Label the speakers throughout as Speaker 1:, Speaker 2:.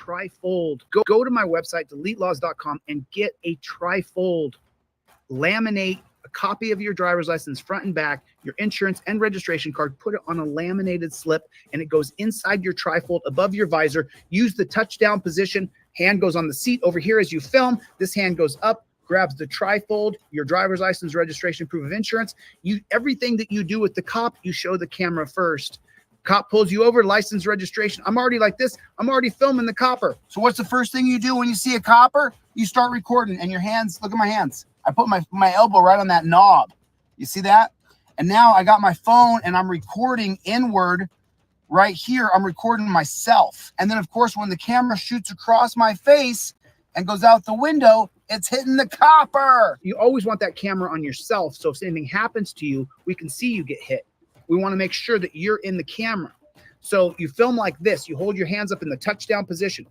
Speaker 1: TRIFOLD. Go to my website, deletelaws.com, and get a TRIFOLD. Laminate a copy of your driver's license front and back, your insurance and registration card, put it on a laminated slip, and it goes inside your TRIFOLD above your visor. Use the touchdown position. Hand goes on the seat over here as you film. This hand goes up, grabs the TRIFOLD, your driver's license, registration, proof of insurance. Everything that you do with the cop, you show the camera first. Cop pulls you over, license, registration. I'm already like this. I'm already filming the copper. So what's the first thing you do when you see a copper? You start recording, and your hands, look at my hands. I put my elbow right on that knob. You see that? And now I got my phone, and I'm recording inward right here. I'm recording myself. And then, of course, when the camera shoots across my face and goes out the window, it's hitting the copper. You always want that camera on yourself, so if anything happens to you, we can see you get hit. We want to make sure that you're in the camera. So you film like this. You hold your hands up in the touchdown position.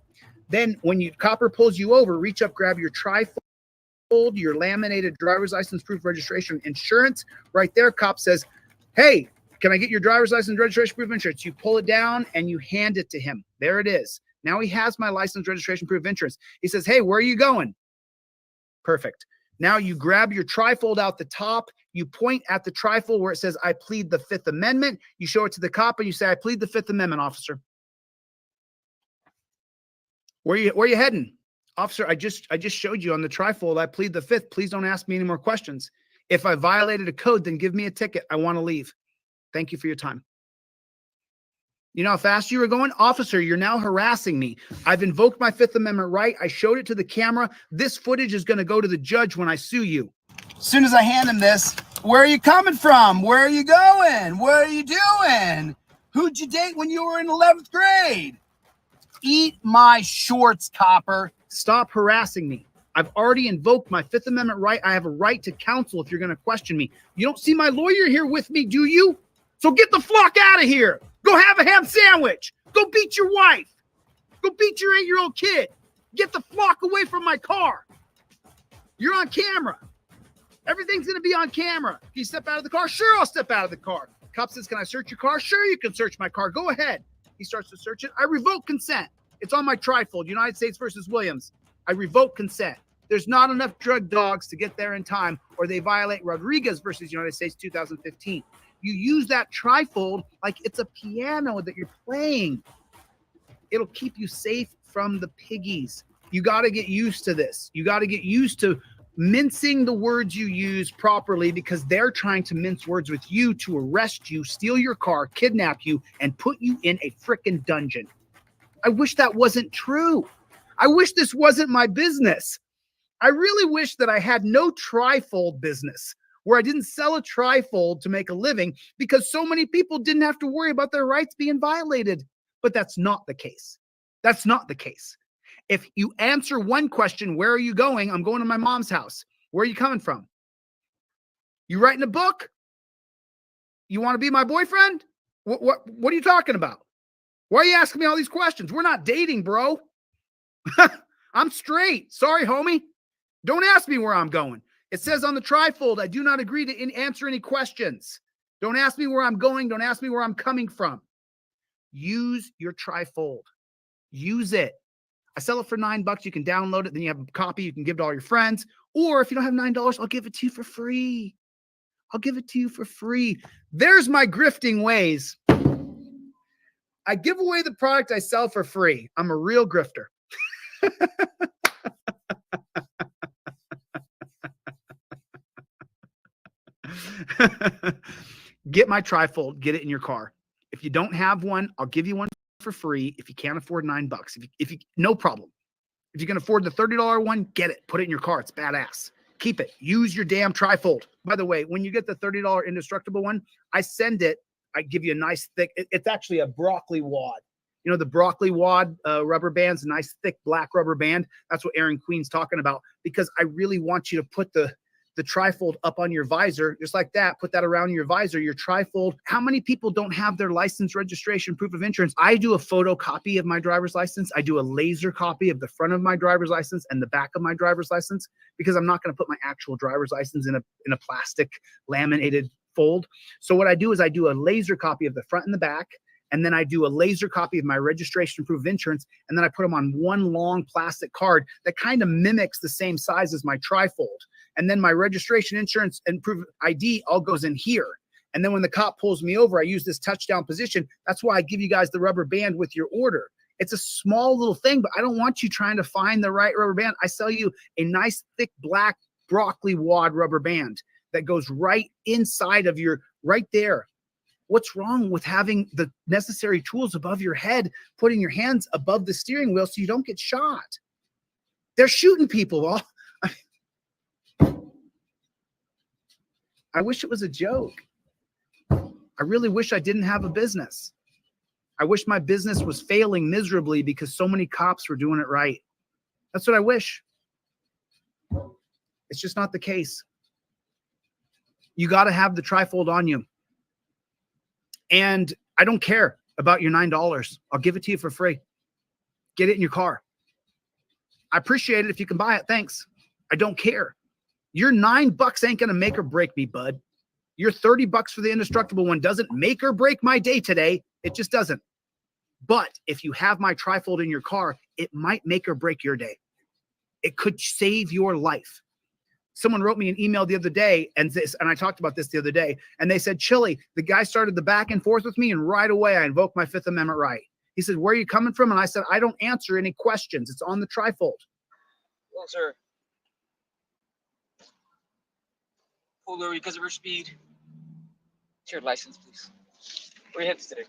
Speaker 1: Then when copper pulls you over, reach up, grab your TRIFOLD, your laminated driver's license, proof of registration, insurance. Right there, cop says, hey, can I get your driver's license, registration, proof of insurance? You pull it down and you hand it to him. There it is. Now he has my license, registration, proof of insurance. He says, hey, where are you going? Perfect. Now you grab your TRIFOLD out the top. You point at the TRIFOLD where it says, I plead the Fifth Amendment. You show it to the cop and you say, I plead the Fifth Amendment, officer. Where you heading? Officer, I just showed you on the TRIFOLD, I plead the Fifth. Please don't ask me any more questions. If I violated a code, then give me a ticket. I want to leave. Thank you for your time. You know how fast you were going? Officer, you're now harassing me. I've invoked my Fifth Amendment right. I showed it to the camera. This footage is going to go to the judge when I sue you. As soon as I hand him this, where are you coming from? Where are you going? What are you doing? Who'd you date when you were in 11th grade? Eat my shorts, copper. Stop harassing me. I've already invoked my Fifth Amendment right. I have a right to counsel if you're going to question me. You don't see my lawyer here with me, do you? So get the flock out of here. Go have a ham sandwich. Go beat your wife. Go beat your 8-year-old kid. Get the flock away from my car. You're on camera. Everything's going to be on camera. Can you step out of the car? Sure, I'll step out of the car. Cop says, can I search your car? Sure, you can search my car. Go ahead. He starts to search it. I revoke consent. It's on my TRIFOLD, United States versus Williams. I revoke consent. There's not enough drug dogs to get there in time, or they violate Rodriguez versus United States 2015. You use that TRIFOLD like it's a piano that you're playing. It'll keep you safe from the piggies. You got to get used to this. You got to get used to mincing the words you use properly, because they're trying to mince words with you to arrest you, steal your car, kidnap you, and put you in a frickin' dungeon. I wish that wasn't true. I wish this wasn't my business. I really wish that I had no TRIFOLD business, where I didn't sell a TRIFOLD to make a living, because so many people didn't have to worry about their rights being violated. But that's not the case. That's not the case. If you answer one question, where are you going? I'm going to my mom's house. Where are you coming from? You writing a book? You want to be my boyfriend? What are you talking about? Why are you asking me all these questions? We're not dating, bro. I'm straight. Sorry, homie. Don't ask me where I'm going. It says on the TRIFOLD, I do not agree to answer any questions. Don't ask me where I'm going. Don't ask me where I'm coming from. Use your TRIFOLD. Use it. I sell it for $9. You can download it. Then you have a copy. You can give it to all your friends. Or if you don't have $9, I'll give it to you for free. I'll give it to you for free. There's my grifting ways. I give away the product I sell for free. I'm a real grifter. Get my TRIFOLD. Get it in your car. If you don't have one, I'll give you one for free. If you can't afford $9, if you no problem. If you can afford the $30 one, get it. Put it in your car. It's badass. Keep it. Use your damn TRIFOLD. By the way, when you get the $30 indestructible one, I send it. I give you a nice thick. It's actually a broccoli wad. You know, the broccoli wad rubber bands, a nice thick black rubber band. That's what Aaron Queen's talking about, because I really want you to put the TRIFOLD up on your visor, just like that. Put that around your visor, your TRIFOLD. How many people don't have their license, registration, proof of insurance? I do a photocopy of my driver's license. I do a laser copy of the front of my driver's license and the back of my driver's license, because I'm not going to put my actual driver's license in a plastic laminated fold. So what I do is I do a laser copy of the front and the back, and then I do a laser copy of my registration proof of insurance, and then I put them on one long plastic card that kind of mimics the same size as my trifold. And then my registration, insurance, and proof of ID all goes in here. And then when the cop pulls me over, I use this touchdown position. That's why I give you guys the rubber band with your order. It's a small little thing, but I don't want you trying to find the right rubber band. I sell you a nice, thick, black broccoli wad rubber band that goes right inside of your, right there. What's wrong with having the necessary tools above your head, putting your hands above the steering wheel so you don't get shot? They're shooting people. I wish it was a joke. I really wish I didn't have a business. I wish my business was failing miserably because so many cops were doing it right. That's what I wish. It's just not the case. You got to have the trifold on you. And I don't care about your $9. I'll give it to you for free. Get it in your car. I appreciate it if you can buy it. Thanks. I don't care. Your $9 ain't going to make or break me, bud. Your $30 for the indestructible one doesn't make or break my day today. It just doesn't. But if you have my trifold in your car, it might make or break your day. It could save your life. Someone wrote me an email the other day, and I talked about this the other day, and they said, Chili, the guy started the back and forth with me, and right away I invoked my Fifth Amendment right. He said, where are you coming from? And I said, I don't answer any questions. It's on the trifold.
Speaker 2: Well, sir. Pulled over because of her speed. Your license, please. Where are you headed today?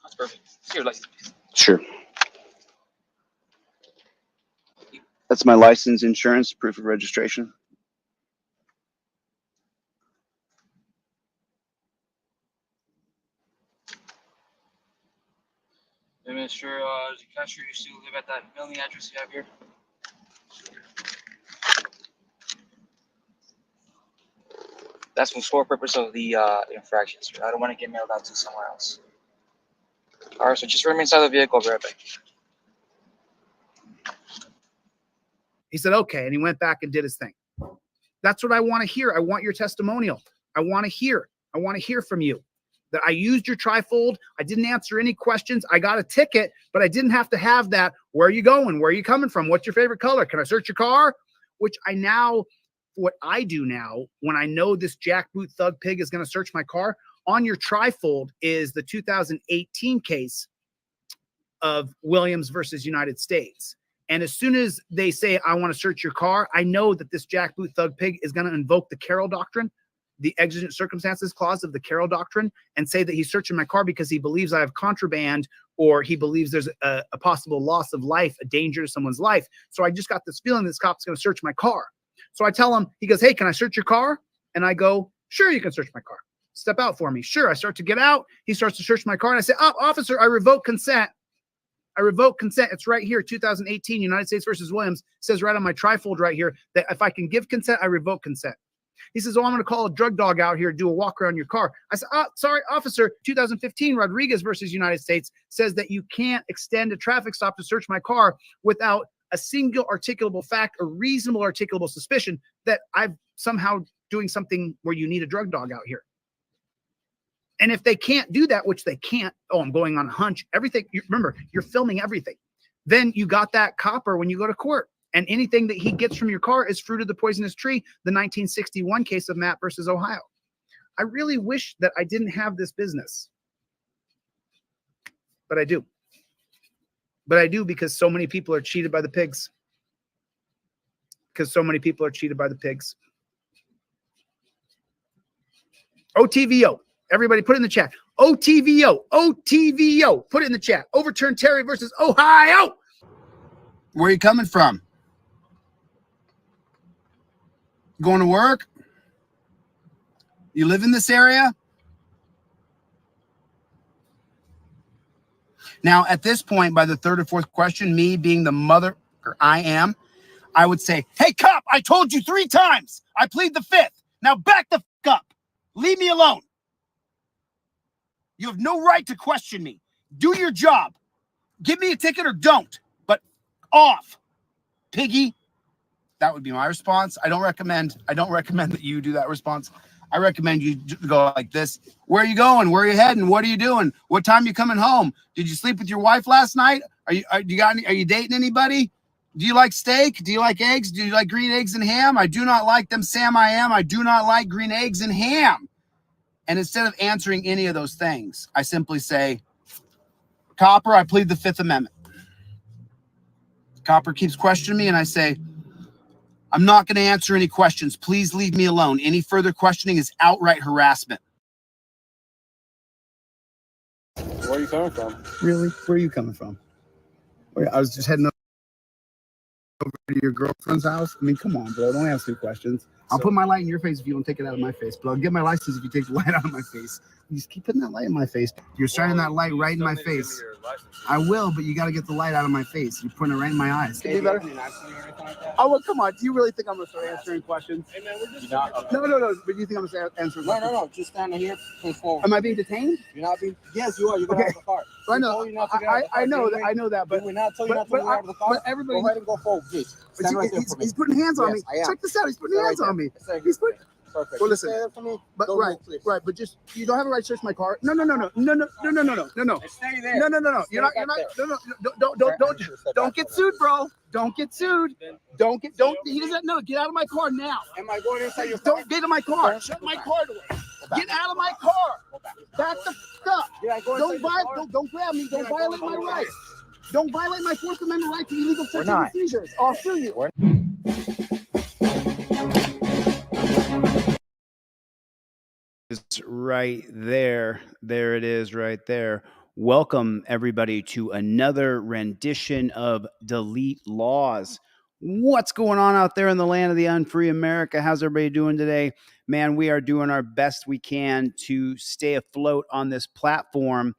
Speaker 2: That's perfect. Your license, please.
Speaker 3: Sure. That's my license, insurance, proof of registration.
Speaker 2: Hey, Mr. Cashier, you still live at that mailing address you have here? That's for sole purpose of the infraction, sir. I don't want to get mailed out to somewhere else. All right, so just remain inside the vehicle, I'll be right back.
Speaker 1: He said, okay. And he went back and did his thing. That's what I want to hear. I want your testimonial. I want to hear from you that I used your trifold. I didn't answer any questions. I got a ticket, but I didn't have to have that. Where are you going? Where are you coming from? What's your favorite color? Can I search your car? Which what I do now, when I know this jackboot thug pig is going to search my car, on your trifold is the 2018 case of Williams versus United States. And as soon as they say, I want to search your car, I know that this jackboot thug pig is going to invoke the Carroll Doctrine, the exigent circumstances clause of the Carroll Doctrine, and say that he's searching my car because he believes I have contraband, or he believes there's a possible loss of life, a danger to someone's life. So I just got this feeling this cop's going to search my car. So I tell him, he goes, hey, can I search your car? And I go, sure, you can search my car. Step out for me. Sure. I start to get out. He starts to search my car. And I say, oh, officer, I revoke consent. I revoke consent. It's right here, 2018, United States versus Williams. It says right on my trifold right here that if I can give consent, I revoke consent. He says, oh, I'm going to call a drug dog out here to do a walk around your car. I said, oh, sorry, officer, 2015 Rodriguez versus United States says that you can't extend a traffic stop to search my car without a single articulable fact or reasonable articulable suspicion that I'm somehow doing something where you need a drug dog out here. And if they can't do that, which they can't, oh, I'm going on a hunch, everything, remember, you're filming everything. Then you got that copper when you go to court. And anything that he gets from your car is fruit of the poisonous tree, the 1961 case of Matt versus Ohio. I really wish that I didn't have this business. But I do. But I do because so many people are cheated by the pigs. Because so many people are cheated by the pigs. OTVO. Everybody put it in the chat. OTVO. OTVO. Put it in the chat. Overturn Terry versus Ohio. Where are you coming from? Going to work? You live in this area? Now, at this point, by the third or fourth question, me being the mother, or I would say, hey, cop, I told you 3 times. I plead the 5th. Now back the fuck up. Leave me alone. You have no right to question me. Do your job. Give me a ticket or don't. But off, piggy. That would be my response. I don't recommend that you do that response. I recommend you go like this. Where are you going? Where are you heading? What are you doing? What time are you coming home? Did you sleep with your wife last night? Are you dating anybody? Do you like steak? Do you like eggs? Do you like green eggs and ham? I do not like them, Sam. I do not like green eggs and ham. And instead of answering any of those things, I simply say, Copper, I plead the Fifth Amendment. Copper keeps questioning me, and I say, I'm not going to answer any questions. Please leave me alone. Any further questioning is outright harassment.
Speaker 4: Where are you coming from?
Speaker 1: Really? Where are you coming from? I was just heading over to your girlfriend's house. I mean, come on, bro. Don't ask me questions. I'll put my light in your face if you don't take it out of my face, but I'll get my license if you take the light out of my face. You just keep putting that light in my face. You're shining that light right in my face. I will, but you got to get the light out of my face. You're putting it right in my eyes. Can you do better? Oh, well, come on. Do you really think I'm going to start answering questions? Hey, man, we're just no. But do you think I'm going to start answering questions?
Speaker 4: No. Just stand here. Please forward.
Speaker 1: Am I being detained?
Speaker 4: You're not being. Yes, you are. You're going out of the car.
Speaker 1: I know. I know that. But
Speaker 4: we're not telling you not to get out of the car.
Speaker 1: But everybody.
Speaker 4: Go ahead and go forward, please. Stand right there for me.
Speaker 1: He's putting hands on me. Check this out. He's putting hands on me. He's putting.
Speaker 4: Perfect.
Speaker 1: Well, listen. But right. But just you don't have a right to search my car. No.
Speaker 4: Stay there.
Speaker 1: No. You're not. Don't get sued, bro. Don't get sued. Don't. He doesn't know. Get out of my car now.
Speaker 4: Am I going inside your car?
Speaker 1: Don't get in my car. Shut my car door. Get out of my car. Back the fuck up. Don't grab me. Don't violate my rights. Don't violate my Fourth Amendment right to illegal search and seizures. I'll sue you. It's right there. There it is right there. Welcome, everybody, to another rendition of Delete Laws. What's going on out there in the land of the unfree America? How's everybody doing today? Man, we are doing our best we can to stay afloat on this platform.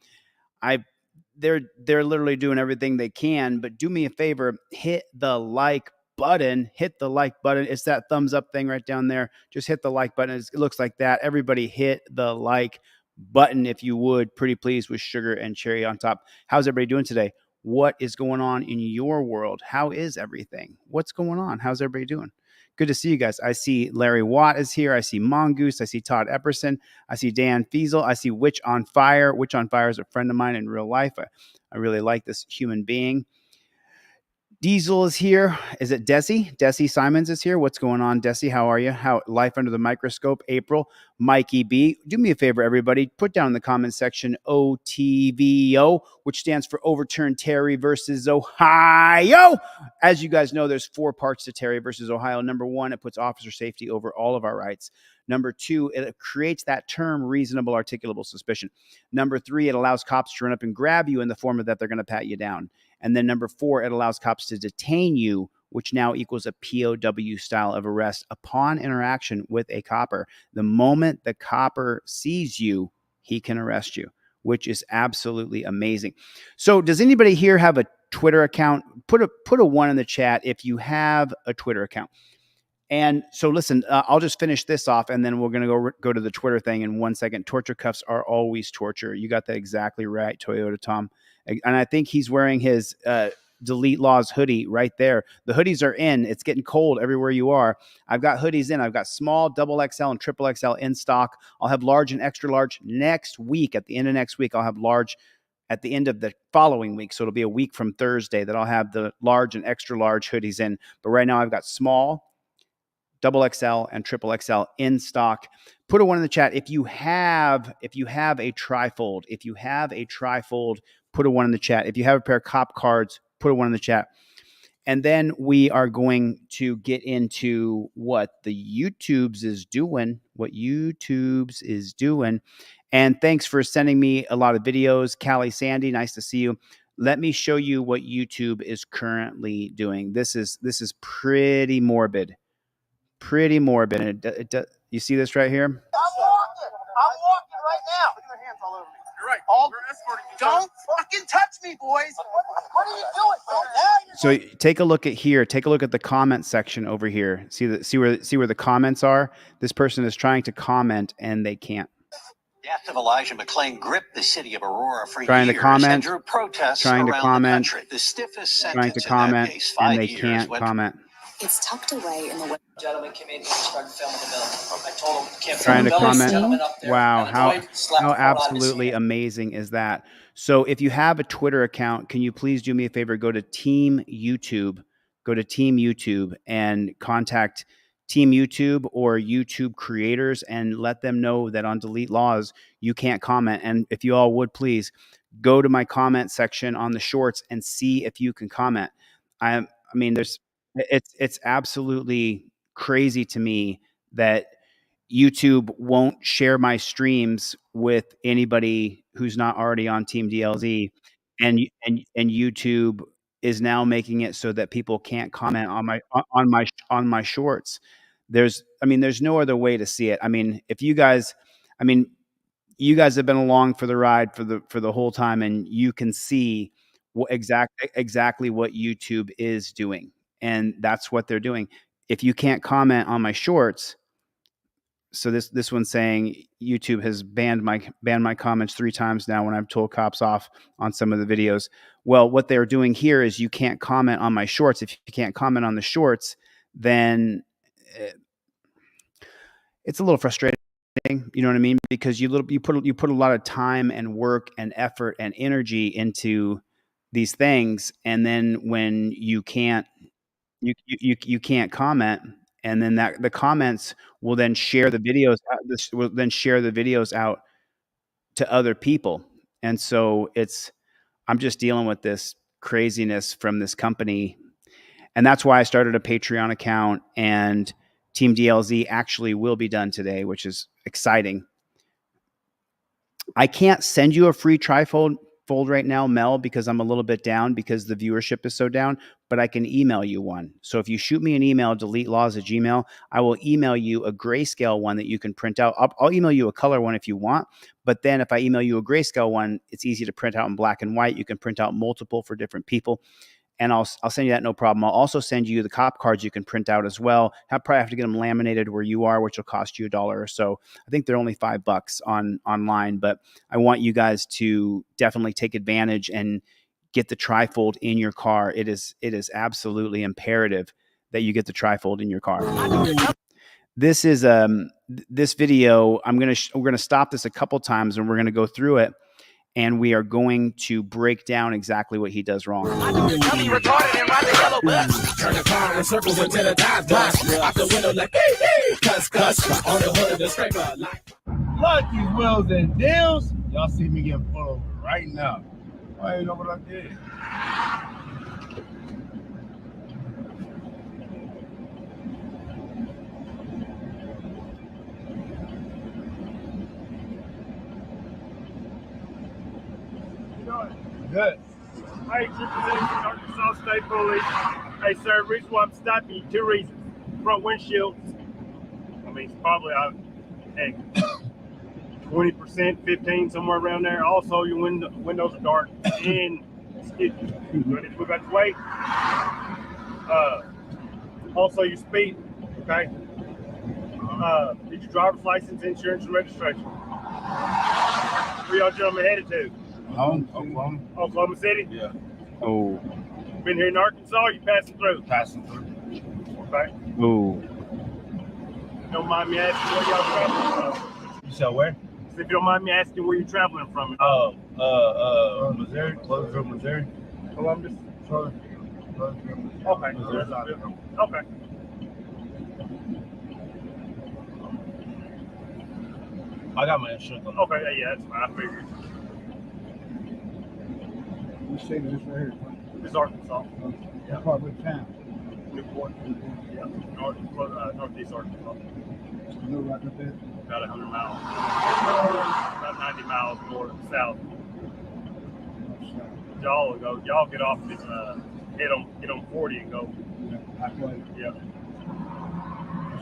Speaker 1: They're literally doing everything they can, but do me a favor, hit the like button. It's that thumbs up thing right down there. Just hit the like button. It looks like that. Everybody hit the like button if you would. Pretty please, with sugar and cherry on top. How's everybody doing today? What is going on in your world? How is everything? What's going on? How's everybody doing? Good to see you guys. I see Larry Watt is here. I see Mongoose. I see Todd Epperson. I see Dan Fiesel. I see Witch on Fire. Witch on Fire is a friend of mine in real life. I really like this human being. Diesel is here. Is it Desi? Desi Simons is here. What's going on, Desi? How are you? How life under the microscope? April, Mikey B. Do me a favor, everybody. Put down in the comment section OTVO, which stands for Overturn Terry versus Ohio. As you guys know, there's 4 parts to Terry versus Ohio. Number 1, it puts officer safety over all of our rights. Number 2, it creates that term reasonable articulable suspicion. Number 3, it allows cops to run up and grab you in the form of that they're going to pat you down. And then number 4, it allows cops to detain you, which now equals a POW style of arrest upon interaction with a copper. The moment the copper sees you, he can arrest you, which is absolutely amazing. So does anybody here have a Twitter account? Put a 1 in the chat if you have a Twitter account. And so listen, I'll just finish this off, and then we're going to go to the Twitter thing in 1 second. Torture cuffs are always torture. You got that exactly right, Toyota Tom. And I think he's wearing his Delete Laws hoodie right there. The hoodies are in. It's getting cold everywhere you are. I've got hoodies in. I've got small, XXL, and XXL in stock. I'll have large and extra large next week. At the end of next week, I'll have large at the end of the following week. So it'll be a week from Thursday that I'll have the large and extra large hoodies in. But right now I've got small, XXL, and XXL in stock. Put a 1 in the chat if you have a trifold. If you have a trifold, put a 1 in the chat. If you have a pair of cop cards, put a 1 in the chat. And then we are going to get into what the YouTubes is doing. And thanks for sending me a lot of videos. Callie Sandy, nice to see you. Let me show you what YouTube is currently doing. This is pretty morbid. You see this right here? I'm walking right now. Look at their hands all over me. You're right. We're escorting you. Don't fucking touch me, boys. What are you doing? So take a look at here. Take a look at the comment section over here. See where the comments are? This person is trying to comment and they can't.
Speaker 5: Death of Elijah McClain gripped the city of Aurora for
Speaker 1: Trying to
Speaker 5: years
Speaker 1: comment,
Speaker 5: and drew protests
Speaker 1: trying to
Speaker 5: around
Speaker 1: comment,
Speaker 5: the country. The stiffest
Speaker 1: trying to
Speaker 5: sentence in that
Speaker 1: comment,
Speaker 5: case,
Speaker 1: and
Speaker 5: 5
Speaker 1: they
Speaker 5: years,
Speaker 1: can't
Speaker 5: went
Speaker 1: comment.
Speaker 6: It's tucked away in the
Speaker 7: Gentleman came in and started filming the building. I told him, can't film
Speaker 1: Trying
Speaker 7: the
Speaker 1: to
Speaker 7: building.
Speaker 1: comment.
Speaker 7: Gentleman up there,
Speaker 1: Wow,
Speaker 7: annoyed, slapped
Speaker 1: how
Speaker 7: the phone out of his
Speaker 1: absolutely
Speaker 7: hand.
Speaker 1: amazing is that? So if you have a Twitter account, can you please do me a favor? Go to Team YouTube. Go to Team YouTube and contact Team YouTube or YouTube creators and let them know that on Delete Laws, you can't comment. And if you all would please go to my comment section on the shorts and see if you can comment. I mean, it's absolutely crazy to me that YouTube won't share my streams with anybody who's not already on Team DLZ, and YouTube is now making it so that people can't comment on my shorts. There's no other way to see it. I mean, I mean, you guys have been along for the ride for the whole time, and you can see exactly what YouTube is doing, and that's what they're doing. If you can't comment on my shorts, so this one's saying YouTube has banned my comments 3 times now when I've told cops off on some of the videos. Well, what they're doing here is you can't comment on my shorts. If you can't comment on the shorts, then it's a little frustrating. You know what I mean? Because you put a lot of time and work and effort and energy into these things, and then when you can't comment, and then that the comments will then share the videos. This will then share the videos out to other people, and so I'm just dealing with this craziness from this company, and that's why I started a Patreon account. And Team DLZ actually will be done today, which is exciting. I can't send you a free trifold right now, Mel, because I'm a little bit down because the viewership is so down, but I can email you one. So if you shoot me an email, deletelaws@gmail.com, I will email you a grayscale one that you can print out. I'll email you a color one if you want, but then if I email you a grayscale one, it's easy to print out in black and white. You can print out multiple for different people. And I'll send you that, no problem. I'll also send you the cop cards you can print out as well. I probably have to get them laminated where you are, which will cost you $1 or so. I think they're only $5 online, but I want you guys to definitely take advantage and get the trifold in your car. It is absolutely imperative that you get the trifold in your car. This is this video. We're gonna stop this a couple times and we're gonna go through it. And we are going to break down exactly what he does wrong.
Speaker 8: Turn the car in circles until the tires blast. Out the window like, cuss. On the hood of the scraper like.
Speaker 9: Lucky wheels and deals. Y'all see me getting pulled over right now. I ain't know what I did. Good.
Speaker 10: Hey, Chief Arkansas State Police. Hey, sir, reason why I'm stopping you, 2 reasons. Front windshield, I mean, it's probably, hey, 20%, 15, somewhere around there. Also, your windows are dark. And, excuse me, do I need to move out the way? Also, your speed, okay? Need your driver's license, insurance, and registration. Where y'all gentlemen headed to?
Speaker 9: Home, Oklahoma.
Speaker 10: Oklahoma City?
Speaker 9: Yeah.
Speaker 1: Oh.
Speaker 10: Been here in Arkansas, or you passing through?
Speaker 9: Passing through.
Speaker 10: Okay.
Speaker 1: Oh.
Speaker 10: Don't mind me asking where y'all traveling from?
Speaker 9: You said where?
Speaker 10: So if you don't mind me asking where you're traveling from.
Speaker 9: Missouri, Cloverfield, Missouri.
Speaker 10: Columbus?
Speaker 9: Cloverfield.
Speaker 10: Okay.
Speaker 9: Missouri.
Speaker 10: Okay.
Speaker 9: I got my insurance on.
Speaker 10: Okay, yeah, that's fine. I figured.
Speaker 11: You say this right here.
Speaker 10: This is Arkansas.
Speaker 11: Yeah. Part of the town.
Speaker 10: Newport. Yeah. Northeast Arkansas.
Speaker 11: You know right up there.
Speaker 10: About 100 miles. About 90 miles north south. Y'all get off this get on 40 and go.
Speaker 11: Yeah, I call it.
Speaker 10: Yeah.
Speaker 11: It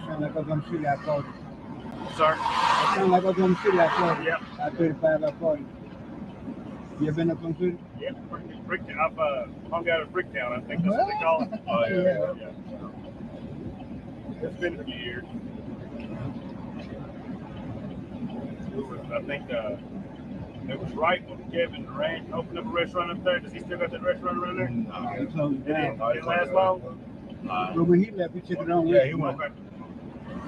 Speaker 11: sound like Oklahoma City, I called it.
Speaker 10: Sir?
Speaker 11: It sound like Oklahoma City, I called it.
Speaker 10: Yeah.
Speaker 11: I-35, I called it. You ever been to Oklahoma City?
Speaker 10: Yeah, I've hung out at Bricktown, I think that's what they call it.
Speaker 9: Oh, yeah.
Speaker 10: It's been a few years. I think it was right when Kevin Durant opened up a restaurant up there. Does he still got that restaurant around there?
Speaker 11: Nah, he closed it
Speaker 10: It
Speaker 11: down.
Speaker 10: didn't last long.
Speaker 11: But when he left, he took it on with
Speaker 9: Yeah, he
Speaker 11: him.
Speaker 9: went.
Speaker 10: Okay.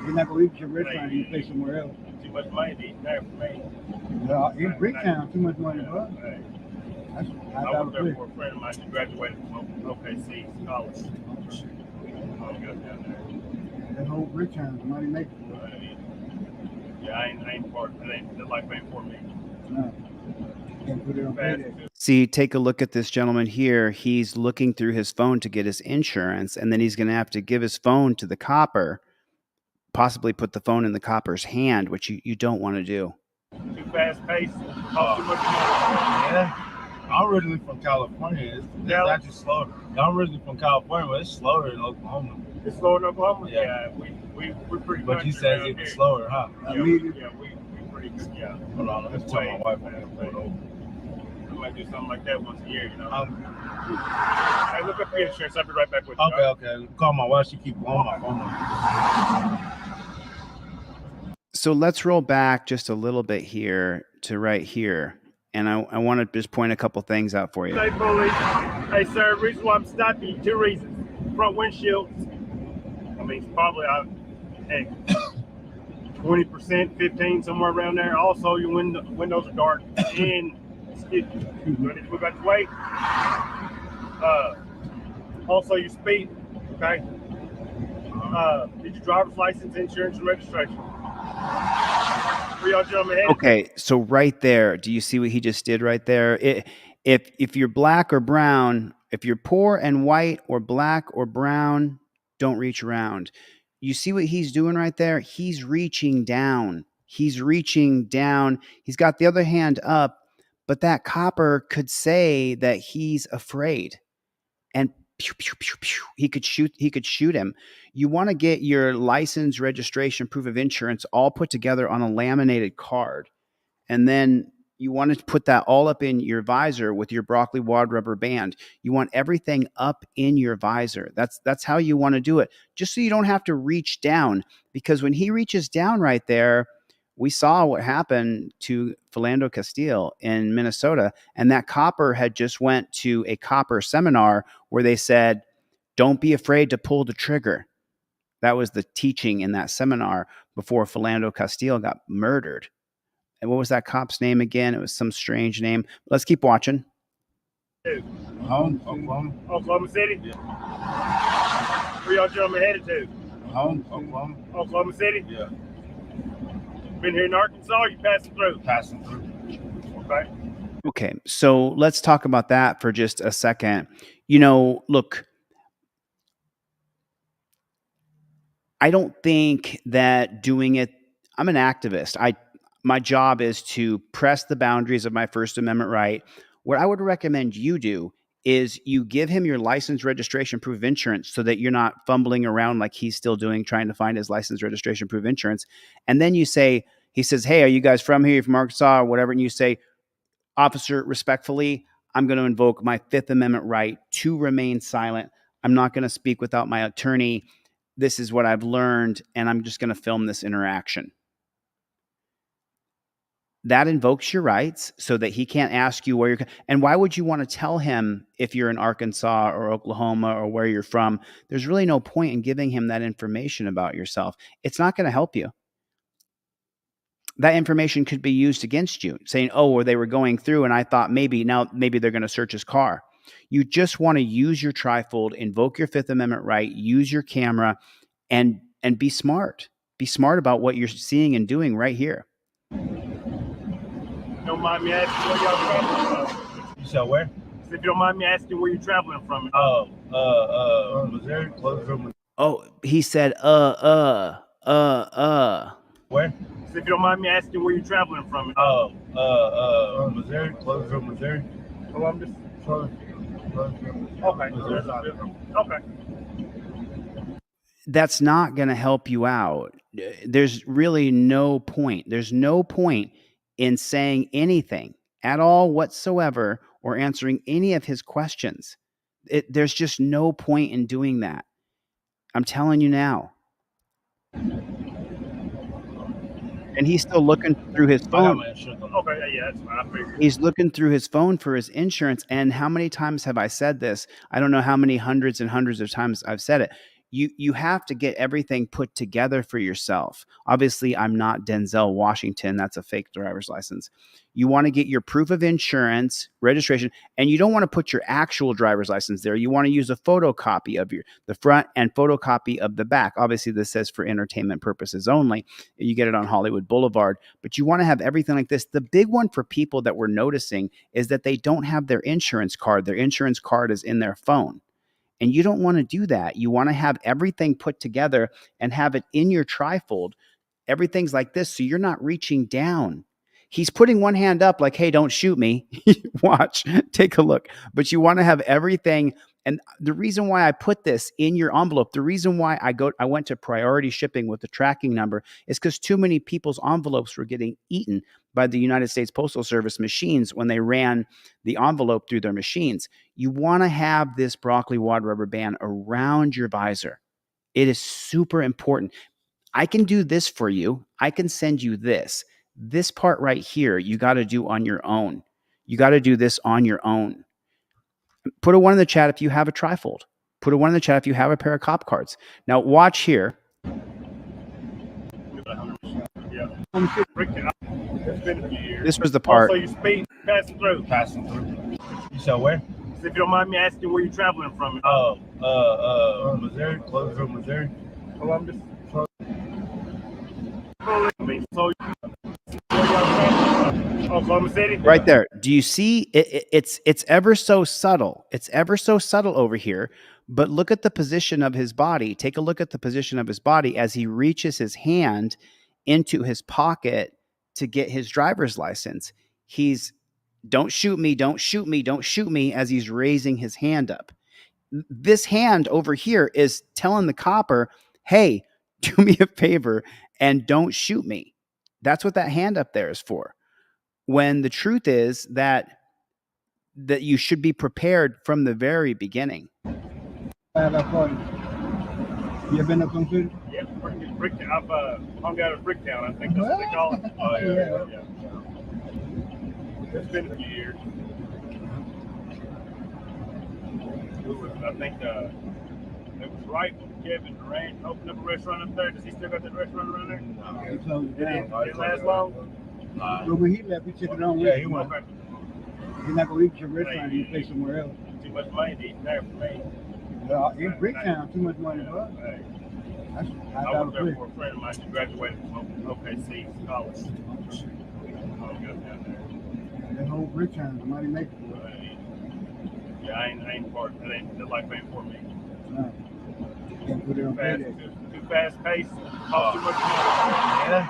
Speaker 11: You're not gonna eat your restaurant and you pay somewhere else.
Speaker 10: Too much money to eat there for me.
Speaker 11: In Bricktown, too much money, bro.
Speaker 10: Hey,
Speaker 11: That's
Speaker 10: I worked there for a friend of mine who graduated from OKC college.
Speaker 11: That whole Bricktown is money making.
Speaker 10: Yeah, I ain't for it. It ain't, the life ain't for me.
Speaker 11: No. Can't put it on payday.
Speaker 1: See, take a look at this gentleman here. He's looking through his phone to get his insurance, and then he's going to have to give his phone to the copper, possibly put the phone in the copper's hand, which you don't want to do.
Speaker 10: Too fast paced. Cost too much money.
Speaker 9: Yeah. I'm originally from California. It's actually slower. I'm originally from California, but it's slower in Oklahoma.
Speaker 10: It's slower in Oklahoma?
Speaker 9: Yeah.
Speaker 10: We're pretty
Speaker 9: But
Speaker 10: good.
Speaker 9: you said it's slower, huh?
Speaker 10: Yeah, we pretty good. Yeah.
Speaker 9: Hold on, let's tell my wife I'm gonna pull it over.
Speaker 10: I might do something like that once a year, you know. Hey, look up your insurance. I'll be right back with you.
Speaker 9: Okay. Call my wife. She keep blowing my phone up.
Speaker 1: So let's roll back just a little bit here to right here. And I want to just point a couple things out for you.
Speaker 10: State police. Hey, sir, reason why I'm stopping you, two reasons. Front windshield. I mean, it's probably, 20%, 15, somewhere around there. Also, your windows are dark. And, excuse me, do I need to move out the way? Also, your speed, okay? Need your driver's license, insurance, and registration. For y'all gentlemen headed.
Speaker 1: Okay, so right there, do you see what he just did right there? If you're black or brown, if you're poor and white or black or brown, don't reach around. You see what he's doing right there? He's reaching down. He's reaching down. He's got the other hand up, but that copper could say that he's afraid. And pew, pew, pew, pew, he could shoot him. You want to get your license, registration, proof of insurance all put together on a laminated card. And then you want to put that all up in your visor with your broccoli wad rubber band. You want everything up in your visor. That's how you want to do it, just so you don't have to reach down. Because when he reaches down right there, we saw what happened to Philando Castile in Minnesota, and that copper had just went to a copper seminar where they said, don't be afraid to pull the trigger. That was the teaching in that seminar before Philando Castile got murdered. And what was that cop's name again? It was some strange name. Let's keep watching.
Speaker 10: Oklahoma City? Yeah. Where y'all gentlemen headed to? Oklahoma City?
Speaker 9: Yeah.
Speaker 10: Been here in Arkansas, or you passing through?
Speaker 9: Passing through.
Speaker 10: Okay.
Speaker 1: Okay, so let's talk about that for just a second. You know, look, I don't think that doing it, I'm an activist. My job is to press the boundaries of my First Amendment right. What I would recommend you do is you give him your license, registration, proof of insurance so that you're not fumbling around like he's still doing, trying to find his license, registration, proof of insurance. And then you say, he says, hey, are you guys from here? You're from Arkansas or whatever. And you say, officer, respectfully, I'm going to invoke my Fifth Amendment right to remain silent. I'm not going to speak without my attorney. This is what I've learned, and I'm just going to film this interaction. That invokes your rights so that he can't ask you where you're. And why would you want to tell him if you're in Arkansas or Oklahoma or where you're from? There's really no point in giving him that information about yourself. It's not going to help you. That information could be used against you, saying, oh, or they were going through and I thought maybe they're going to search his car. You just want to use your trifold, invoke your Fifth Amendment right, use your camera, and be smart. Be smart about what you're seeing and doing right here.
Speaker 10: Don't mind me asking where y'all traveling from?
Speaker 9: You said where?
Speaker 10: If you don't mind me asking where you're traveling from.
Speaker 9: Missouri, close from.
Speaker 1: Oh, he said,
Speaker 9: Where?
Speaker 10: If you don't mind me asking where you're traveling from.
Speaker 9: Missouri, close from Missouri.
Speaker 10: Columbus. Okay. Okay.
Speaker 1: That's not going to help you out. There's really no point. There's no point in saying anything at all whatsoever or answering any of his questions. There's just no point in doing that. I'm telling you now. and he's still looking through his
Speaker 9: I got
Speaker 1: phone.
Speaker 9: my insurance on.
Speaker 10: Okay, yeah, that's fine. I figured.
Speaker 1: He's looking through his phone for his insurance. And how many times have I said this? I don't know how many hundreds and hundreds of times I've said it. You have to get everything put together for yourself. Obviously, I'm not Denzel Washington. That's a fake driver's license. You want to get your proof of insurance, registration, and you don't want to put your actual driver's license there. You want to use a photocopy of the front and photocopy of the back. Obviously, this says for entertainment purposes only. You get it on Hollywood Boulevard, but you want to have everything like this. The big one for people that we're noticing is that they don't have their insurance card. Their insurance card is in their phone. And you don't want to do that. You want to have everything put together and have it in your trifold. Everything's like this, so you're not reaching down. He's putting one hand up like, hey, don't shoot me. Watch, take a look. But you want to have everything. And the reason why I put this in your envelope, the reason why I went to priority shipping with the tracking number is because too many people's envelopes were getting eaten by the United States Postal Service machines when they ran the envelope through their machines. You want to have this broccoli wad rubber band around your visor. It is super important. I can do this for you. I can send you this. This part right here, you got to do on your own. You got to do this on your own. Put a 1 in the chat if you have a trifold. Put a 1 in the chat if you have a pair of cop cards. Now watch here.
Speaker 10: Yeah. It's been a few years.
Speaker 1: This was the part.
Speaker 10: So you speed passing through.
Speaker 9: Passing through. You said where?
Speaker 10: So if you don't mind me asking where you're traveling from.
Speaker 9: Missouri, Cloverville, Missouri.
Speaker 10: Columbus. So Oklahoma City.
Speaker 1: Right there. Do you see? It's ever so subtle. It's ever so subtle over here. But look at the position of his body. Take a look at the position of his body as he reaches his hand into his pocket to get his driver's license. He's, don't shoot me, don't shoot me, don't shoot me, as he's raising his hand up. This hand over here is telling the copper, hey, do me a favor and don't shoot me. That's what that hand up there is for. When the truth is that you should be prepared from the very beginning.
Speaker 11: You been up on Twitter?
Speaker 10: Yeah, I've hung out at Bricktown. I think that's what they call it. Oh, yeah. It's been a few years. I think it was right when Kevin Durant opened up a restaurant up there. Does he still got that restaurant around there?
Speaker 11: No, he closed it down.
Speaker 10: Didn't last long?
Speaker 11: But when he left, he took it on with him. You're not going to eat your restaurant, you pay somewhere else.
Speaker 10: Too much money to eat there for me.
Speaker 11: In Bricktown, too much money for us.
Speaker 10: I was there for a friend of mine who graduated from OKC college.
Speaker 11: That whole Bricktown is money maker.
Speaker 10: Yeah, I ain't part. The life ain't for me.
Speaker 11: No. Can't put it on
Speaker 10: Too fast paced. Cost too much money.
Speaker 9: Yeah.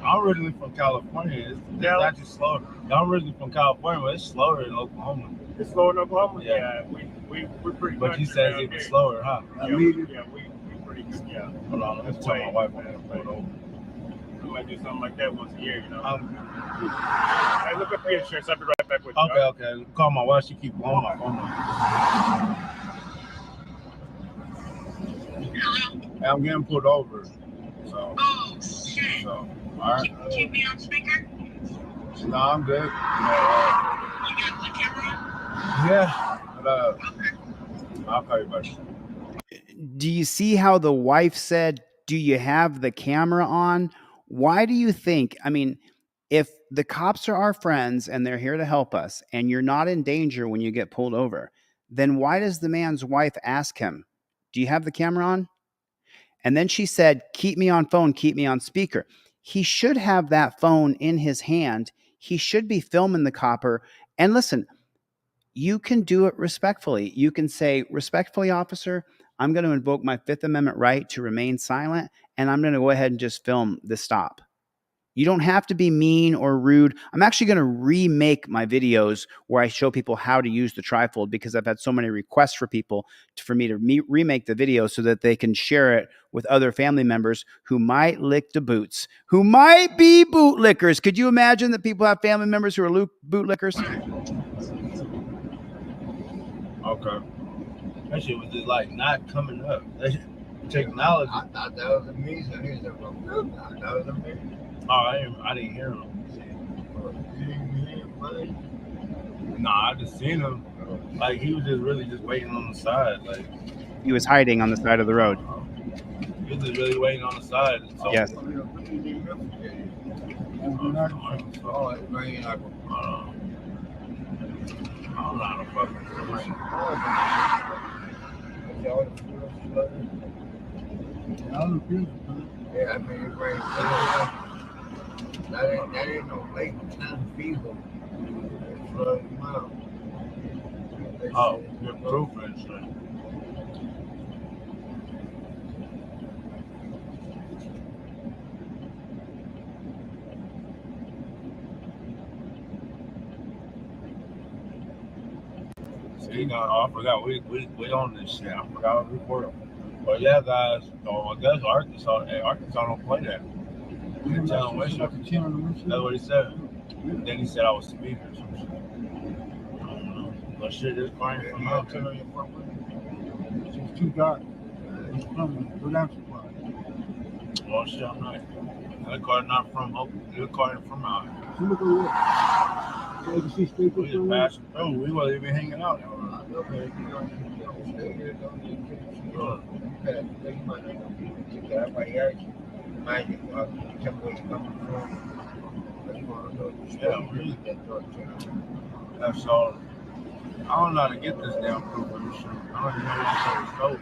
Speaker 9: I'm originally from California. It's actually slower. I'm originally from California, but it's slower in Oklahoma.
Speaker 10: It's slower in Oklahoma?
Speaker 9: Yeah.
Speaker 10: We're pretty good.
Speaker 9: But you said it's even slower, huh?
Speaker 10: Yeah, we pretty good, yeah.
Speaker 9: Hold on, let's tell my wife I'm going to pull it over.
Speaker 10: We might do something like that once a year, you know. Hey, look up your insurance. I'll be right back with you.
Speaker 9: Okay. Call my wife. She keep blowing my phone up. Hey, I'm getting pulled over. So. Oh, shit. So, all right.
Speaker 12: Keep me on speaker?
Speaker 9: No, I'm good.
Speaker 12: You got the camera on?
Speaker 9: Yeah. But, I'll call you back.
Speaker 1: Do you see how the wife said, do you have the camera on? Why do you think, I mean, if the cops are our friends and they're here to help us and you're not in danger when you get pulled over, then why does the man's wife ask him, do you have the camera on? And then she said, keep me on phone, keep me on speaker. He should have that phone in his hand. He should be filming the copper. And listen, you can do it respectfully. You can say, respectfully, officer, I'm going to invoke my Fifth Amendment right to remain silent, and I'm going to go ahead and just film the stop. You don't have to be mean or rude. I'm actually going to remake my videos where I show people how to use the trifold because I've had so many requests for people for me to remake the video so that they can share it with other family members who might lick the boots, who might be bootlickers. Could you imagine that people have family members who are bootlickers?
Speaker 9: Okay. That shit was just like not coming up. Technology.
Speaker 11: I thought that was amazing. I thought that was amazing.
Speaker 9: I didn't hear him. Nah, I just seen him. Like he was just really just waiting on the side. Like
Speaker 1: He was hiding on the side of the road.
Speaker 9: he was just really waiting on the side. So,
Speaker 1: Yes.
Speaker 9: I don't know how to fucking
Speaker 11: Yeah, I mean, it's right. That ain't no late time fever. It's
Speaker 9: oh, you're proof insurance. See, no, I forgot we on this shit. I forgot to report them. But yeah, guys, I guess Arkansas don't play that. You tell him windshield. That's what he said. And then he said I was speeding or some shit. I don't know. But shit is fine from out.
Speaker 11: It's too dark. Go down too far.
Speaker 9: Well, shit, I'm not. That car not from Oakland. That car from out here.
Speaker 11: Look at what? You can see straight
Speaker 9: We just passed through. We wasn't even hanging out. That's all. I don't know how to get this damn proof of insurance. I don't even know what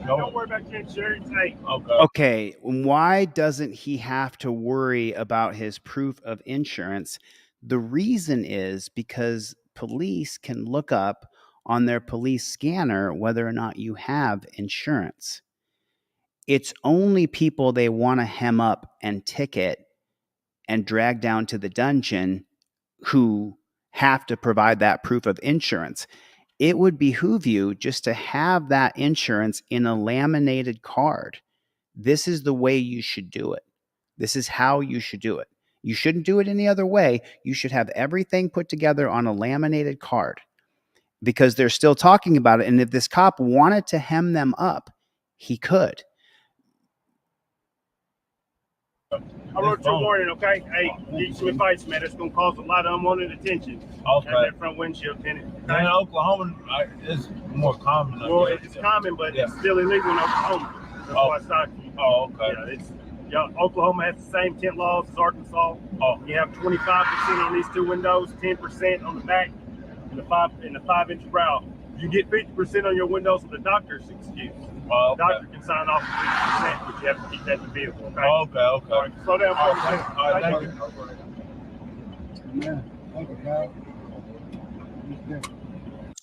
Speaker 9: I'm
Speaker 10: Don't worry about your insurance. Hey,
Speaker 1: Okay, why doesn't he have to worry about his proof of insurance? The reason is because police can look up on their police scanner whether or not you have insurance. It's only people they want to hem up and ticket and drag down to the dungeon who have to provide that proof of insurance. It would behoove you just to have that insurance in a laminated card. This is the way you should do it. This is how you should do it. You shouldn't do it any other way. You should have everything put together on a laminated card because they're still talking about it. And if this cop wanted to hem them up, he could.
Speaker 10: I wrote your warning, okay? Hey, give you some advice, man. It's going to cause a lot of unwanted attention.
Speaker 9: Okay.
Speaker 10: At that front windshield tinted.
Speaker 9: Okay? In Oklahoma, it's more common.
Speaker 10: Well, it's common, but it's still illegal in Oklahoma. That's why I stopped you.
Speaker 9: Oh, okay.
Speaker 10: Oklahoma has the same tint laws as Arkansas. You have 25% on these two windows, 10% on the back, and the 5-inch brow. You get 50% on your windows with a doctor's excuse.
Speaker 9: Oh,
Speaker 10: the doctor can sign off for 50%, but you have to keep that in the vehicle. Okay.
Speaker 9: Okay.
Speaker 10: All right, slow down for a minute.
Speaker 9: Thank you.
Speaker 11: Yeah, thank you, guys.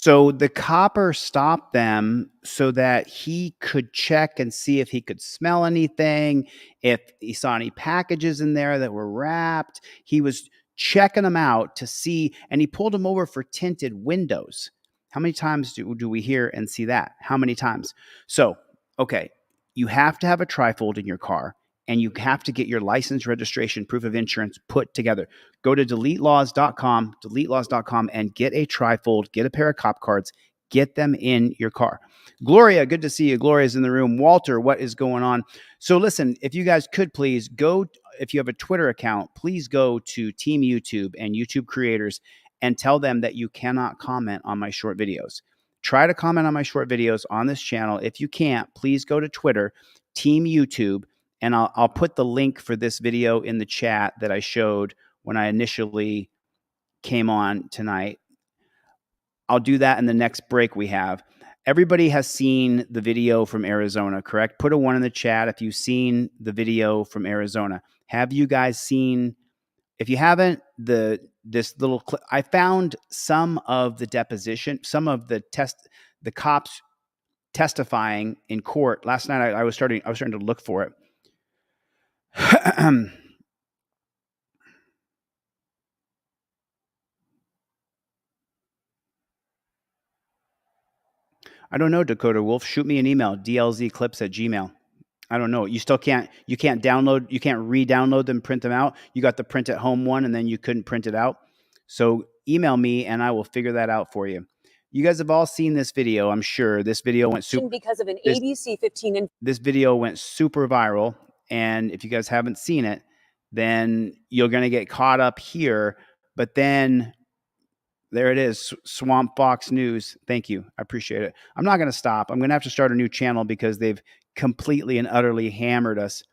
Speaker 1: So the copper stopped them so that he could check and see if he could smell anything, if he saw any packages in there that were wrapped. He was checking them out to see, and he pulled them over for tinted windows. How many times do we hear and see that? How many times? So, okay, you have to have a trifold in your car, and you have to get your license, registration, proof of insurance put together. Go to deletelaws.com, and get a trifold, get a pair of cop cards, get them in your car. Gloria, good to see you. Gloria's in the room. Walter, what is going on? So listen, if you guys could please go, if you have a Twitter account, please go to Team YouTube and YouTube creators and tell them that you cannot comment on my short videos. Try to comment on my short videos on this channel. If you can't, please go to Twitter, Team YouTube, and I'll put the link for this video in the chat that I showed when I initially came on tonight. I'll do that in the next break we have. Everybody has seen the video from Arizona, correct? Put a 1 in the chat if you've seen the video from Arizona. Have you guys seen, if you haven't, this little clip? I found some of the deposition, some of the cops testifying in court. Last night I was starting to look for it. I don't know, Dakota Wolf. Shoot me an email, dlzclips@gmail.com. I don't know. You still can't, you can't re-download them, print them out. You got the print at home one and then you couldn't print it out. So email me and I will figure that out for you. You guys have all seen this video, I'm sure. This video went super
Speaker 13: because of an ABC 15 and
Speaker 1: this video went super viral. And if you guys haven't seen it, then you're going to get caught up here. But then there it is, Swamp Fox News. Thank you. I appreciate it. I'm not going to stop. I'm going to have to start a new channel because they've completely and utterly hammered us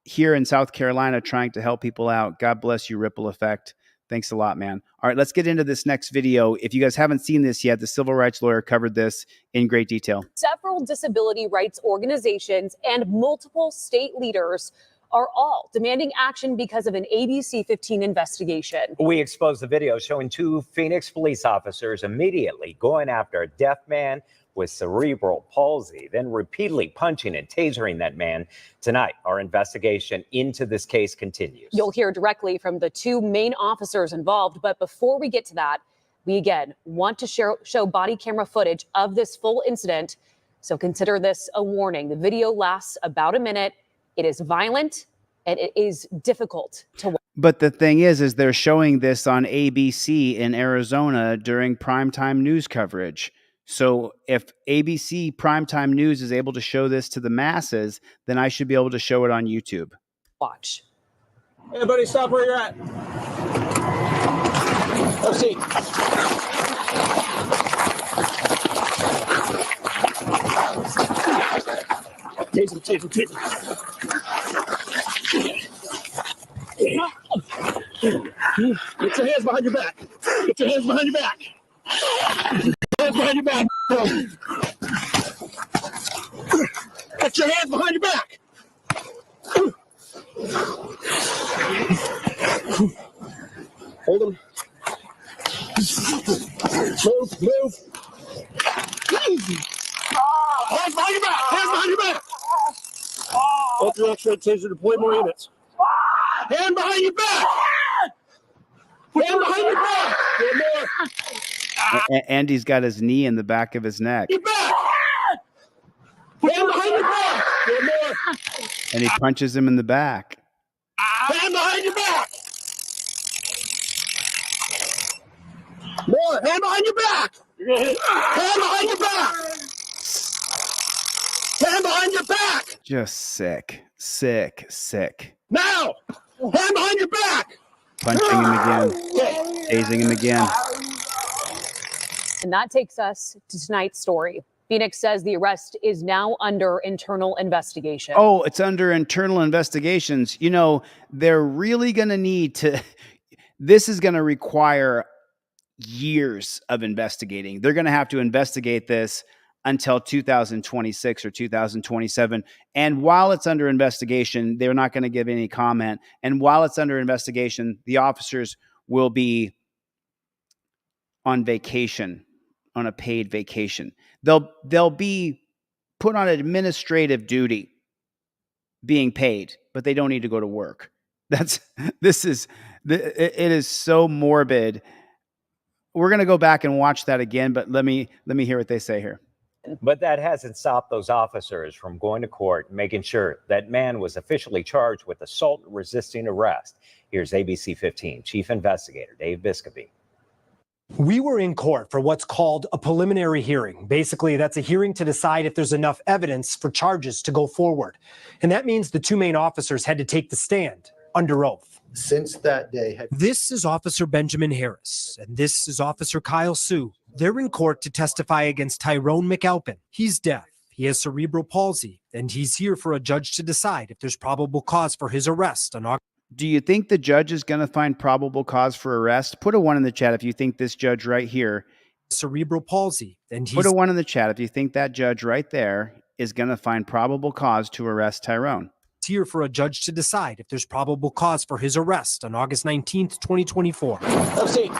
Speaker 1: here in South Carolina trying to help people out. God bless you, Ripple Effect. Thanks a lot, man. All right, let's get into this next video. If you guys haven't seen this yet, the civil rights lawyer covered this in great detail.
Speaker 13: Several disability rights organizations and multiple state leaders are all demanding action because of an ABC 15 investigation.
Speaker 14: We exposed the video showing 2 Phoenix police officers immediately going after a deaf man with cerebral palsy, then repeatedly punching and tasering that man. Tonight, our investigation into this case continues.
Speaker 13: You'll hear directly from the 2 main officers involved, but before we get to that, we again want to show body camera footage of this full incident, so consider this a warning. The video lasts about a minute. It is violent and it is difficult to watch.
Speaker 1: But the thing is they're showing this on ABC in Arizona during primetime news coverage. So if ABC primetime news is able to show this to the masses, then I should be able to show it on YouTube.
Speaker 13: Watch.
Speaker 4: Hey, buddy, stop where you're at. Have a seat. Tase him. Get your hands behind your back. Get your hands behind your back. Hands behind your back. Get your hands behind your back. Hold them. Move. Hands behind your back. Hands behind your back. Ultra X-ray taser deploy more units. Hand behind your back. Hand behind your back. One more.
Speaker 1: Andy's got his knee in the back of his neck.
Speaker 4: Your back. Hand behind your back. One more.
Speaker 1: And he punches him in the back.
Speaker 4: Hand behind your back. More. Hand behind your back. Hand behind your back. Hand behind your back.
Speaker 1: Just sick.
Speaker 4: Now. Hand behind your back.
Speaker 1: Punching him again. Tasing him again.
Speaker 13: And that takes us to tonight's story. Phoenix says the arrest is now under internal investigation.
Speaker 1: Oh, it's under internal investigations. You know, they're really going to need to, this is going to require years of investigating. They're going to have to investigate this until 2026 or 2027. And while it's under investigation, they're not going to give any comment. And while it's under investigation, the officers will be on vacation, on a paid vacation. They'll be put on administrative duty being paid, but they don't need to go to work. It is so morbid. We're going to go back and watch that again, but let me hear what they say here.
Speaker 14: But that hasn't stopped those officers from going to court, making sure that man was officially charged with assault and resisting arrest. Here's ABC 15 Chief Investigator Dave Biscopy.
Speaker 15: We were in court for what's called a preliminary hearing. Basically, that's a hearing to decide if there's enough evidence for charges to go forward. And that means the 2 main officers had to take the stand under oath.
Speaker 16: Since that day.
Speaker 15: This is Officer Benjamin Harris, and this is Officer Kyle Sue. They're in court to testify against Tyrone McAlpin. He's deaf, he has cerebral palsy, and he's here for a judge to decide if there's probable cause for his arrest on August.
Speaker 1: Do you think the judge is going to find probable cause for arrest? Put a 1 in the chat if you think this judge right here.
Speaker 15: Cerebral palsy. And
Speaker 1: Put a 1 in the chat if you think that judge right there is going to find probable cause to arrest Tyrone.
Speaker 15: Here for a judge to decide if there's probable cause for his arrest on August 19th, 2024.
Speaker 4: Have a seat.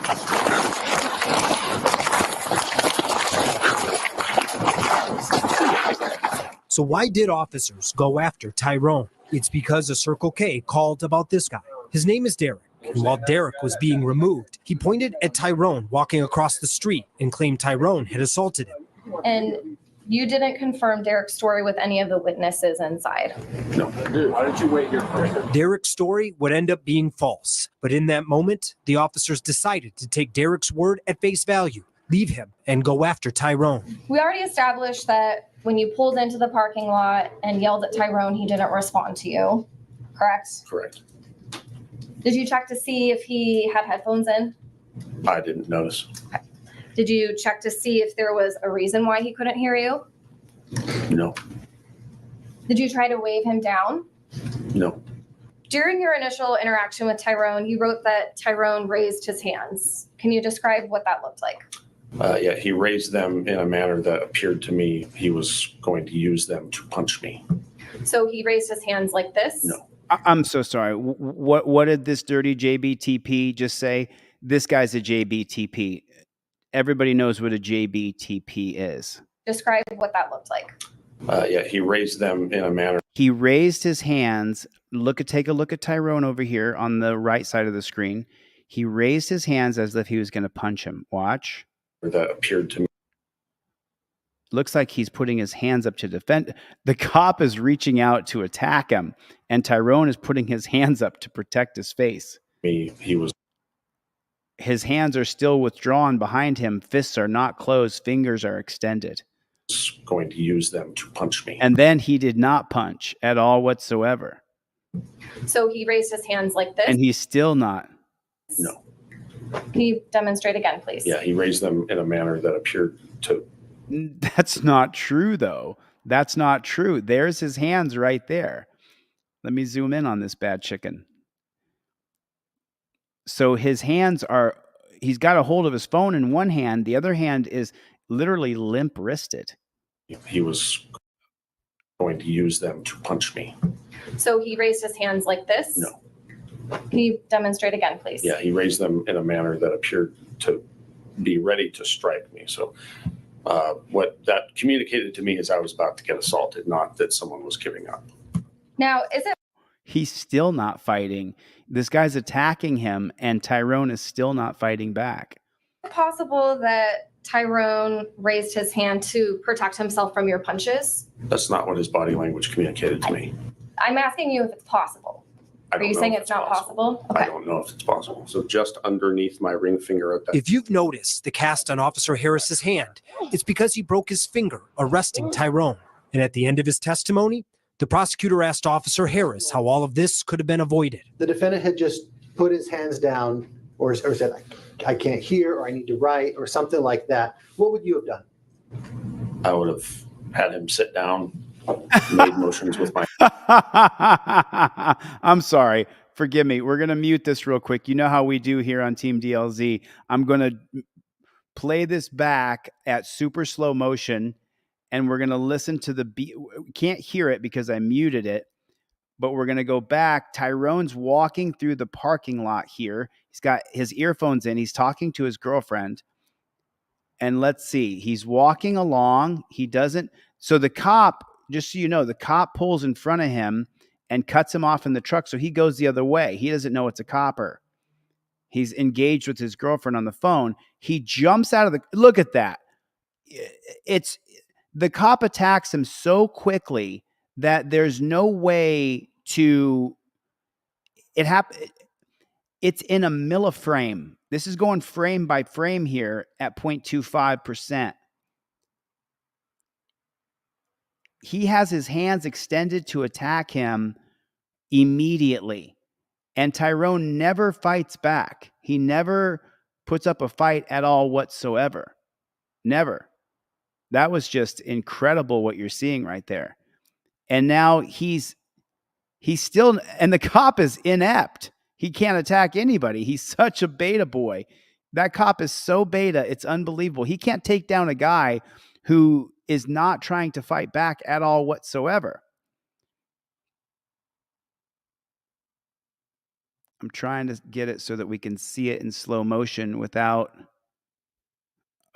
Speaker 15: So why did officers go after Tyrone? It's because a Circle K called about this guy. His name is Derek. And while Derek was being removed, he pointed at Tyrone walking across the street and claimed Tyrone had assaulted him.
Speaker 17: And you didn't confirm Derek's story with any of the witnesses inside.
Speaker 10: No. Why did you wait here for
Speaker 15: Derek's story would end up being false. But in that moment, the officers decided to take Derek's word at face value, leave him, and go after Tyrone.
Speaker 17: We already established that when you pulled into the parking lot and yelled at Tyrone, he didn't respond to you, correct?
Speaker 10: Correct.
Speaker 17: Did you check to see if he had headphones in?
Speaker 4: I didn't notice.
Speaker 17: Did you check to see if there was a reason why he couldn't hear you?
Speaker 4: No.
Speaker 17: Did you try to wave him down?
Speaker 4: No.
Speaker 17: During your initial interaction with Tyrone, you wrote that Tyrone raised his hands. Can you describe what that looked like?
Speaker 4: Yeah, he raised them in a manner that appeared to me he was going to use them to punch me.
Speaker 17: So he raised his hands like this?
Speaker 4: No.
Speaker 1: I'm so sorry. What did this dirty JBTP just say? This guy's a JBTP. Everybody knows what a JBTP is.
Speaker 17: Describe what that looked like.
Speaker 4: Yeah, he raised them in a manner.
Speaker 1: He raised his hands. Take a look at Tyrone over here on the right side of the screen. He raised his hands as if he was going to punch him. Watch.
Speaker 4: That appeared to me.
Speaker 1: Looks like he's putting his hands up to defend. The cop is reaching out to attack him, and Tyrone is putting his hands up to protect his face. His hands are still withdrawn behind him. Fists are not closed. Fingers are extended.
Speaker 4: Going to use them to punch me.
Speaker 1: And then he did not punch at all whatsoever.
Speaker 17: So he raised his hands like this?
Speaker 1: And he's still not.
Speaker 4: No.
Speaker 17: Can you demonstrate again, please?
Speaker 4: Yeah, he raised them in a manner that appeared to.
Speaker 1: That's not true, though. That's not true. There's his hands right there. Let me zoom in on this bad chicken. So his hands are, he's got a hold of his phone in one hand. The other hand is literally limp wristed.
Speaker 4: He was going to use them to punch me.
Speaker 17: So he raised his hands like this?
Speaker 4: No.
Speaker 17: Can you demonstrate again, please?
Speaker 4: Yeah, he raised them in a manner that appeared to be ready to strike me. So what that communicated to me is I was about to get assaulted, not that someone was giving up.
Speaker 17: Now, is it
Speaker 1: He's still not fighting. This guy's attacking him, and Tyrone is still not fighting back.
Speaker 17: possible that Tyrone raised his hand to protect himself from your punches?
Speaker 4: That's not what his body language communicated to me.
Speaker 17: I'm asking you if it's possible.
Speaker 4: I
Speaker 17: Are
Speaker 4: don't
Speaker 17: you
Speaker 4: know
Speaker 17: saying
Speaker 4: if
Speaker 17: it's not possible?
Speaker 4: I don't know if it's possible. So just underneath my ring finger at that.
Speaker 15: If you've noticed the cast on Officer Harris's hand, it's because he broke his finger arresting Tyrone. And at the end of his testimony, the prosecutor asked Officer Harris how all of this could have been avoided.
Speaker 16: The defendant had just put his hands down or said, I can't hear, or I need to write, or something like that. What would you have done?
Speaker 4: I would have had him sit down, made motions with my.
Speaker 1: I'm sorry. Forgive me. We're going to mute this real quick. You know how we do here on Team DLZ. I'm going to play this back at super slow motion, and we're going to listen to the beat. Can't hear it because I muted it, but we're going to go back. Tyrone's walking through the parking lot here. He's got his earphones in. He's talking to his girlfriend. And let's see. He's walking along. He doesn't. So the cop, just so you know, the cop pulls in front of him and cuts him off in the truck. So he goes the other way. He doesn't know it's a copper. He's engaged with his girlfriend on the phone. He jumps out of the, look at that. It's, the cop attacks him so quickly that there's no way to, it happen. It's in a milliframe. This is going frame by frame here at 0.25%. He has his hands extended to attack him immediately. And Tyrone never fights back. He never puts up a fight at all whatsoever. Never. That was just incredible what you're seeing right there. And now he's still, and the cop is inept. He can't attack anybody. He's such a beta boy. That cop is so beta, it's unbelievable. He can't take down a guy who is not trying to fight back at all whatsoever. I'm trying to get it so that we can see it in slow motion without.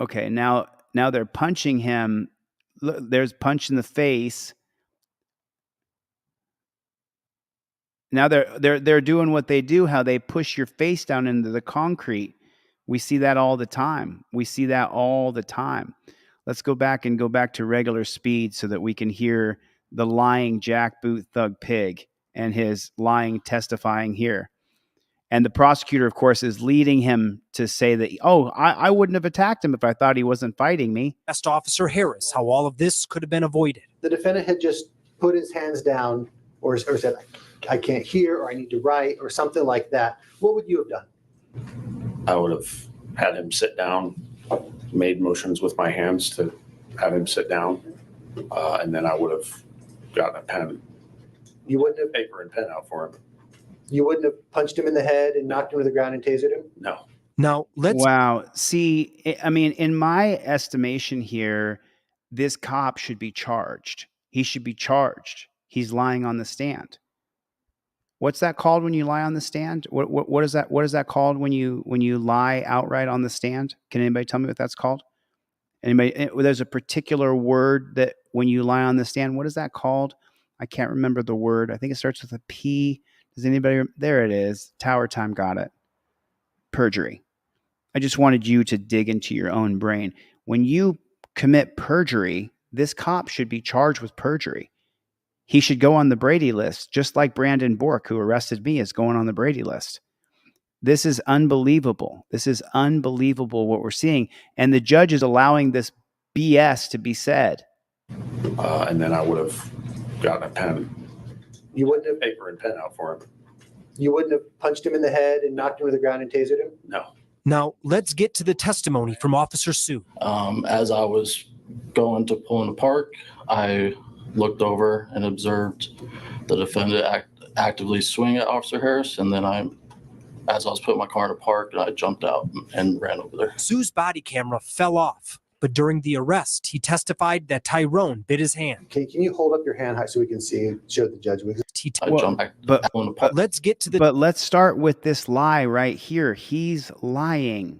Speaker 1: Okay, now they're punching him. Look, there's punch in the face. Now they're doing what they do, how they push your face down into the concrete. We see that all the time. Let's go back to regular speed so that we can hear the lying jackboot thug pig and his lying testifying here. And the prosecutor, of course, is leading him to say that, I wouldn't have attacked him if I thought he wasn't fighting me.
Speaker 15: Asked Officer Harris how all of this could have been avoided.
Speaker 16: The defendant had just put his hands down or said, I can't hear, or I need to write, or something like that, what would you have done?
Speaker 18: I would have had him sit down, made motions with my hands to have him sit down, and then I would have gotten a pen.
Speaker 16: You wouldn't have
Speaker 18: paper and pen out for him.
Speaker 16: You wouldn't have punched him in the head and knocked him to the ground and tasered him?
Speaker 18: No.
Speaker 15: Now, let's.
Speaker 1: Wow. See, I mean, in my estimation here, this cop should be charged. He should be charged. He's lying on the stand. What's that called when you lie on the stand? What is that? What is that called when you lie outright on the stand? Can anybody tell me what that's called? Anybody? There's a particular word that when you lie on the stand, what is that called? I can't remember the word. I think it starts with a P. Does anybody? There it is. Tower time got it. Perjury. I just wanted you to dig into your own brain. When you commit perjury, this cop should be charged with perjury. He should go on the Brady list, just like Brandon Bork, who arrested me, is going on the Brady list. This is unbelievable. This is unbelievable what we're seeing. And the judge is allowing this BS to be said.
Speaker 18: And then I would have gotten a pen.
Speaker 16: You wouldn't have
Speaker 18: paper and pen out for him.
Speaker 16: You wouldn't have punched him in the head and knocked him to the ground and tasered him?
Speaker 18: No.
Speaker 15: Now, let's get to the testimony from Officer Sue.
Speaker 19: As I was going to pull in the park, I looked over and observed the defendant actively swing at Officer Harris, and then as I was putting my car in the park, I jumped out and ran over there.
Speaker 15: Sue's body camera fell off, but during the arrest, he testified that Tyrone bit his hand.
Speaker 16: Can you hold up your hand high so we can show the judge?
Speaker 15: Let's get to the.
Speaker 1: But let's start with this lie right here. He's lying.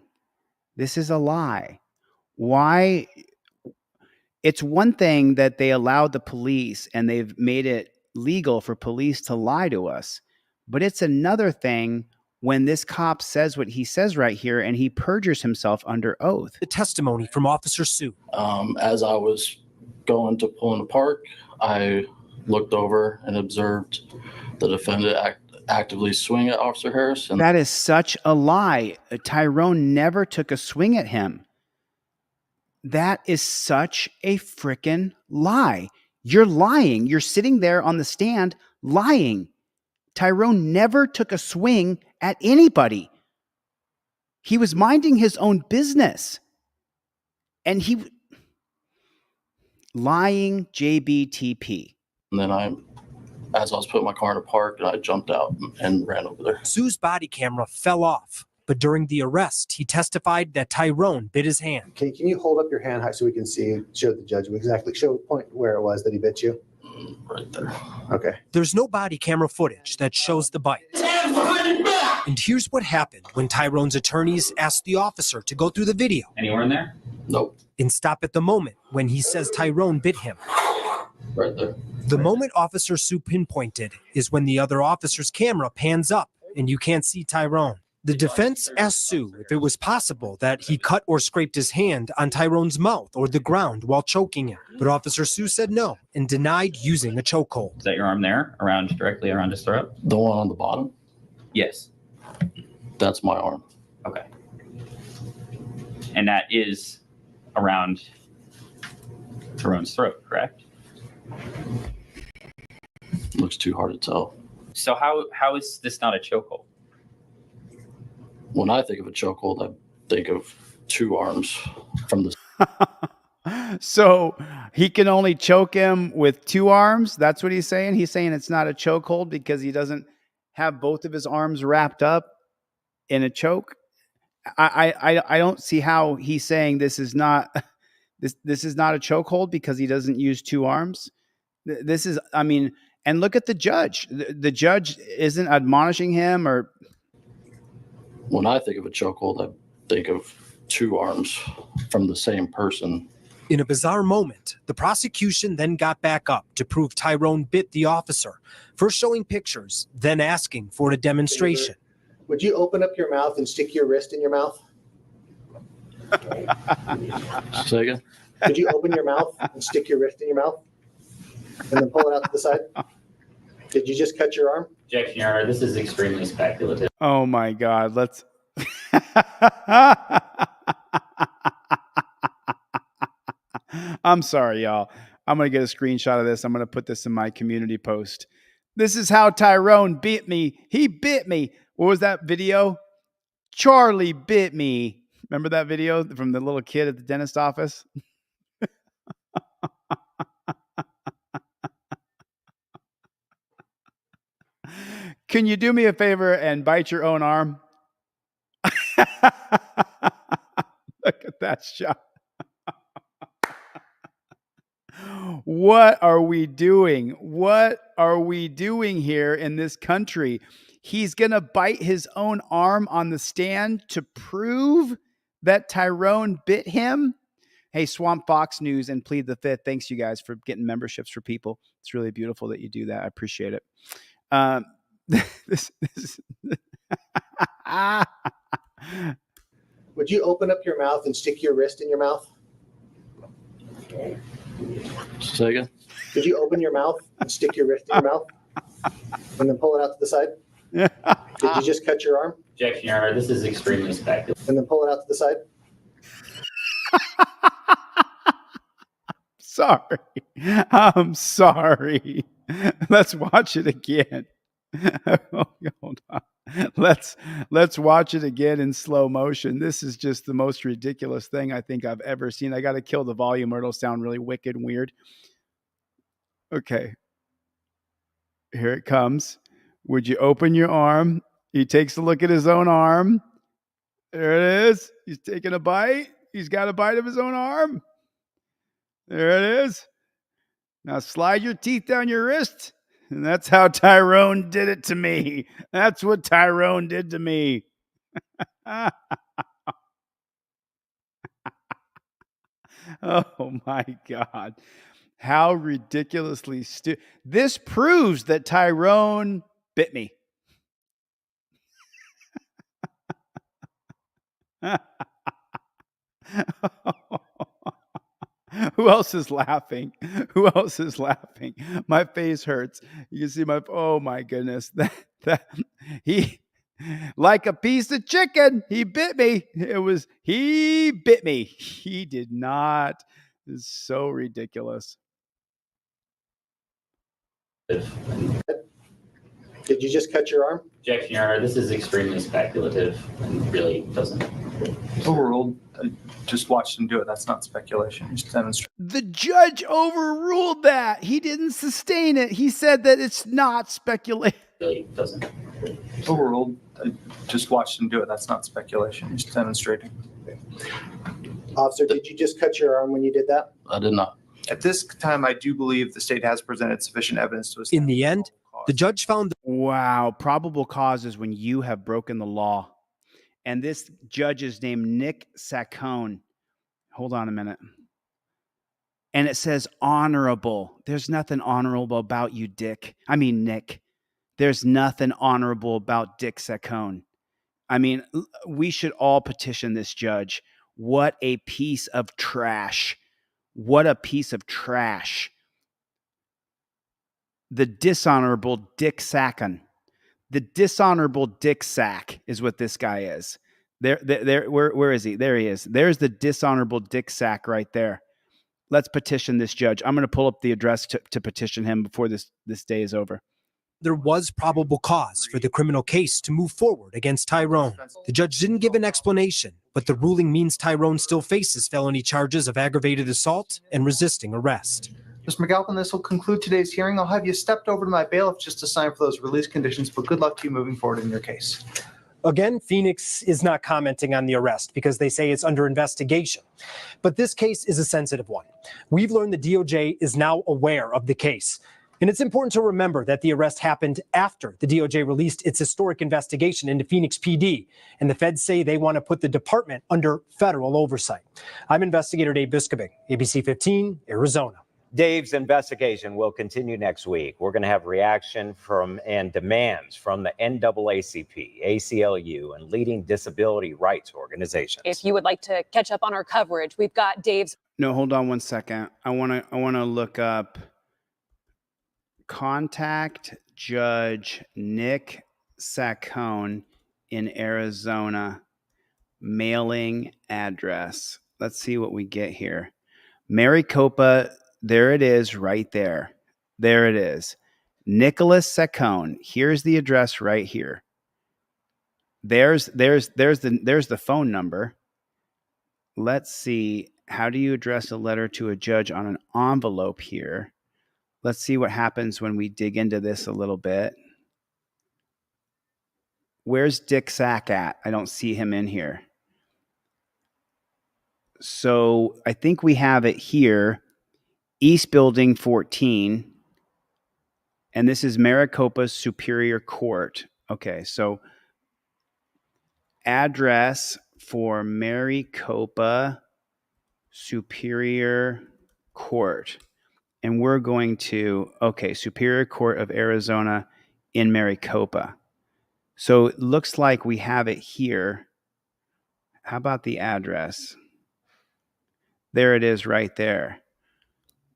Speaker 1: This is a lie. Why? It's one thing that they allowed the police and they've made it legal for police to lie to us. But it's another thing when this cop says what he says right here and he perjures himself under oath.
Speaker 15: The testimony from Officer Sue.
Speaker 19: As I was going to pull in the park, I looked over and observed the defendant actively swing at Officer Harris.
Speaker 1: That is such a lie. Tyrone never took a swing at him. That is such a freaking lie. You're lying. You're sitting there on the stand lying. Tyrone never took a swing at anybody. He was minding his own business. And lying JBTP.
Speaker 19: And then as I was putting my car in the park, I jumped out and ran over there.
Speaker 15: Sue's body camera fell off, but during the arrest, he testified that Tyrone bit his hand.
Speaker 16: Can you hold up your hand high so we can show the judge point where it was that he bit you?
Speaker 19: Right there.
Speaker 16: Okay.
Speaker 15: There's no body camera footage that shows the bite. And here's what happened when Tyrone's attorneys asked the officer to go through the video.
Speaker 20: Anyone in there?
Speaker 19: Nope.
Speaker 15: And stop at the moment when he says Tyrone bit him.
Speaker 19: Right there.
Speaker 15: The moment Officer Sue pinpointed is when the other officer's camera pans up and you can't see Tyrone. The defense asked Sue if it was possible that he cut or scraped his hand on Tyrone's mouth or the ground while choking him. But Officer Sue said no and denied using a chokehold.
Speaker 20: Is that your arm there, directly around his throat?
Speaker 19: The one on the bottom?
Speaker 20: Yes.
Speaker 19: That's my arm.
Speaker 20: Okay. And that is around Tyrone's throat, correct?
Speaker 19: Looks too hard to tell.
Speaker 20: So how is this not a chokehold?
Speaker 19: When I think of a chokehold, I think of two arms from the.
Speaker 1: So he can only choke him with two arms? That's what he's saying? He's saying it's not a chokehold because he doesn't have both of his arms wrapped up in a choke? I don't see how he's saying this is not this is not a chokehold because he doesn't use two arms. This is, I mean, and look at the judge. The judge isn't admonishing him or.
Speaker 19: When I think of a chokehold, I think of two arms from the same person.
Speaker 15: In a bizarre moment, the prosecution then got back up to prove Tyrone bit the officer, first showing pictures, then asking for a demonstration.
Speaker 16: Would you open up your mouth and stick your wrist in your mouth?
Speaker 19: Say again?
Speaker 16: Could you open your mouth and stick your wrist in your mouth and then pull it out to the side? Did you just cut your arm?
Speaker 20: Objection, Your Honor. This is extremely speculative.
Speaker 1: Oh my God. Let's. I'm sorry, y'all. I'm going to get a screenshot of this. I'm going to put this in my community post. This is how Tyrone beat me. He bit me. What was that video? Charlie bit me. Remember that video from the little kid at the dentist office? Can you do me a favor and bite your own arm? Look at that shot. What are we doing? What are we doing here in this country? He's going to bite his own arm on the stand to prove that Tyrone bit him. Hey, Swamp Fox News and Plead the Fifth. Thanks, you guys, for getting memberships for people. It's really beautiful that you do that. I appreciate it.
Speaker 16: Would you open up your mouth and stick your wrist in your mouth?
Speaker 19: Say again?
Speaker 16: Could you open your mouth and stick your wrist in your mouth and then pull it out to the side? Did you just cut your arm?
Speaker 20: Objection, Your Honor. This is extremely speculative.
Speaker 16: And then pull it out to the side?
Speaker 1: Sorry. I'm sorry. Let's watch it again. Hold on. Let's watch it again in slow motion. This is just the most ridiculous thing I think I've ever seen. I got to kill the volume or it'll sound really wicked and weird. Okay. Here it comes. Would you open your arm? He takes a look at his own arm. There it is. He's taking a bite. He's got a bite of his own arm. There it is. Now slide your teeth down your wrist. And that's how Tyrone did it to me. That's what Tyrone did to me. Oh my God. How ridiculously stupid. This proves that Tyrone bit me. Who else is laughing? Who else is laughing? My face hurts. You can see oh my goodness. He, like a piece of chicken, he bit me. He bit me. He did not. It's so ridiculous.
Speaker 16: Did you just cut your arm?
Speaker 20: Objection, Your Honor. This is extremely speculative and really doesn't.
Speaker 21: Overruled. I just watched him do it. That's not speculation. Just demonstrate.
Speaker 1: The judge overruled that. He didn't sustain it. He said that it's not speculation.
Speaker 20: Really doesn't.
Speaker 21: Overruled. I just watched him do it. That's not speculation. Just demonstrating.
Speaker 16: Officer, did you just cut your arm when you did that?
Speaker 19: I did not.
Speaker 21: At this time, I do believe the state has presented sufficient evidence to establish.
Speaker 15: In the end, the judge found.
Speaker 1: Wow. Probable cause is when you have broken the law. And this judge is named Nick Saccone. Hold on a minute. And it says honorable. There's nothing honorable about you, Nick. There's nothing honorable about Dick Saccone. I mean, we should all petition this judge. What a piece of trash. What a piece of trash. The dishonorable Dick Saccone. The dishonorable Dick Sack is what this guy is. Where is he? There he is. There's the dishonorable Dick Sack right there. Let's petition this judge. I'm going to pull up the address to petition him before this day is over.
Speaker 15: There was probable cause for the criminal case to move forward against Tyrone. The judge didn't give an explanation, but the ruling means Tyrone still faces felony charges of aggravated assault and resisting arrest.
Speaker 21: Mr. McAlpin, this will conclude today's hearing. I'll have you stepped over to my bailiff just to sign for those release conditions, but good luck to you moving forward in your case.
Speaker 15: Again, Phoenix is not commenting on the arrest because they say it's under investigation. But this case is a sensitive one. We've learned the DOJ is now aware of the case. And it's important to remember that the arrest happened after the DOJ released its historic investigation into Phoenix PD. And the feds say they want to put the department under federal oversight. I'm investigator Dave Biskobing, ABC 15, Arizona.
Speaker 14: Dave's investigation will continue next week. We're going to have reaction from and demands from the NAACP, ACLU, and leading disability rights organizations.
Speaker 13: If you would like to catch up on our coverage, we've got Dave's.
Speaker 1: No, hold on one second. I want to look up contact Judge Nick Saccone in Arizona, mailing address. Let's see what we get here. Maricopa. There it is right there. There it is. Nicholas Saccone. Here's the address right here. There's the phone number. Let's see. How do you address a letter to a judge on an envelope here? Let's see what happens when we dig into this a little bit. Where's Dick Sack at? I don't see him in here. So I think we have it here. East Building 14. And this is Maricopa Superior Court. Okay, so address for Maricopa Superior Court. And we're going to, okay, Superior Court of Arizona in Maricopa. So it looks like we have it here. How about the address? There it is right there.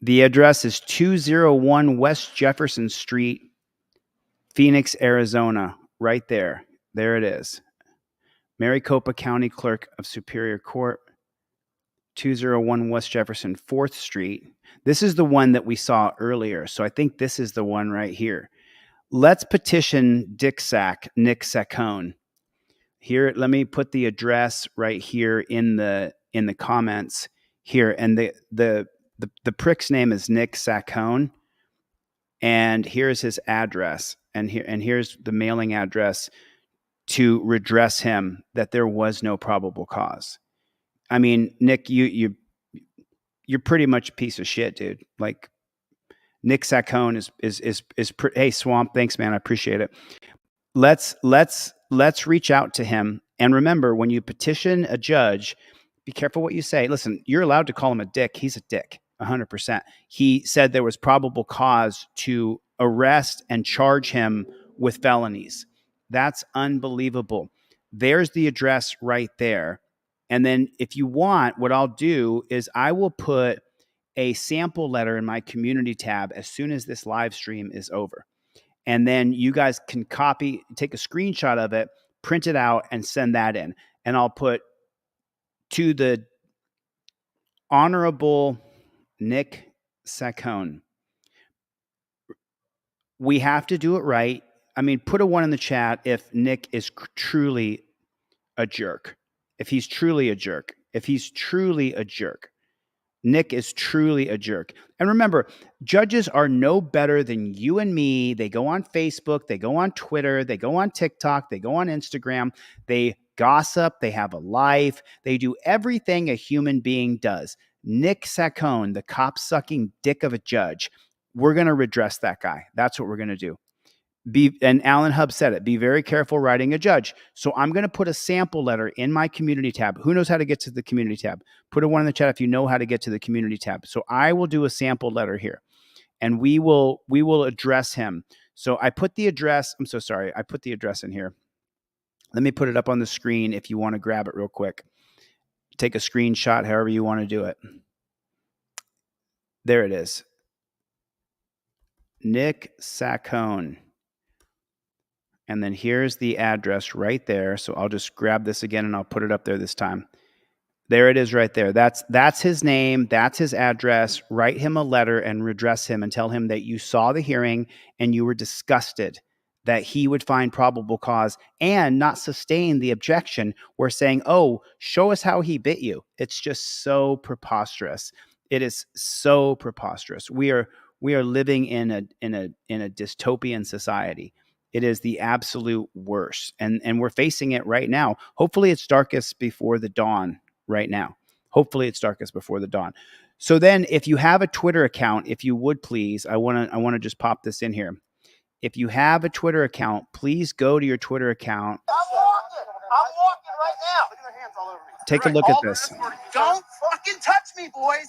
Speaker 1: The address is 201 West Jefferson Street, Phoenix, Arizona, right there. There it is. Maricopa County Clerk of Superior Court, 201 West Jefferson, 4th Street. This is the one that we saw earlier. So I think this is the one right here. Let's petition Nick Saccone. Here, let me put the address right here in the comments here. And the prick's name is Nick Saccone. And here's his address. And here's the mailing address to redress him that there was no probable cause. I mean, Nick, you're pretty much a piece of shit, dude. Like, Nick Saccone is hey, Swamp, thanks, man. I appreciate it. Let's reach out to him. And remember, when you petition a judge, be careful what you say. Listen, you're allowed to call him a dick. He's a dick, 100%. He said there was probable cause to arrest and charge him with felonies. That's unbelievable. There's the address right there. And then if you want, what I'll do is I will put a sample letter in my community tab as soon as this live stream is over. And then you guys can take a screenshot of it, print it out, and send that in. And I'll put to the Honorable Nick Saccone. We have to do it right. I mean, put a 1 in the chat if Nick is truly a jerk. If he's truly a jerk. If he's truly a jerk. Nick is truly a jerk. And remember, judges are no better than you and me. They go on Facebook, they go on Twitter, they go on TikTok, they go on Instagram, they gossip, they have a life, they do everything a human being does. Nick Saccone, the cop-sucking dick of a judge, we're going to redress that guy. That's what we're going to do. And Alan Hubb said it, be very careful writing a judge. So I'm going to put a sample letter in my community tab. Who knows how to get to the community tab? Put a 1 in the chat if you know how to get to the community tab. So I will do a sample letter here and we will address him. So I put the address. I'm so sorry. I put the address in here. Let me put it up on the screen if you want to grab it real quick. Take a screenshot, however you want to do it. There it is. Nick Saccone. And then here's the address right there. So I'll just grab this again and I'll put it up there this time. There it is right there. That's his name. That's his address. Write him a letter and redress him and tell him that you saw the hearing and you were disgusted that he would find probable cause and not sustain the objection. We're saying, oh, show us how he bit you. It's just so preposterous. It is so preposterous. We are living in a dystopian society. It is the absolute worst. And we're facing it right now. Hopefully it's darkest before the dawn right now. Hopefully it's darkest before the dawn. So then if you have a Twitter account, if you would please, I want to just pop this in here. If you have a Twitter account, please go to your Twitter account.
Speaker 4: I'm walking right now. Put your hands all over me.
Speaker 1: Take a look at this.
Speaker 4: Don't fucking touch me, boys.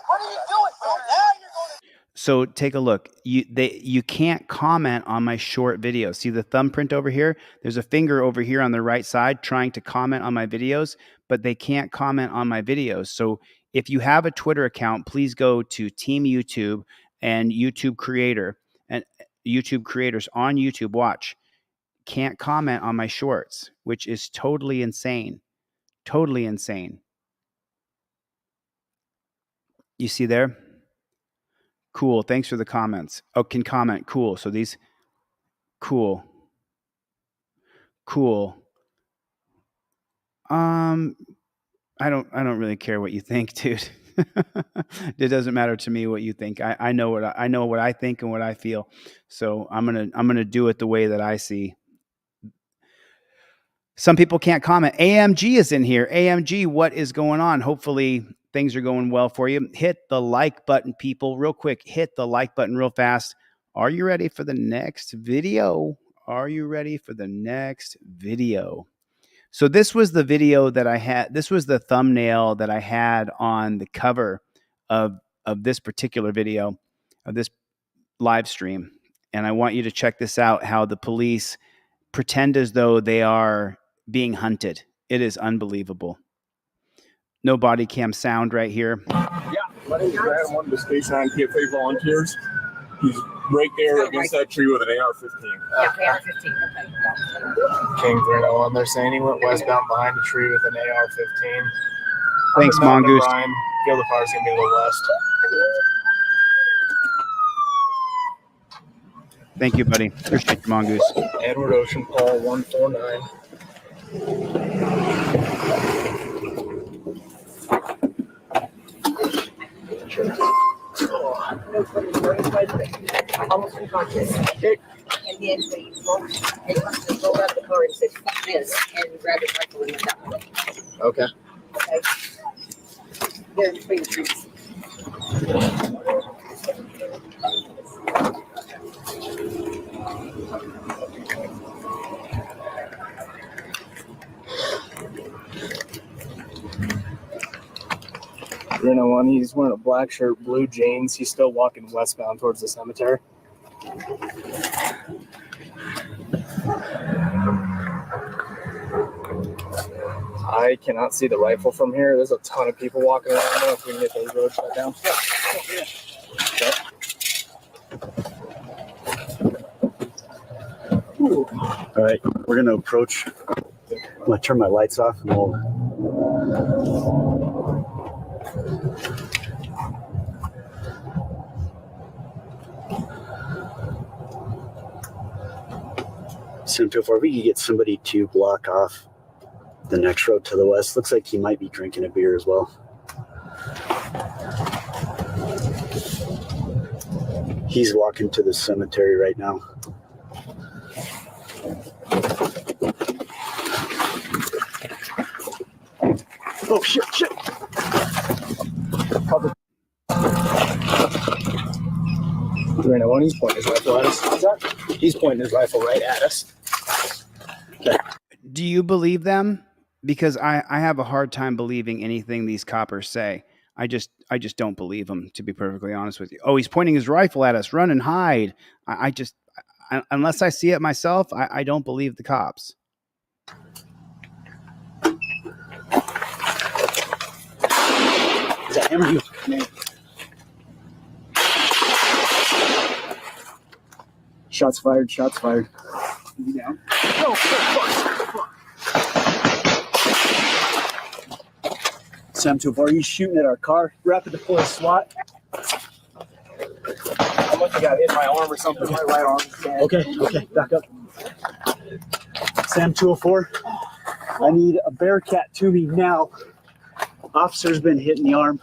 Speaker 4: What are you doing? Now you're going to...
Speaker 1: So take a look. You can't comment on my short videos. See the thumbprint over here? There's a finger over here on the right side trying to comment on my videos, but they can't comment on my videos. So if you have a Twitter account, please go to Team YouTube and YouTube Creator and YouTube creators on YouTube. Watch. Can't comment on my shorts, which is totally insane. Totally insane. You see there? Cool. Thanks for the comments. Oh, can comment. Cool. So these, cool. Cool. I don't really care what you think, dude. It doesn't matter to me what you think. I know what I think and what I feel. So I'm gonna do it the way that I see. Some people can't comment. AMG is in here. AMG, what is going on? Hopefully things are going well for you. Hit the like button, people, real quick. Hit the like button real fast. Are you ready for the next video? Are you ready for the next video? So this was the video that I had. This was the thumbnail that I had on the cover of this particular video, of this live stream. And I want you to check this out, how the police pretend as though they are being hunted. It is unbelievable. No body cam sound right here.
Speaker 10: Yeah, my name's Brad. I'm one of the Station 9 PFA volunteers. He's right there against that tree with an AR-15.
Speaker 12: Yeah, AR-15. Okay.
Speaker 21: King 301. They're saying he went westbound behind a tree with an AR-15.
Speaker 1: Thanks, Mongoose.
Speaker 21: Feel the fire's gonna be a little west.
Speaker 1: Thank you, buddy. Appreciate you, Mongoose.
Speaker 21: Edward Ocean Paul 149.
Speaker 12: Almost unconscious. And then they must have rolled out the car and said, "Fuck this," and grabbed his rifle and went that way.
Speaker 21: Okay.
Speaker 12: Okay. They're between the trees.
Speaker 21: One, he's wearing a black shirt, blue jeans. He's still walking westbound towards the cemetery. I cannot see the rifle from here. There's a ton of people walking around. I don't know if we can get those roads shut down. Okay.
Speaker 3: All right, we're going to approach. I'm going to turn my lights off and we'll. Simple, if we could get somebody to block off the next road to the west. Looks like he might be drinking a beer as well. He's walking to the cemetery right now. Oh, shit.
Speaker 21: One, he's pointing his rifle at us. He's pointing his rifle right at us. Okay.
Speaker 1: Do you believe them? Because I have a hard time believing anything these coppers say. I just don't believe them, to be perfectly honest with you. Oh, he's pointing his rifle at us. Run and hide. I unless I see it myself, I don't believe the cops.
Speaker 3: Is that him or you?
Speaker 21: Shots fired.
Speaker 12: Down.
Speaker 3: Sam, too far. Are you shooting at our car? Rapid deploy SWAT.
Speaker 21: I must have got hit in my arm or something. My right arm.
Speaker 3: Okay, back up. Sam 204. I need a Bearcat to me now. Officer's been hit in the arm.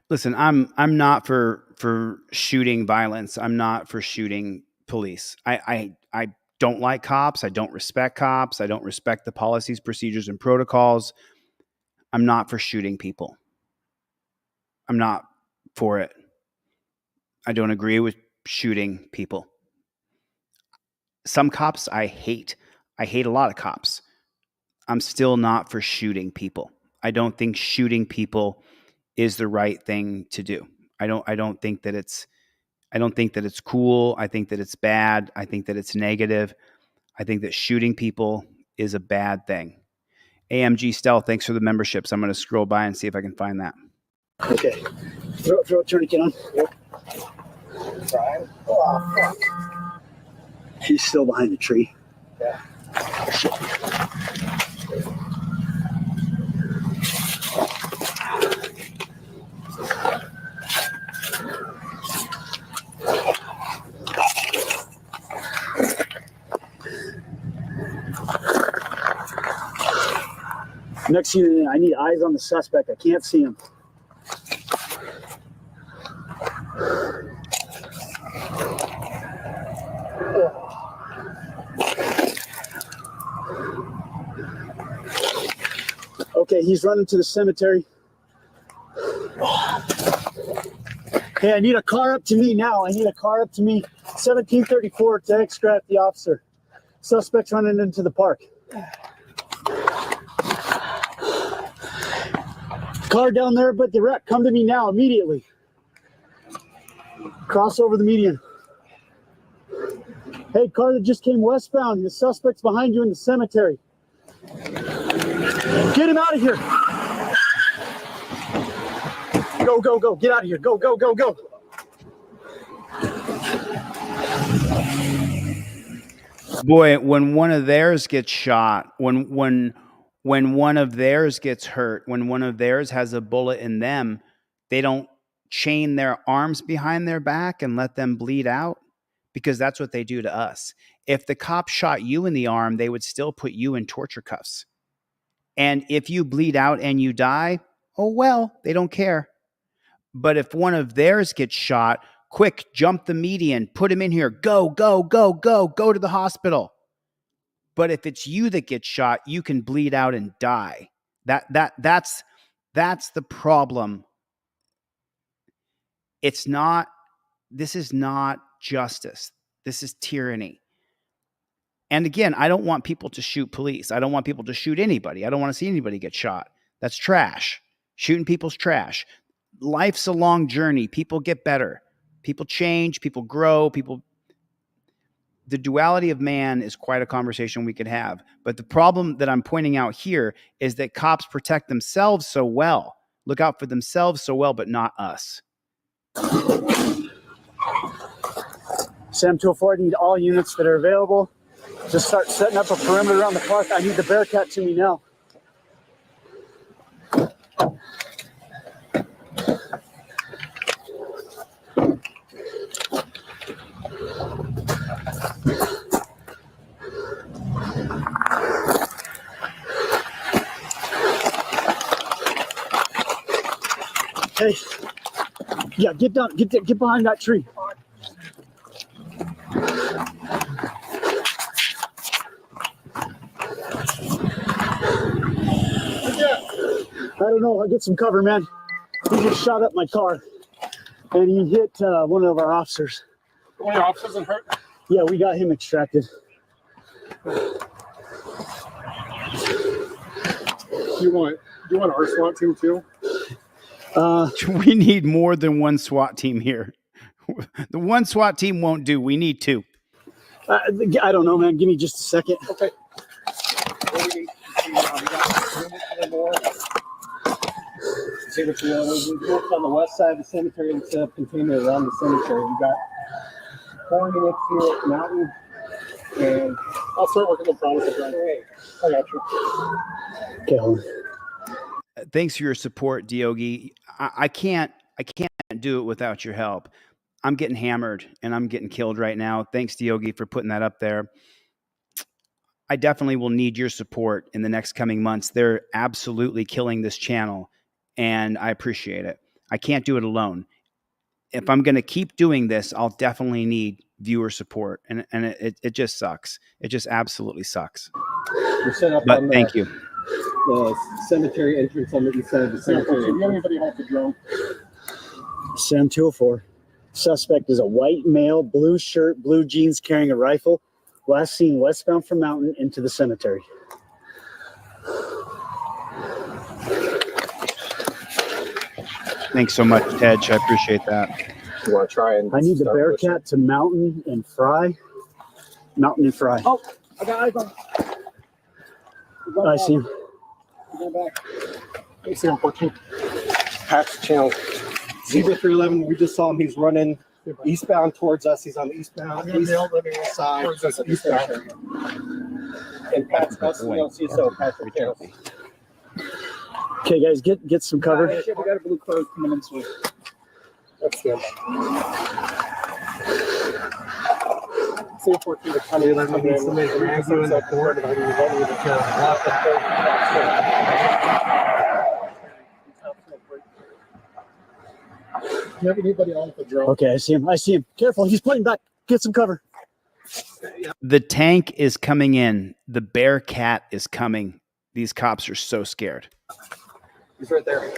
Speaker 1: Listen, I'm not for shooting violence. I'm not for shooting police. I don't like cops. I don't respect cops. I don't respect the policies, procedures, and protocols. I'm not for shooting people. I'm not for it. I don't agree with shooting people. Some cops I hate. I hate a lot of cops. I'm still not for shooting people. I don't think shooting people is the right thing to do. I don't think that it's cool. I think that it's bad. I think that it's negative. I think that shooting people is a bad thing. AMG Stealth, thanks for the memberships. I'm going to scroll by and see if I can find that.
Speaker 3: Okay. Throw a tourniquet on. Yep.
Speaker 21: Brian?
Speaker 12: Oh, fuck.
Speaker 3: He's still behind the tree. Next thing I need eyes on the suspect. I can't see him. Okay, he's running to the cemetery. Hey, I need a car up to me now. I need a car up to me. 1734 to extract the officer. Suspect's running into the park. Car down there, but direct. Come to me now, immediately. Cross over the median. Hey, car that just came westbound. The suspect's behind you in the cemetery. Get him out of here. Go, go, go. Get out of here. Go, go, go, go.
Speaker 1: Boy, when one of theirs gets shot, when one of theirs gets hurt, when one of theirs has a bullet in them, they don't chain their arms behind their back and let them bleed out, because that's what they do to us. If the cop shot you in the arm, they would still put you in torture cuffs. And if you bleed out and you die, oh well, they don't care. But if one of theirs gets shot, quick, jump the median, put him in here, go, go, go, go, go to the hospital. But if it's you that gets shot, you can bleed out and die. That's the problem. This is not justice. This is tyranny. And again, I don't want people to shoot police. I don't want people to shoot anybody. I don't want to see anybody get shot. That's trash. Shooting people's trash. Life's a long journey. People get better. People change. People grow. The duality of man is quite a conversation we could have. But the problem that I'm pointing out here is that cops protect themselves so well, look out for themselves so well, but not us.
Speaker 3: Sam 204, I need all units that are available. Just start setting up a perimeter around the park. I need the Bearcat to me now. Hey, yeah, get down, get behind that tree. I don't know. I'll get some cover, man. He just shot up my car, and he hit one of our officers.
Speaker 10: One of your officers is hurt?
Speaker 3: Yeah, we got him extracted.
Speaker 10: Do you want our SWAT team too?
Speaker 1: We need more than one SWAT team here. The one SWAT team won't do. We need two.
Speaker 3: I don't know, man. Give me just a second.
Speaker 10: Okay.
Speaker 2: See what you want. We worked on the west side of the cemetery and set up containers around the cemetery. We got 4 units here at Mountain, and
Speaker 10: I'll start working on promises.
Speaker 2: Hey, I got you.
Speaker 3: Okay, hold on.
Speaker 1: Thanks for your support, Diogi. I can't do it without your help. I'm getting hammered and I'm getting killed right now. Thanks, Diogi, for putting that up there. I definitely will need your support in the next coming months. They're absolutely killing this channel, and I appreciate it. I can't do it alone. If I'm going to keep doing this, I'll definitely need viewer support, and it just sucks. It just absolutely sucks.
Speaker 2: We're set up
Speaker 1: But
Speaker 2: on
Speaker 1: thank you.
Speaker 2: the cemetery entrance on the east side of the cemetery.
Speaker 10: Do you have anybody off the drone?
Speaker 3: Sam 204. Suspect is a white male, blue shirt, blue jeans, carrying a rifle. Last seen westbound from Mountain into the cemetery.
Speaker 1: Thanks so much, Tej. I appreciate that.
Speaker 2: You want to try and?
Speaker 3: I need the Bearcat to Mountain and Fry. Mountain and Fry.
Speaker 2: Oh, I got eyes on.
Speaker 3: I see him.
Speaker 2: Go back. I see him 14. Past the channel. Zebra 311. We just saw him. He's running eastbound towards us. He's on the eastbound side. Eastbound. And Pat's so Patrick Carroll.
Speaker 3: Okay, guys, get some cover.
Speaker 2: We got a blue code coming this way. That's good. 442 to come in. I need somebody to drag you in the court. I need to block the you have anybody on the drone?
Speaker 3: Okay, I see him. Careful, he's pulling back. Get some cover.
Speaker 1: The tank is coming in. The Bearcat is coming. These cops are so scared.
Speaker 2: He's right there.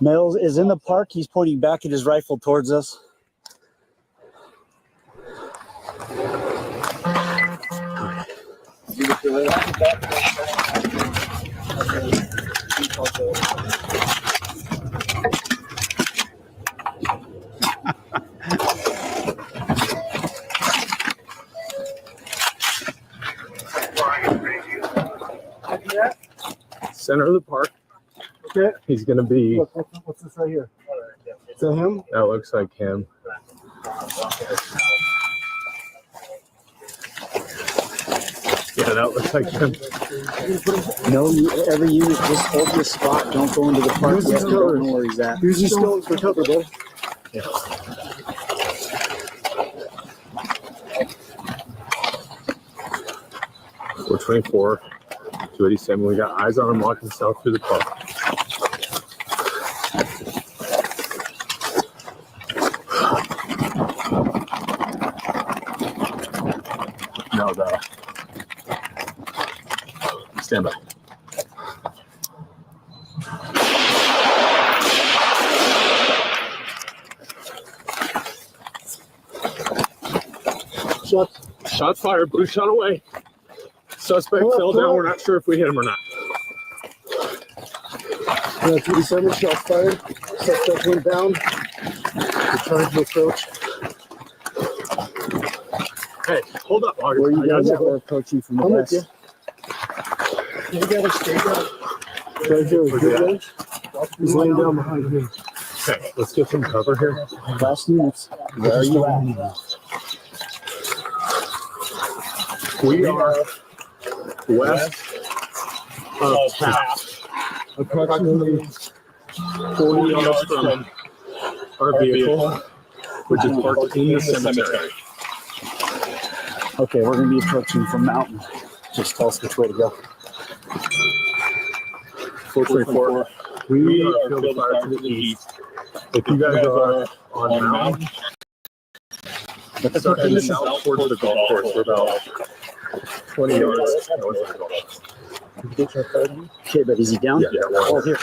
Speaker 3: Mills is in the park. He's pointing back at his rifle towards us.
Speaker 10: Center of the park.
Speaker 2: Okay.
Speaker 10: He's going to be.
Speaker 2: Look, what's this right here? Is that him?
Speaker 10: That looks like him. Yeah, that looks like him.
Speaker 3: No, every unit just hold this spot. Don't go into the park yet. You don't know where he's at.
Speaker 2: Use these stones for cover, bro.
Speaker 10: Yeah. 424, 287. We got eyes on him walking south through the park. No, though. Stand by. Shots fired. Blue shot away. Suspect fell down. We're not sure if we hit him or not.
Speaker 2: 287 shots fired. Suspect went down. We're trying to approach.
Speaker 10: Hey, hold up, August.
Speaker 3: Where you guys are approaching from the west.
Speaker 2: You gotta stay down. Right here. Good range. He's laying down behind me.
Speaker 10: Okay, let's get some cover here.
Speaker 3: Last units. Where are you at?
Speaker 10: We are west of Taft, approximately 40 yards from our vehicle, which is parked in the cemetery.
Speaker 3: Okay, we're going to be approaching from Mountain. Just tell us which way to go.
Speaker 10: 424. We are field of fire to the east. If you guys are on Mountain, let's start heading south towards the golf course. We're about 20 yards north of the golf course.
Speaker 3: Okay, but is he down?
Speaker 10: Yeah,
Speaker 3: Oh, here.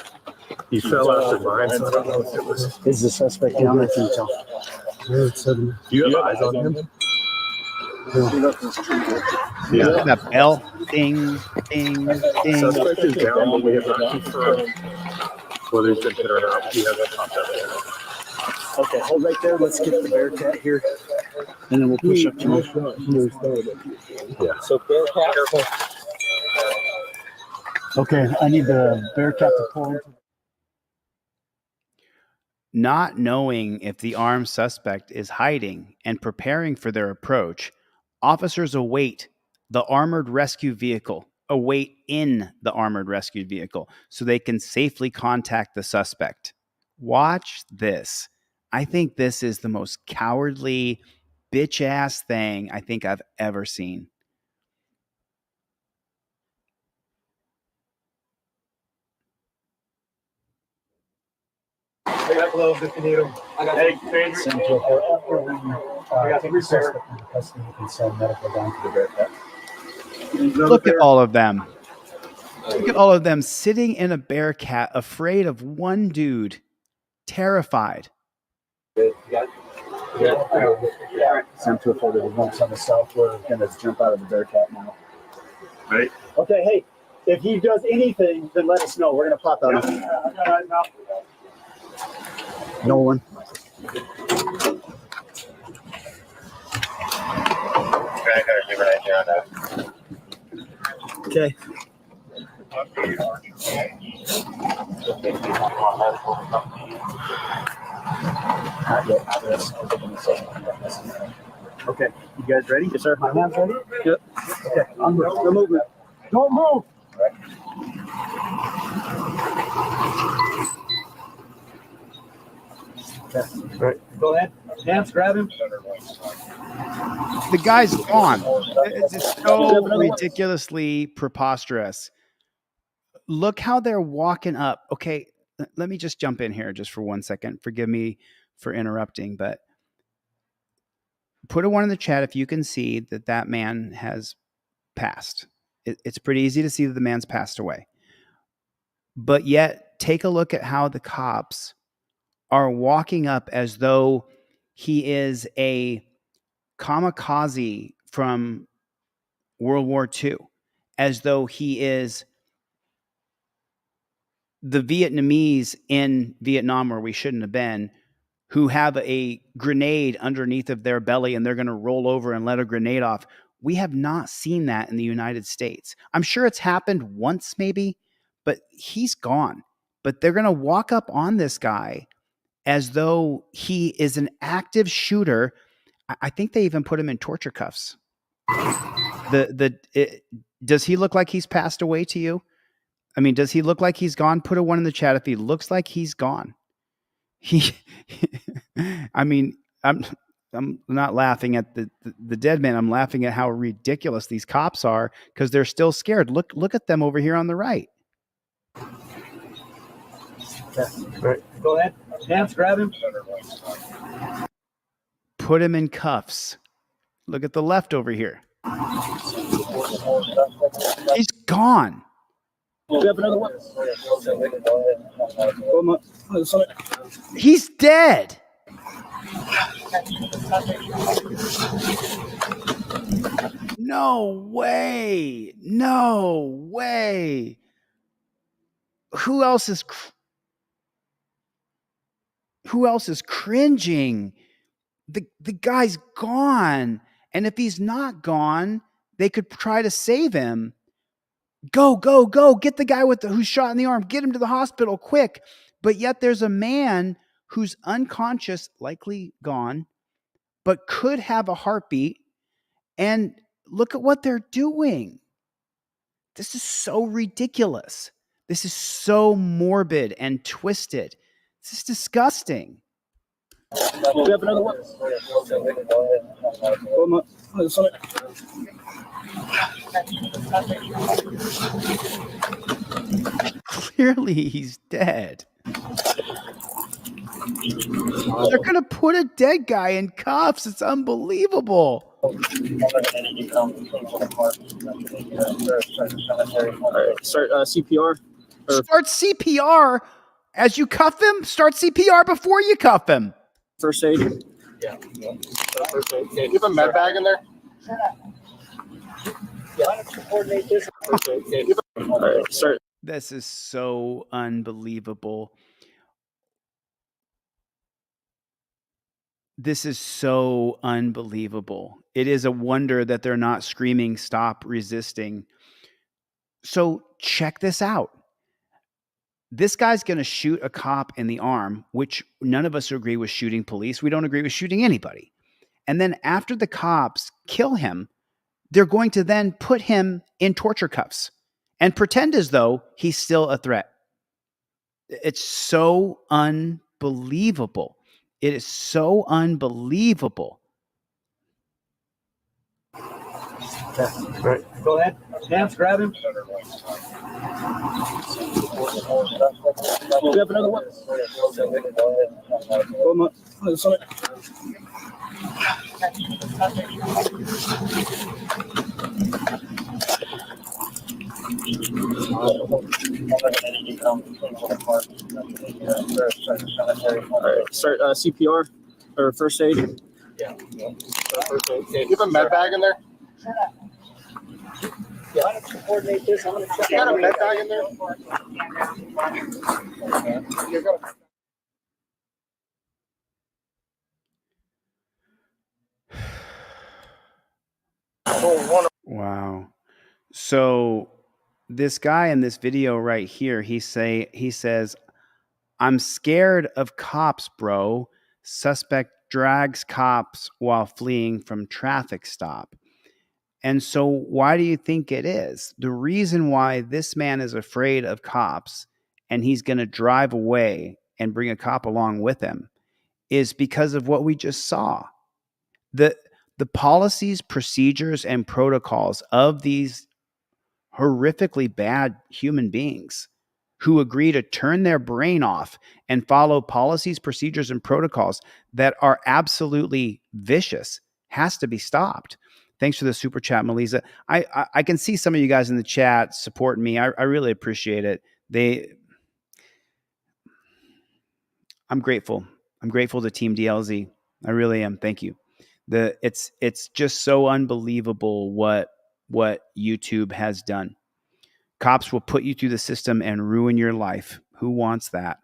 Speaker 10: he fell after mine, so I don't know if it was.
Speaker 3: Is the suspect down? I can tell.
Speaker 10: Do you have eyes on him?
Speaker 1: Yeah. That bell. Ding, ding, ding.
Speaker 10: Suspect is down, but we have not confirmed whether he's been hit or not. He hasn't popped up yet.
Speaker 3: Okay, hold right there. Let's get the Bearcat here, and then we'll push up to him.
Speaker 10: Yeah.
Speaker 2: So Bearcat.
Speaker 3: Okay, I need the Bearcat to pull into.
Speaker 1: Not knowing if the armed suspect is hiding and preparing for their approach, officers await the armored rescue vehicle, await in the armored rescue vehicle so they can safely contact the suspect. Watch this. I think this is the most cowardly, bitch-ass thing I think I've ever seen.
Speaker 2: I got gloves if you need them. I got
Speaker 3: Send to a port. I got three suspects in custody. You can send medical down to the Bearcat.
Speaker 1: Look at all of them. Look at all of them sitting in a Bearcat, afraid of one dude, terrified.
Speaker 3: Send to a port of the bumps on the south. We're going to jump out of the Bearcat now.
Speaker 10: Right.
Speaker 3: Okay, hey, if he does anything, then let us know. We're going to pop out. Nolan. Okay. Okay, you guys ready? Yes, sir. My hands ready? Yep. Okay, onward. No movement. Don't move. Okay. Right. Go ahead. Hands, grab him.
Speaker 1: The guy's gone. It's so ridiculously preposterous. Look how they're walking up. Okay, let me just jump in here just for 1 second. Forgive me for interrupting, but put a 1 in the chat if you can see that that man has passed. It's pretty easy to see that the man's passed away. But yet, take a look at how the cops are walking up as though he is a kamikaze from World War II, as though he is the Vietnamese in Vietnam where we shouldn't have been, who have a grenade underneath of their belly and they're going to roll over and let a grenade off. We have not seen that in the United States. I'm sure it's happened once maybe, but he's gone. But they're going to walk up on this guy as though he is an active shooter. I think they even put him in torture cuffs. Does he look like he's passed away to you? I mean, does he look like he's gone? Put a 1 in the chat if he looks like he's gone. I mean, I'm not laughing at the dead man. I'm laughing at how ridiculous these cops are because they're still scared. Look at them over here on the right.
Speaker 3: Right. Go ahead. Hands, grab him.
Speaker 1: Put him in cuffs. Look at the left over here. He's gone.
Speaker 3: We have another one.
Speaker 1: He's dead. No way. No way. Who else is cringing? The guy's gone. And if he's not gone, they could try to save him. Go, go, go. Get the guy who's shot in the arm. Get him to the hospital quick. But yet there's a man who's unconscious, likely gone, but could have a heartbeat. And look at what they're doing. This is so ridiculous. This is so morbid and twisted. This is disgusting.
Speaker 3: We have another one.
Speaker 1: Clearly, he's dead. They're going to put a dead guy in cuffs. It's unbelievable.
Speaker 3: Start CPR.
Speaker 1: Start CPR as you cuff him? Start CPR before you cuff him.
Speaker 3: First aid.
Speaker 4: Yeah. First aid. Okay, you have a med bag in there?
Speaker 3: Coordinate this. All right, start.
Speaker 1: This is so unbelievable. This is so unbelievable. It is a wonder that they're not screaming, "Stop resisting." So check this out. This guy's going to shoot a cop in the arm, which none of us agree with shooting police. We don't agree with shooting anybody. And then after the cops kill him, they're going to then put him in torture cuffs and pretend as though he's still a threat. It's so unbelievable. It is so unbelievable.
Speaker 3: Right. Go ahead. Hands, grab him. We have another one. All right, start CPR or first aid.
Speaker 4: Yeah. First aid. Okay, you have a med bag in there?
Speaker 3: Yeah, I'm going to coordinate this. I'm going to check.
Speaker 4: You got a med bag in there? You're going to.
Speaker 1: Wow. So this guy in this video right here, he says, "I'm scared of cops, bro. Suspect drags cops while fleeing from traffic stop. And so why do you think it is? The reason why this man is afraid of cops and he's going to drive away and bring a cop along with him is because of what we just saw. The policies, procedures, and protocols of these horrifically bad human beings who agree to turn their brain off and follow policies, procedures, and protocols that are absolutely vicious has to be stopped. Thanks for the super chat, Melissa. I can see some of you guys in the chat supporting me. I really appreciate it. I'm grateful. I'm grateful to Team DLZ. I really am. Thank you. It's just so unbelievable what YouTube has done. Cops will put you through the system and ruin your life. Who wants that?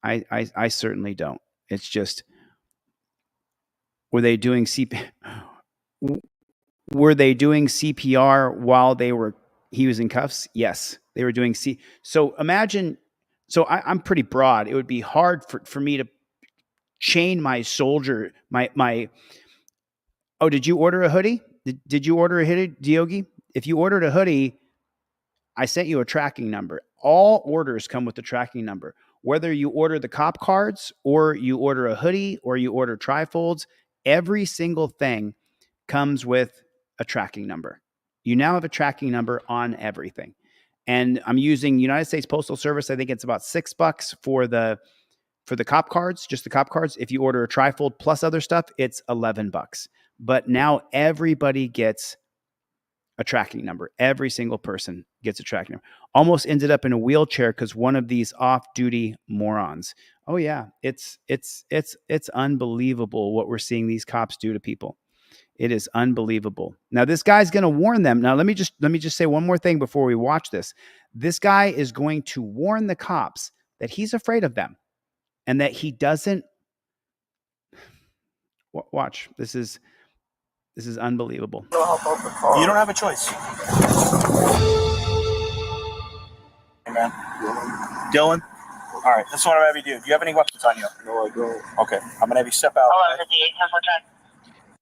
Speaker 1: I certainly don't. It's just, were they doing CPR while he was in cuffs? Yes, they were doing So imagine, I'm pretty broad. It would be hard for me to chain my soldier, oh, did you order a hoodie? Did you order a hoodie, Diogi? If you ordered a hoodie, I sent you a tracking number. All orders come with the tracking number. Whether you order the cop cards or you order a hoodie or you order trifolds, every single thing comes with a tracking number. You now have a tracking number on everything. And I'm using United States Postal Service. I think it's about $6 for the cop cards, just the cop cards. If you order a trifold plus other stuff, it's $11. But now everybody gets a tracking number. Every single person gets a tracking number. Almost ended up in a wheelchair because one of these off-duty morons. Oh yeah, it's unbelievable what we're seeing these cops do to people. It is unbelievable. Now this guy's going to warn them. Now let me just say one more thing before we watch this. This guy is going to warn the cops that he's afraid of them and that he doesn't watch. This is unbelievable.
Speaker 4: You don't have a choice. Hey, man. Dylan? All right, this is what I'm going to have you do. Do you have any weapons on you? No, I don't. Okay, I'm going to have you step out.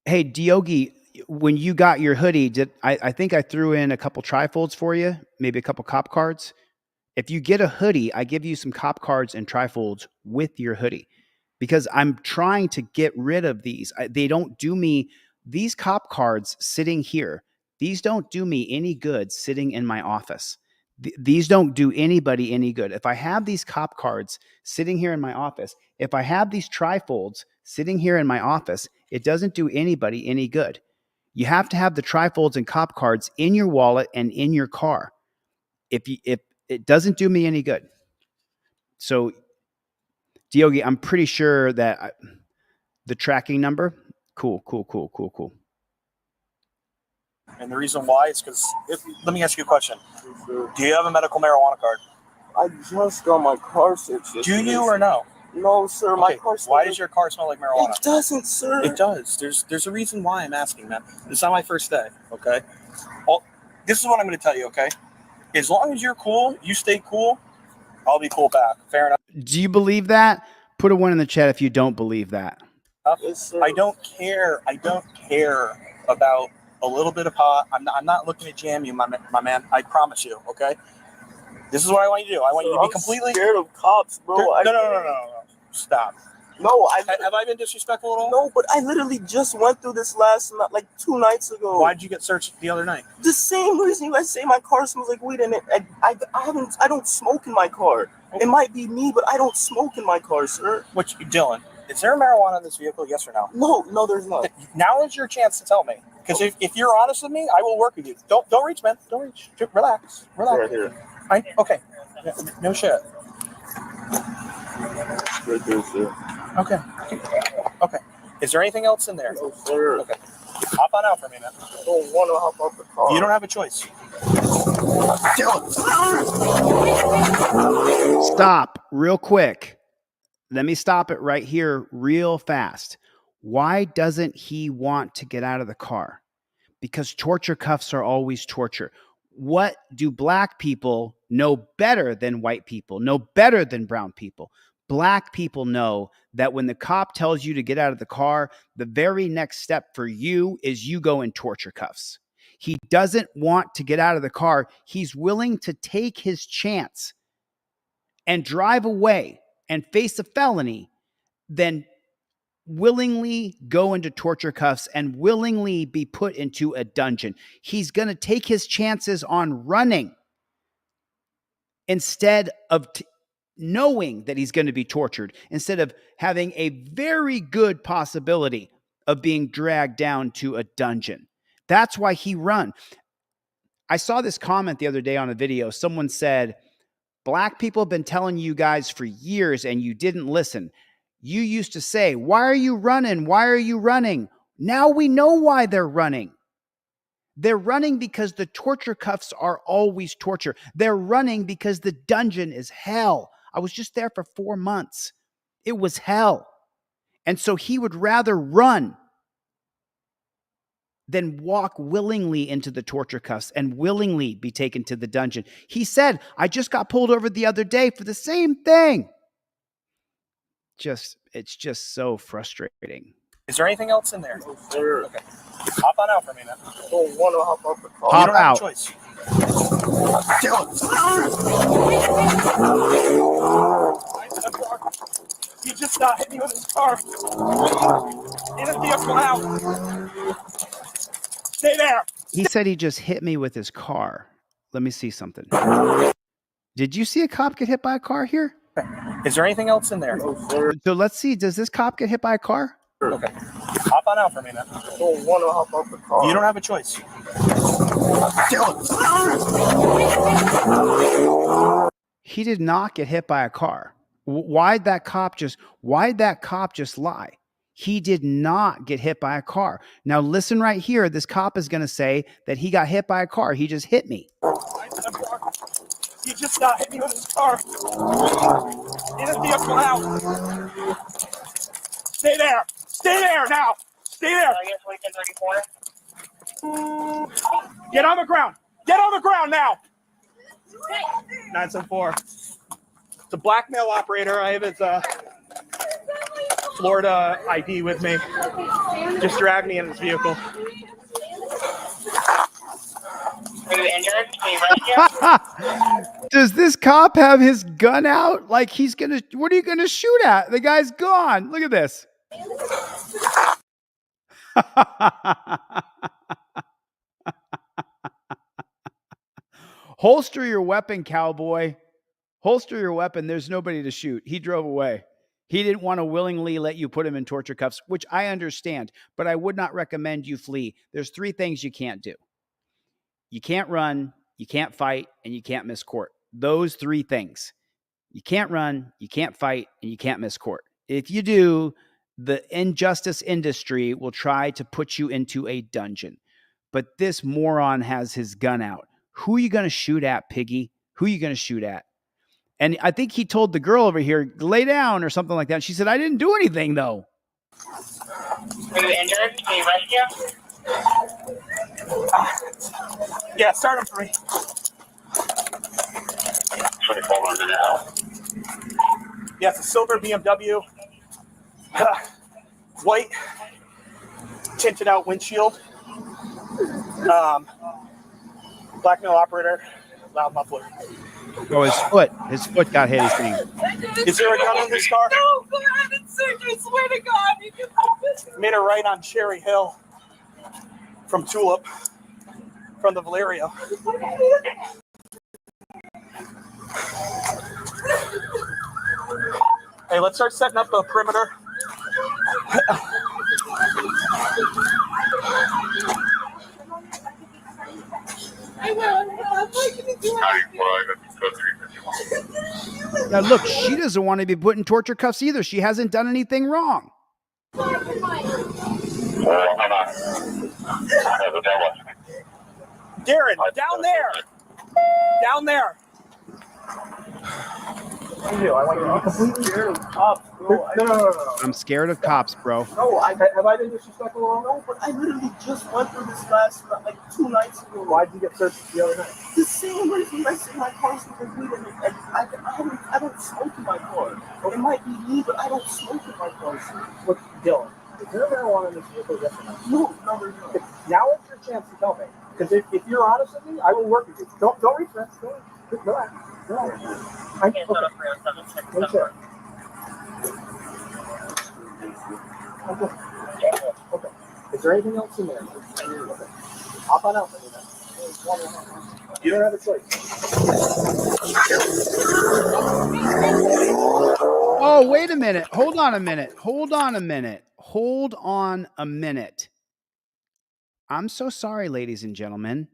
Speaker 1: Hey, Diogi, when you got your hoodie, I think I threw in a couple trifolds for you, maybe a couple cop cards. If you get a hoodie, I give you some cop cards and trifolds with your hoodie because I'm trying to get rid of these. They don't do me. These cop cards sitting here, these don't do me any good sitting in my office. These don't do anybody any good. If I have these cop cards sitting here in my office, if I have these trifolds sitting here in my office, it doesn't do anybody any good. You have to have the trifolds and cop cards in your wallet and in your car. If it doesn't do me any good. So, Diogi, I'm pretty sure that the tracking number, cool.
Speaker 4: And the reason why is because, let me ask you a question. Do you have a medical marijuana card?
Speaker 5: I just got my car searched.
Speaker 4: Do you or no?
Speaker 5: No, sir. My car smells.
Speaker 4: Why does your car smell like marijuana?
Speaker 5: It doesn't, sir.
Speaker 4: It does. There's a reason why I'm asking, man. It's not my first day, okay? This is what I'm going to tell you, okay? As long as you're cool, you stay cool, I'll be cool back. Fair enough?
Speaker 1: Do you believe that? Put a 1 in the chat if you don't believe that.
Speaker 5: Yes, sir.
Speaker 4: I don't care about a little bit of pot. I'm not looking to jam you, my man. I promise you, okay? This is what I want you to do. I want you to be completely
Speaker 5: scared of cops, bro.
Speaker 4: No. Stop.
Speaker 5: No,
Speaker 4: have I been disrespectful at all?
Speaker 5: No, but I literally just went through this last night, like 2 nights ago.
Speaker 4: Why did you get searched the other night?
Speaker 5: The same reason you guys say my car smells like weed, and I don't smoke in my car. Okay. It might be me, but I don't smoke in my car, sir.
Speaker 4: Dylan, is there marijuana in this vehicle? Yes or no?
Speaker 5: No, there's not.
Speaker 4: Now is your chance to tell me. Because if you're honest with me, I will work with you. Don't reach, man. Don't reach. Relax.
Speaker 5: Right here.
Speaker 4: Okay. No shit.
Speaker 5: Right there, sir.
Speaker 4: Okay. Is there anything else in there?
Speaker 5: No, sir.
Speaker 4: Okay. Hop on out for me, man.
Speaker 5: I don't want to hop off the car.
Speaker 4: You don't have a choice.
Speaker 1: Stop real quick. Let me stop it right here real fast. Why doesn't he want to get out of the car? Because torture cuffs are always torture. What do black people know better than white people, know better than brown people? Black people know that when the cop tells you to get out of the car, the very next step for you is you go in torture cuffs. He doesn't want to get out of the car. He's willing to take his chance and drive away and face a felony than willingly go into torture cuffs and willingly be put into a dungeon. He's going to take his chances on running instead of knowing that he's going to be tortured, instead of having a very good possibility of being dragged down to a dungeon. That's why he run. I saw this comment the other day on a video. Someone said, Black people have been telling you guys for years and you didn't listen. You used to say, why are you running? Why are you running? Now we know why they're running. They're running because the torture cuffs are always torture. They're running because the dungeon is hell. I was just there for 4 months. It was hell. And so he would rather run than walk willingly into the torture cuffs and willingly be taken to the dungeon. He said, I just got pulled over the other day for the same thing. It's just so frustrating.
Speaker 5: Is there anything else in there? Sure. Okay. Hop on out for me now. I don't want to hop off the car.
Speaker 1: Hop
Speaker 5: You don't have
Speaker 1: out.
Speaker 5: a choice. He just hit me with his car. In a vehicle now. Stay there.
Speaker 1: He said he just hit me with his car. Let me see something. Did you see a cop get hit by a car here?
Speaker 5: Is there anything else in there?
Speaker 1: So let's see. Does this cop get hit by a car?
Speaker 5: Okay. Hop on out for me now. I don't want to hop off the car. You don't have a choice.
Speaker 1: He did not get hit by a car. Why'd that cop just lie? He did not get hit by a car. Now listen right here. This cop is going to say that he got hit by a car. He just hit me.
Speaker 5: He just hit me with his car. In a vehicle now. Stay there. Stay there now. Stay there. Get on the ground. Get on the ground now. 974. It's a black male operator. I have his Florida ID with me. Just dragged me in his vehicle. Are you injured? Can you rescue?
Speaker 1: Does this cop have his gun out? Like he's gonna, what are you gonna shoot at? The guy's gone. Look at this. Holster your weapon, cowboy. Holster your weapon. There's nobody to shoot. He drove away. He didn't want to willingly let you put him in torture cuffs, which I understand, but I would not recommend you flee. There's 3 things you can't do. You can't run, you can't fight, and you can't miss court. Those 3 things. You can't run, you can't fight, and you can't miss court. If you do, the injustice industry will try to put you into a dungeon. But this moron has his gun out. Who are you going to shoot at, piggy? Who are you going to shoot at? And I think he told the girl over here, lay down or something like that. She said, I didn't do anything, though.
Speaker 5: Are you injured? Can you rescue? Yeah, start him for me. 2400 now. Yeah, it's a silver BMW. White tinted out windshield. Black male operator, loud muffler.
Speaker 1: Oh, his foot got hit. He's saying.
Speaker 5: Is there a gun in this car?
Speaker 6: No, for heaven's sake, I swear to God, you can help this.
Speaker 5: Made a right on Cherry Hill from Tulip, from the Valerio. Hey, let's start setting up a perimeter.
Speaker 6: I will.
Speaker 1: Now, look, she doesn't want to be put in torture cuffs either. She hasn't done anything wrong.
Speaker 5: Darren, down there. Down there.
Speaker 2: What do you do? I want you to be completely scared of cops, bro. No.
Speaker 1: I'm scared of cops, bro.
Speaker 2: No, have I been disrespectful or no? But I literally just went through this last, like 2 nights ago. Why'd you get searched the other night? The same reason I said my car's complete and I don't smoke in my car. It might be me, but I don't smoke in my car. What, Dylan? Is there marijuana in this vehicle? Yes or no? No. Now is your chance to tell me. Because if you're honest with me, I will work with you. Don't reach that. Relax. I can't shut up for a second. Okay. Is there anything else in there? Okay. I'll find out for you then. You don't have a choice.
Speaker 1: Oh, wait a minute. Hold on a minute. I'm so sorry, ladies and gentlemen.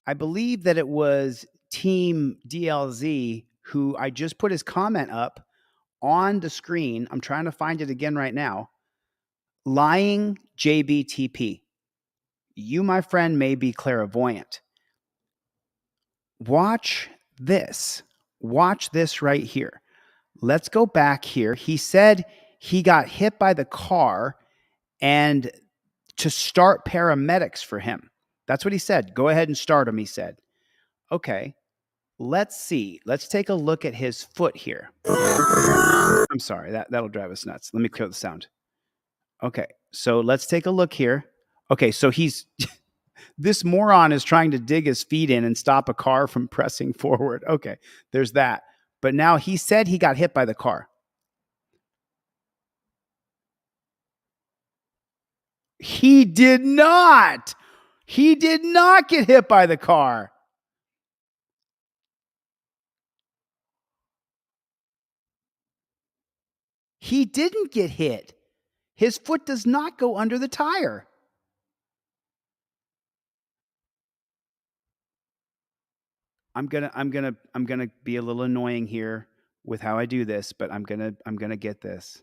Speaker 1: I believe that it was Team DLZ who I just put his comment up on the screen. I'm trying to find it again right now. Lying JBTP. You, my friend, may be clairvoyant. Watch this. Watch this right here. Let's go back here. He said he got hit by the car and to start paramedics for him. That's what he said. Go ahead and start him, he said. Okay, let's see. Let's take a look at his foot here. I'm sorry, that'll drive us nuts. Let me clear the sound. Okay, so let's take a look here. Okay, so he's this moron is trying to dig his feet in and stop a car from pressing forward. Okay, there's that. But now he said he got hit by the car. He did not. He did not get hit by the car. He didn't get hit. His foot does not go under the tire. I'm gonna be a little annoying here with how I do this, but I'm gonna get this.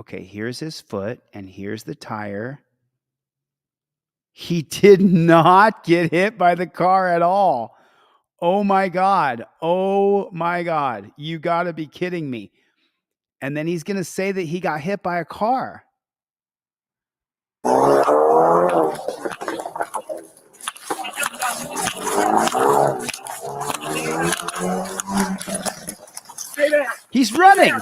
Speaker 1: Okay, here's his foot and here's the tire. He did not get hit by the car at all. Oh my God. Oh my God. You gotta be kidding me. And then he's gonna say that he got hit by a car. He's running.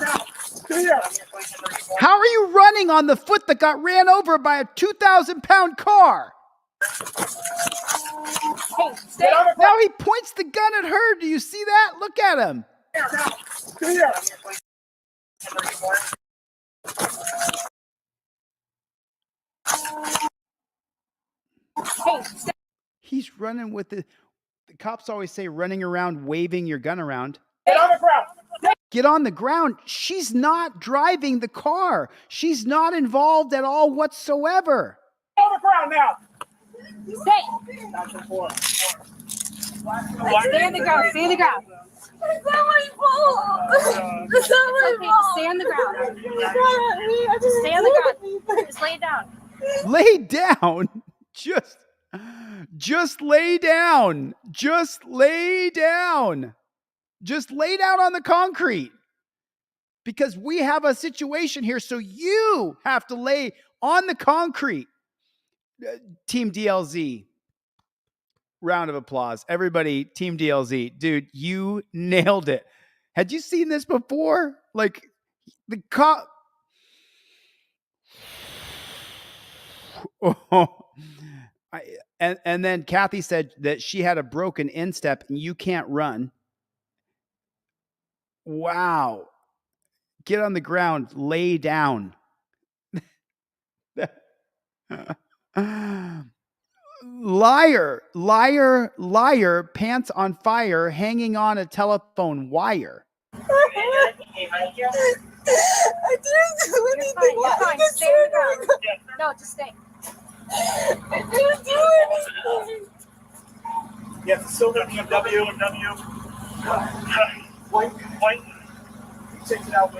Speaker 1: How are you running on the foot that got ran over by a 2,000-pound car? Now he points the gun at her. Do you see that? Look at him. He's running with the cops always say running around waving your gun around.
Speaker 5: Get on the ground.
Speaker 1: Get on the ground. She's not driving the car. She's not involved at all whatsoever.
Speaker 5: Get on the ground now.
Speaker 6: Stay. Stay on the ground. Stay on the ground. It's not my fault. It's not my fault. Stay on the ground. Just stay on the ground. Just lay down.
Speaker 1: Lay down. Just lay down. Just lay down. Just lay down on the concrete. Because we have a situation here, so you have to lay on the concrete. Team DLZ. Round of applause. Everybody, Team DLZ. Dude, you nailed it. Had you seen this before? Like, the cop... And then Kathy said that she had a broken instep and you can't run. Wow. Get on the ground. Lay down. Liar, liar, liar, pants on fire, hanging on a telephone wire.
Speaker 6: I didn't do anything. You're fine. Stay on the ground. No, just stay. I didn't do anything.
Speaker 5: Yes, it's still W. White. Take it out.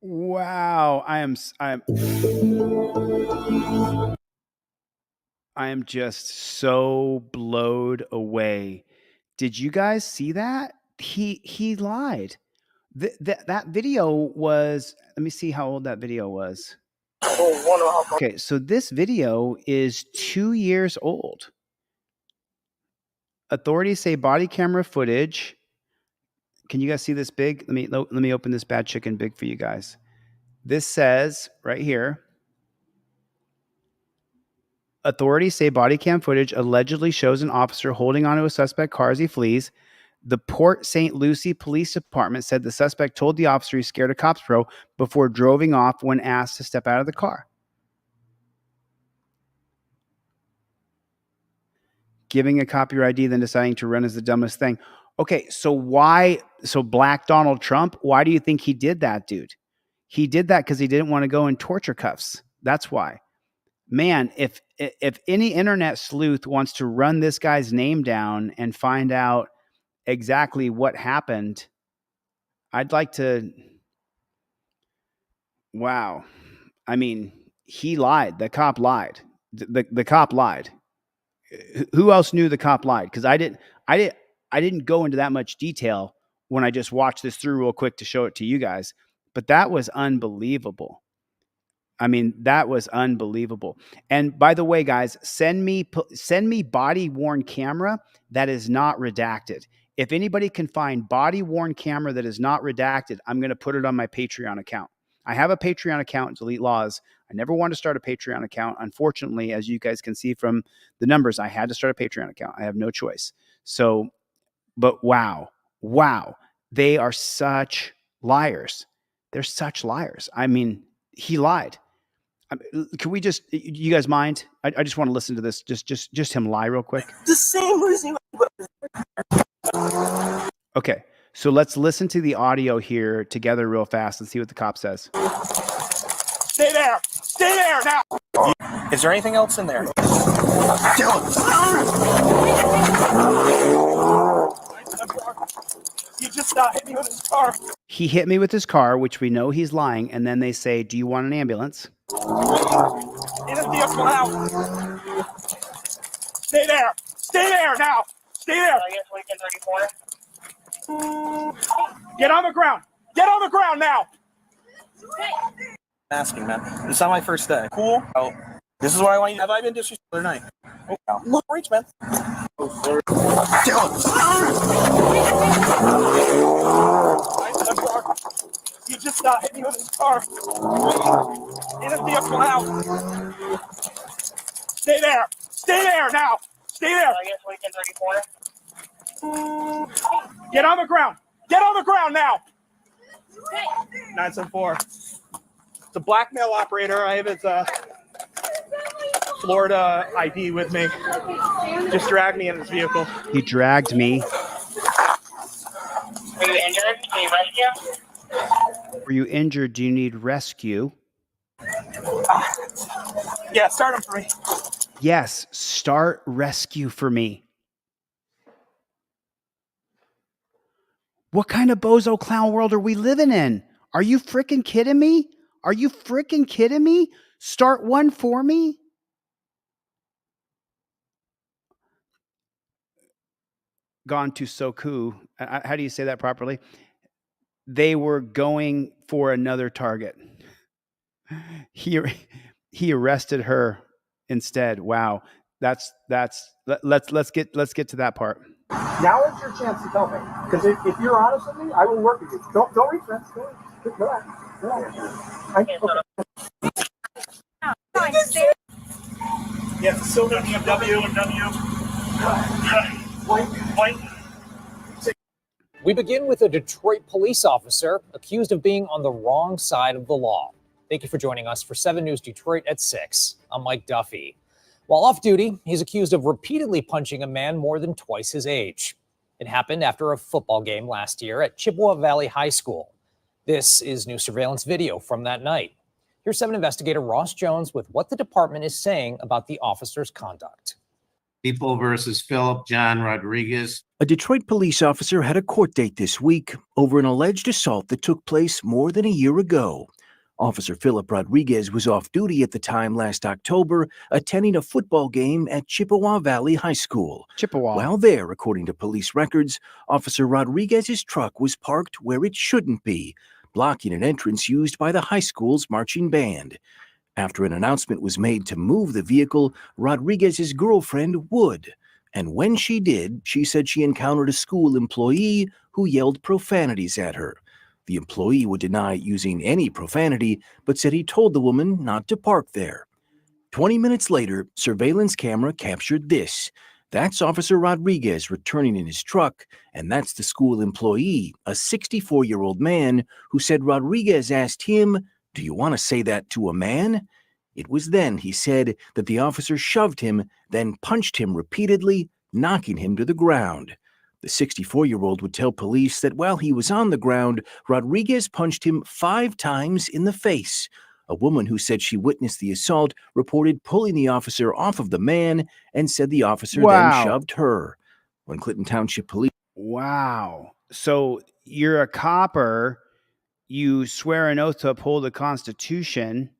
Speaker 1: Wow. I am I am just so blown away. Did you guys see that? He lied. That video was, let me see how old that video was. Okay, so this video is 2 years old. Authorities say body camera footage. Can you guys see this big? Let me open this bad chicken big for you guys. This says right here, authorities say body cam footage allegedly shows an officer holding onto a suspect car as he flees. The Port St. Lucie Police Department said the suspect told the officer he scared a cops pro before driving off when asked to step out of the car. Giving a cop your ID, then deciding to run is the dumbest thing. Okay, so Black Donald Trump, why do you think he did that, dude? He did that because he didn't want to go in torture cuffs. That's why. Man, if any internet sleuth wants to run this guy's name down and find out exactly what happened, I'd like to. Wow. I mean, he lied. The cop lied. The cop lied. Who else knew the cop lied? Because I didn't go into that much detail when I just watched this through real quick to show it to you guys. But that was unbelievable. I mean, that was unbelievable. And by the way, guys, send me body worn camera that is not redacted. If anybody can find body worn camera that is not redacted, I'm going to put it on my Patreon account. I have a Patreon account, Delete Laws. I never wanted to start a Patreon account. Unfortunately, as you guys can see from the numbers, I had to start a Patreon account. I have no choice. So, but wow, they are such liars. They're such liars. I mean, he lied. Can we just, you guys mind? I just want to listen to this. Just him lie real quick.
Speaker 2: The same reason.
Speaker 1: Okay, so let's listen to the audio here together real fast and see what the cop says.
Speaker 5: Stay there! Stay there now! Is there anything else in there? He just hit me with his car.
Speaker 1: He hit me with his car, which we know he's lying, and then they say, do you want an ambulance?
Speaker 5: In his vehicle now. Stay there! Stay there now! Stay there! Get on the ground! Get on the ground now!
Speaker 7: Asking, man. It's not my first day. Cool. Oh, this is what I want you. Have I been disrespectful the other night? Oh, look, reach, man.
Speaker 5: He just hit me with his car. In his vehicle now. Stay there! Stay there now! Stay there! Get on the ground! Get on the ground now! 974. It's a black male operator. I have his Florida ID with me. Just dragged me in his vehicle.
Speaker 1: He dragged me.
Speaker 22: Are you injured? Can you rescue?
Speaker 1: Were you injured? Do you need rescue?
Speaker 5: Yeah, start him for me.
Speaker 1: Yes, start rescue for me. What kind of bozo clown world are we living in? Are you freaking kidding me? Are you freaking kidding me? Start one for me? Gone to Soku. How do you say that properly? They were going for another target. He arrested her instead. Wow. Let's get to that part.
Speaker 2: Now is your chance to tell me. Because if you're honest with me, I will work with you. Don't reach, man. Go back.
Speaker 5: Yeah, it's a silver BMW. White.
Speaker 23: We begin with a Detroit police officer accused of being on the wrong side of the law. Thank you for joining us for 7 News Detroit at 6. I'm Mike Duffy. While off duty, he's accused of repeatedly punching a man more than twice his age. It happened after a football game last year at Chippewa Valley High School. This is new surveillance video from that night. Here's 7 investigator Ross Jones with what the department is saying about the officer's conduct.
Speaker 24: People versus Philip John Rodriguez.
Speaker 25: A Detroit police officer had a court date this week over an alleged assault that took place more than a year ago.
Speaker 8: Officer Philip Rodriguez was off duty at the time last October, attending a football game at Chippewa Valley High School.
Speaker 1: Chippewa.
Speaker 8: While there, according to police records, Officer Rodriguez's truck was parked where it shouldn't be, blocking an entrance used by the high school's marching band. After an announcement was made to move the vehicle, Rodriguez's girlfriend would. And when she did, she said she encountered a school employee who yelled profanities at her. The employee would deny using any profanity, but said he told the woman not to park there. 20 minutes later, surveillance camera captured this. That's Officer Rodriguez returning in his truck, and that's the school employee, a 64-year-old man who said Rodriguez asked him, "Do you want to say that to a man?" It was then, he said, that the officer shoved him, then punched him repeatedly, knocking him to the ground. The 64-year-old would tell police that while he was on the ground, Rodriguez punched him 5 times in the face. A woman who said she witnessed the assault reported pulling the officer off of the man and said the officer then shoved her. When Clinton Township Police...
Speaker 1: Wow. So you're a copper, you swear an oath to uphold the Constitution,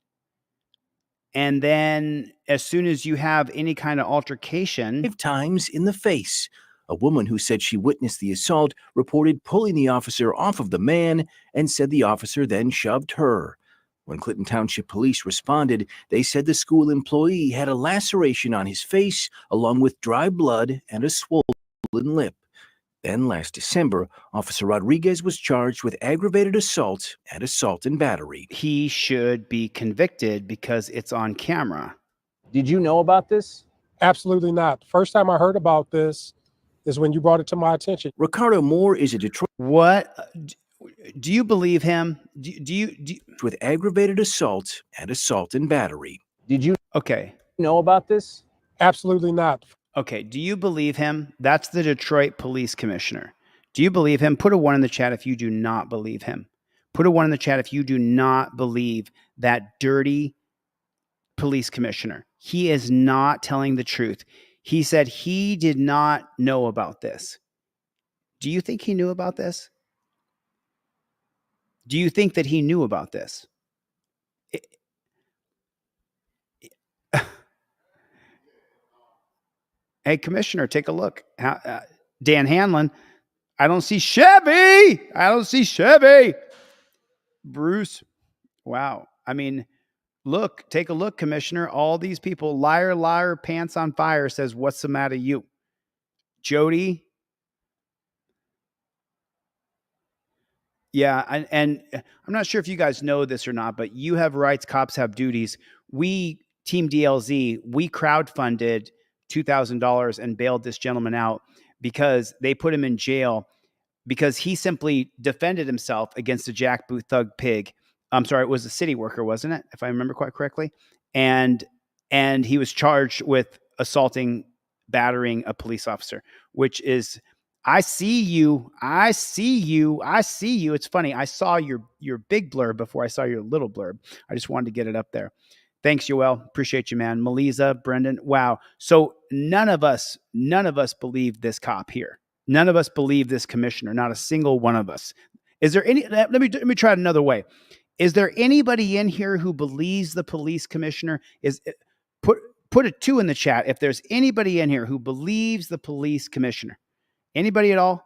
Speaker 1: and then as soon as you have any kind of altercation...
Speaker 8: 5 times in the face. A woman who said she witnessed the assault reported pulling the officer off of the man and said the officer then shoved her. When Clinton Township Police responded, they said the school employee had a laceration on his face along with dry blood and a swollen lip. Then last December, Officer Rodriguez was charged with aggravated assault and assault and battery.
Speaker 1: He should be convicted because it's on camera.
Speaker 9: Did you know about this? Absolutely not. First time I heard about this is when you brought it to my attention.
Speaker 8: Ricardo Moore is a Detroit...
Speaker 1: What? Do you believe him? Do you...
Speaker 8: With aggravated assault and assault and battery.
Speaker 9: Did you
Speaker 1: know
Speaker 9: about this? Absolutely not.
Speaker 1: Okay, do you believe him? That's the Detroit Police Commissioner. Do you believe him? Put a 1 in the chat if you do not believe him. Put a 1 in the chat if you do not believe that dirty police commissioner. He is not telling the truth. He said he did not know about this. Do you think he knew about this? Do you think that he knew about this? Hey, Commissioner, take a look. Dan Hanlon, I don't see Chevy. I don't see Chevy. Bruce, wow. I mean, look, take a look, Commissioner. All these people, liar, liar, pants on fire, says, what's the matter you? Jody. Yeah, and I'm not sure if you guys know this or not, but you have rights, cops have duties. We, Team DLZ, we crowdfunded $2,000 and bailed this gentleman out because they put him in jail because he simply defended himself against a jackboot thug pig. I'm sorry, it was a city worker, wasn't it? If I remember quite correctly. And he was charged with assaulting, battering a police officer, which is, I see you. I see you. I see you. It's funny. I saw your big blurb before I saw your little blurb. I just wanted to get it up there. Thanks, Yoel. Appreciate you, man. Melisa, Brendan. Wow. So none of us believe this cop here. None of us believe this commissioner. Not a single one of us. Is there any? Let me try it another way. Is there anybody in here who believes the police commissioner is? Put a 2 in the chat if there's anybody in here who believes the police commissioner. Anybody at all?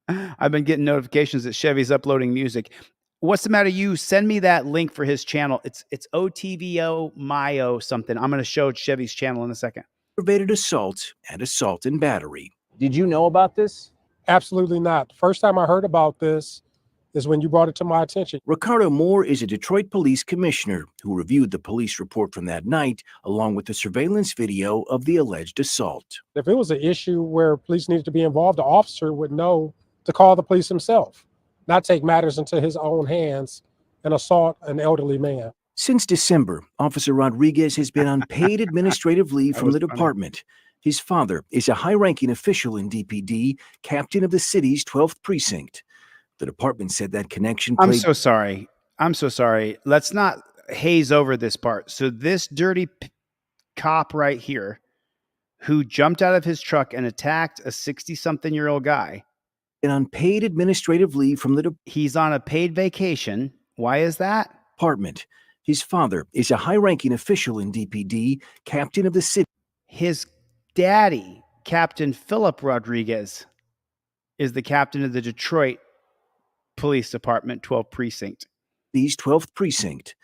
Speaker 1: I've been getting notifications that Chevy's uploading music. What's the matter? You send me that link for his channel. It's OTVO Mayo something. I'm going to show Chevy's channel in a second.
Speaker 8: Aggravated assault and assault and battery.
Speaker 9: Did you know about this? Absolutely not. First time I heard about this is when you brought it to my attention.
Speaker 8: Ricardo Moore is a Detroit police commissioner who reviewed the police report from that night, along with the surveillance video of the alleged assault.
Speaker 9: If it was an issue where police needed to be involved, the officer would know to call the police himself, not take matters into his own hands and assault an elderly man.
Speaker 8: Since December, Officer Rodriguez has been on paid administrative leave from the department. His father is a high-ranking official in DPD, captain of the city's 12th precinct. The department said that connection played...
Speaker 1: I'm so sorry. I'm so sorry. Let's not haze over this part. So this dirty cop right here who jumped out of his truck and attacked a 60-something-year-old guy
Speaker 8: and on paid administrative leave from the
Speaker 1: He's on a paid vacation. Why is that?
Speaker 8: department. His father is a high-ranking official in DPD, captain of the city.
Speaker 1: His daddy, Captain Philip Rodriguez, is the captain of the Detroit Police Department, 12th Precinct.
Speaker 8: These 12th Precinct.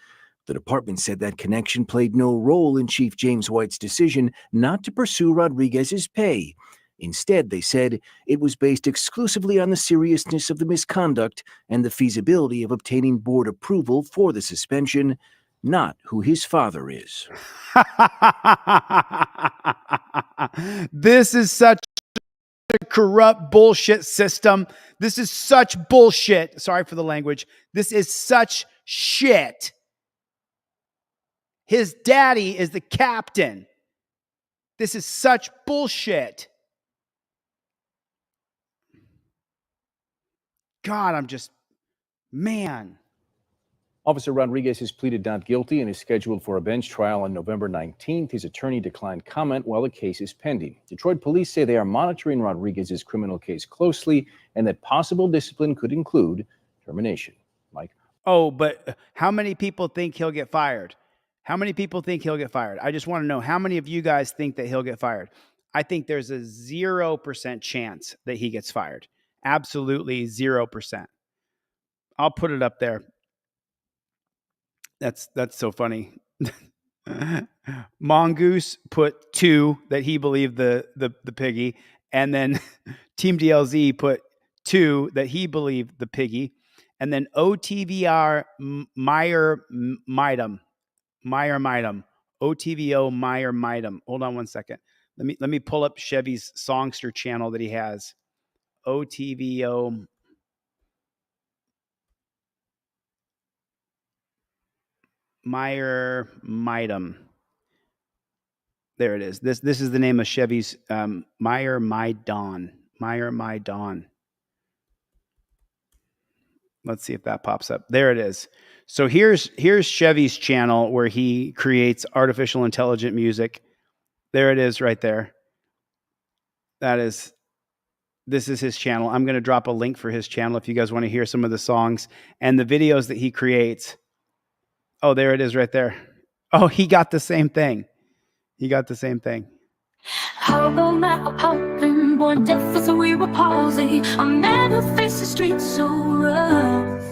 Speaker 8: The department said that connection played no role in Chief James White's decision not to pursue Rodriguez's pay. Instead, they said it was based exclusively on the seriousness of the misconduct and the feasibility of obtaining board approval for the suspension, not who his father is.
Speaker 1: This is such a corrupt bullshit system. This is such bullshit. Sorry for the language. This is such shit. His daddy is the captain. This is such bullshit. God, I'm just, man.
Speaker 8: Officer Rodriguez has pleaded not guilty and is scheduled for a bench trial on November 19th. His attorney declined comment while the case is pending. Detroit police say they are monitoring Rodriguez's criminal case closely and that possible discipline could include termination. Mike?
Speaker 1: Oh, but how many people think he'll get fired? How many people think he'll get fired? I just want to know how many of you guys think that he'll get fired. I think there's a 0% chance that he gets fired. Absolutely 0%. I'll put it up there. That's so funny. Mongoose put 2 that he believed the piggy, and then Team DLZ put 2 that he believed the piggy, and then OTVR Meyer Midem. OTVO Meyer Midem. Hold on one second. Let me pull up Chevy's Songster channel that he has. OTVO Meyer Midem. There it is. This is the name of Chevy's Meyer Midon. Meyer Midon. Let's see if that pops up. There it is. So here's Chevy's channel where he creates artificial intelligent music. There it is right there. This is his channel. I'm going to drop a link for his channel if you guys want to hear some of the songs and the videos that he creates. Oh, there it is right there. Oh, he got the same thing. He got the same thing.
Speaker 11: How about my popping, born deaf for cerebral palsy? I'll never face the streets so rough.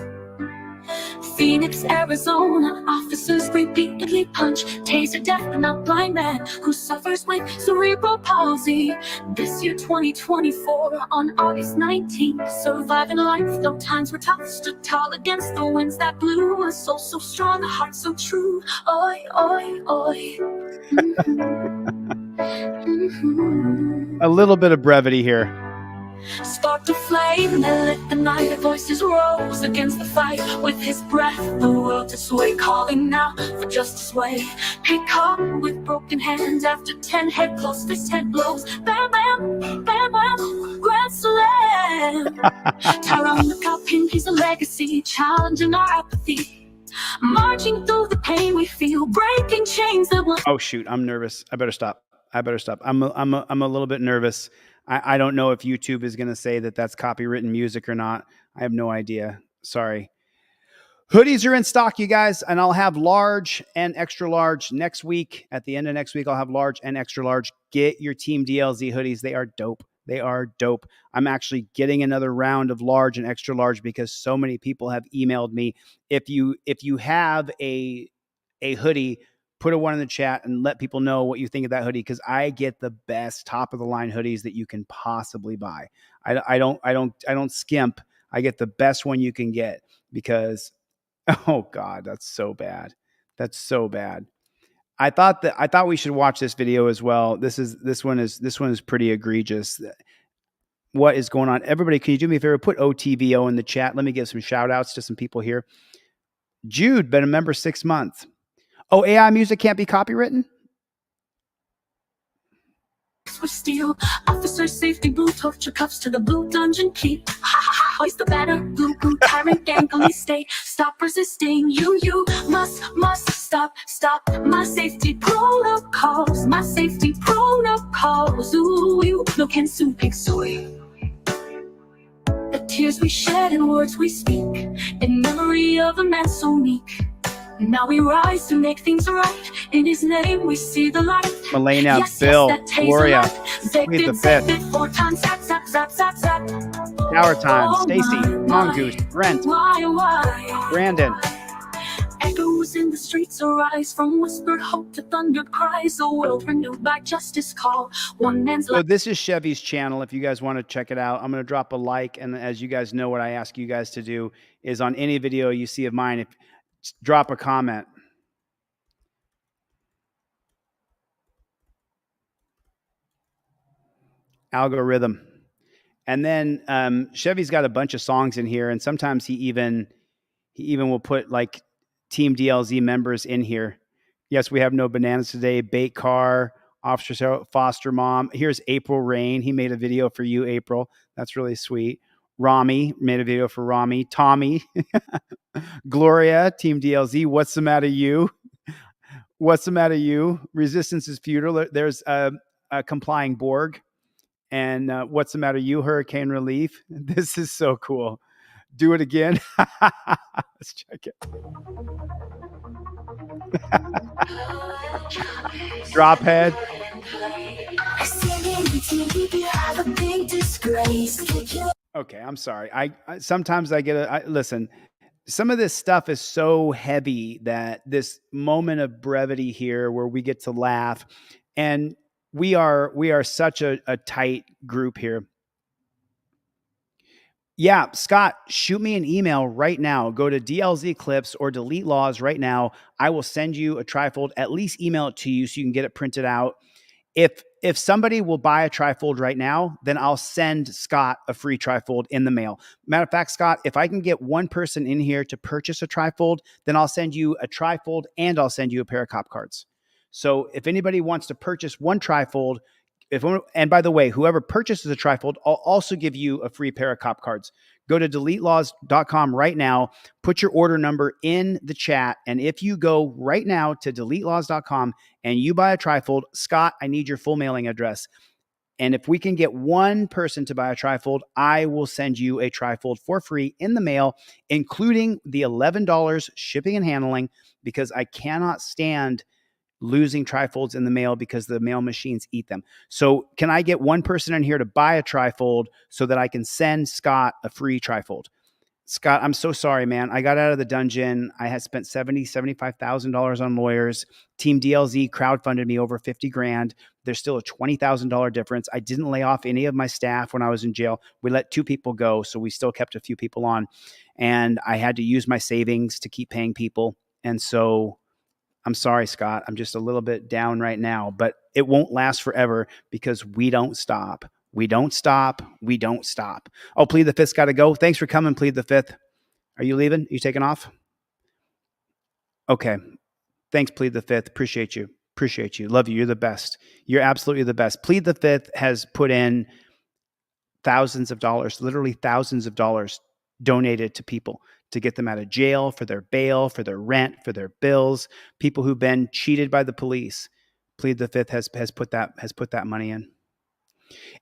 Speaker 11: Phoenix, Arizona, officers repeatedly punch taser deaf but not blind man who suffers with cerebral palsy. This year 2024 on August 19th, surviving life though times were tough, stood tall against the winds that blew. A soul so strong, a heart so true. Oi, oi, oi.
Speaker 1: A little bit of brevity here.
Speaker 11: Sparked a flame that lit the night. The voices rose against the fight. With his breath, the world to sway, calling out for justice way. He caught with broken hands after 10 head close fist head blows. Bam, bam, bam, bam, grand slam. Tyrone the cop, he's a legacy, challenging our apathy. Marching through the pain we feel, breaking chains that will.
Speaker 1: Oh shoot, I'm nervous. I better stop. I'm a little bit nervous. I don't know if YouTube is going to say that that's copywritten music or not. I have no idea. Sorry. Hoodies are in stock, you guys, and I'll have large and extra large next week. At the end of next week, I'll have large and extra large. Get your Team DLZ hoodies. They are dope. They are dope. I'm actually getting another round of large and extra large because so many people have emailed me. If you have a hoodie, put a 1 in the chat and let people know what you think of that hoodie, because I get the best top of the line hoodies that you can possibly buy. I don't skimp. I get the best one you can get because, oh God, that's so bad. That's so bad. I thought we should watch this video as well. This one is pretty egregious. What is going on? Everybody, can you do me a favor? Put OTVO in the chat. Let me give some shout outs to some people here. Jude, been a member 6 months. Oh, AI music can't be copywritten?
Speaker 11: For steel, officer safety blue, torture cuffs to the blue dungeon keep. Ha ha ha, hoist the banner, blue tyrant gang police state. Stop resisting, you must stop my safety protocols, Ooh, you no can sue pig soy. tears we shed and words we speak, in memory of a man so meek. Now we rise to make things right. In his name we see the light.
Speaker 1: Melena,
Speaker 11: Yes,
Speaker 1: Bill,
Speaker 11: yes, that taser
Speaker 1: Gloria,
Speaker 11: light. Zap
Speaker 1: Plead the
Speaker 11: it, zap
Speaker 1: Fifth,
Speaker 11: it 4 times. Zap, zap, zap, zap, zap.
Speaker 1: Tower Time,
Speaker 11: Oh
Speaker 1: Stacy,
Speaker 11: my,
Speaker 1: Mongoose, Brent,
Speaker 11: why?
Speaker 1: Brandon.
Speaker 11: Echoes in the streets arise from whispered hope to thundered cries. A world renewed by justice call. One man's
Speaker 1: So
Speaker 11: life.
Speaker 1: this is Chevy's channel. If you guys want to check it out, I'm going to drop a like. And as you guys know, what I ask you guys to do is on any video you see of mine, drop a comment. Algorithm. And then Chevy's got a bunch of songs in here, and sometimes he even will put like Team DLZ members in here. Yes, we have no bananas today. Bait Car, Officer Foster Mom. Here's April Rain. He made a video for you, April. That's really sweet. Rami made a video for Rami. Tommy. Gloria, Team DLZ. What's the matter, you? What's the matter, you? Resistance is futile. There's a complying Borg. And what's the matter, you? Hurricane Relief. This is so cool. Do it again. Let's check it. Drophead. Okay, I'm sorry. I sometimes I get listen. Some of this stuff is so heavy that this moment of brevity here where we get to laugh, and we are such a tight group here. Yeah, Scott, shoot me an email right now. Go to DLZ Clips or Delete Laws right now. I will send you a trifold. At least email it to you so you can get it printed out. If somebody will buy a trifold right now, then I'll send Scott a free trifold in the mail. Matter of fact, Scott, if I can get one person in here to purchase a trifold, then I'll send you a trifold and I'll send you a pair of cop cards. So if anybody wants to purchase one trifold, and by the way, whoever purchases a trifold, I'll also give you a free pair of cop cards. Go to deletelaws.com right now, put your order number in the chat, and if you go right now to deletelaws.com and you buy a trifold, Scott, I need your full mailing address. And if we can get one person to buy a trifold, I will send you a trifold for free in the mail, including the $11 shipping and handling, because I cannot stand losing trifolds in the mail because the mail machines eat them. So can I get one person in here to buy a trifold so that I can send Scott a free trifold? Scott, I'm so sorry, man. I got out of the dungeon. I had spent $75,000 on lawyers. Team DLZ crowdfunded me over 50 grand. There's still a $20,000 difference. I didn't lay off any of my staff when I was in jail. We let 2 people go, so we still kept a few people on. And I had to use my savings to keep paying people. And so I'm sorry, Scott. I'm just a little bit down right now, but it won't last forever because we don't stop. We don't stop. We don't stop. Oh, Plead the Fifth's got to go. Thanks for coming, Plead the Fifth. Are you leaving? Are you taking off? Okay. Thanks, Plead the Fifth. Appreciate you. Appreciate you. Love you. You're the best. You're absolutely the best. Plead the Fifth has put in thousands of dollars, literally thousands of dollars donated to people to get them out of jail, for their bail, for their rent, for their bills, people who've been cheated by the police. Plead the Fifth has put that money in.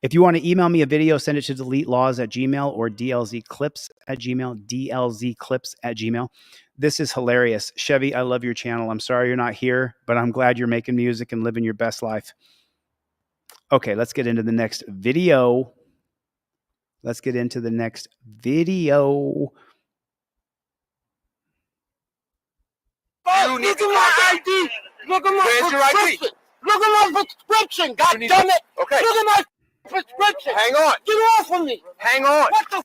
Speaker 1: If you want to email me a video, send it to deletelaws@gmail or dlzclips@gmail, dlzclips@gmail. This is hilarious. Chevy, I love your channel. I'm sorry you're not here, but I'm glad you're making music and living your best life. Okay, let's get into the next video. Let's get into the next video.
Speaker 2: You need look at my ID. Look at my prescription. Look at my prescription. God damn it. Okay. Look at my prescription. Hang on. Get off of me. Hang on. What the?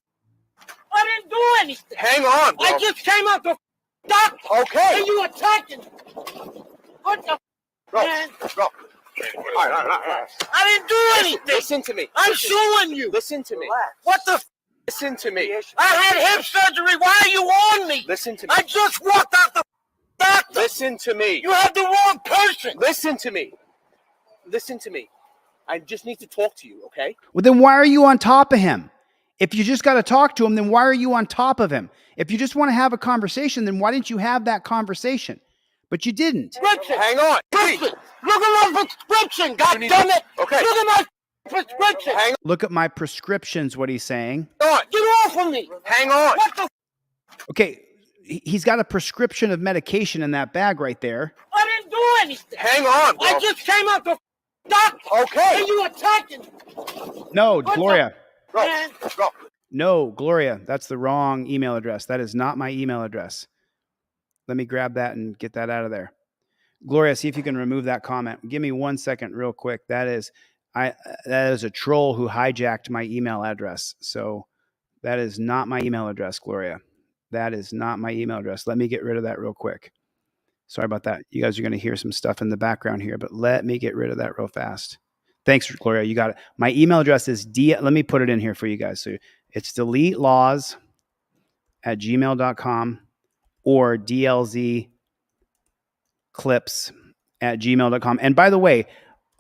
Speaker 2: I didn't do anything. Hang on, bro. I just came out the doctor. Okay. And you attacking me. What the? Man. Bro. All right. I didn't do anything. Listen to me. I'm suing you. Listen to me. What the? Listen to me. I had hip surgery. Why are you on me? Listen to me. I just walked out the doctor. Listen to me. You have the wrong person. Listen to me. Listen to me. I just need to talk to you, okay?
Speaker 1: Well, then why are you on top of him? If you just got to talk to him, then why are you on top of him? If you just want to have a conversation, then why didn't you have that conversation? But you didn't.
Speaker 2: Hang on. Please. Look at my prescription. God damn it. Okay. Look at my prescription. Hang
Speaker 1: Look at my prescriptions, what he's saying.
Speaker 2: on. Get off of me. Hang on. What the?
Speaker 1: Okay, he's got a prescription of medication in that bag right there.
Speaker 2: I didn't do anything. Hang on, bro. I just came out the doctor. Okay. And you attacking me.
Speaker 1: No, Gloria.
Speaker 2: Man. Go.
Speaker 1: No, Gloria, that's the wrong email address. That is not my email address. Let me grab that and get that out of there. Gloria, see if you can remove that comment. Give me 1 second real quick. That is a troll who hijacked my email address. So that is not my email address, Gloria. That is not my email address. Let me get rid of that real quick. Sorry about that. You guys are going to hear some stuff in the background here, but let me get rid of that real fast. Thanks, Gloria. You got it. My email address is let me put it in here for you guys. So it's deletelaws@gmail.com or dlzclips@gmail.com. And by the way,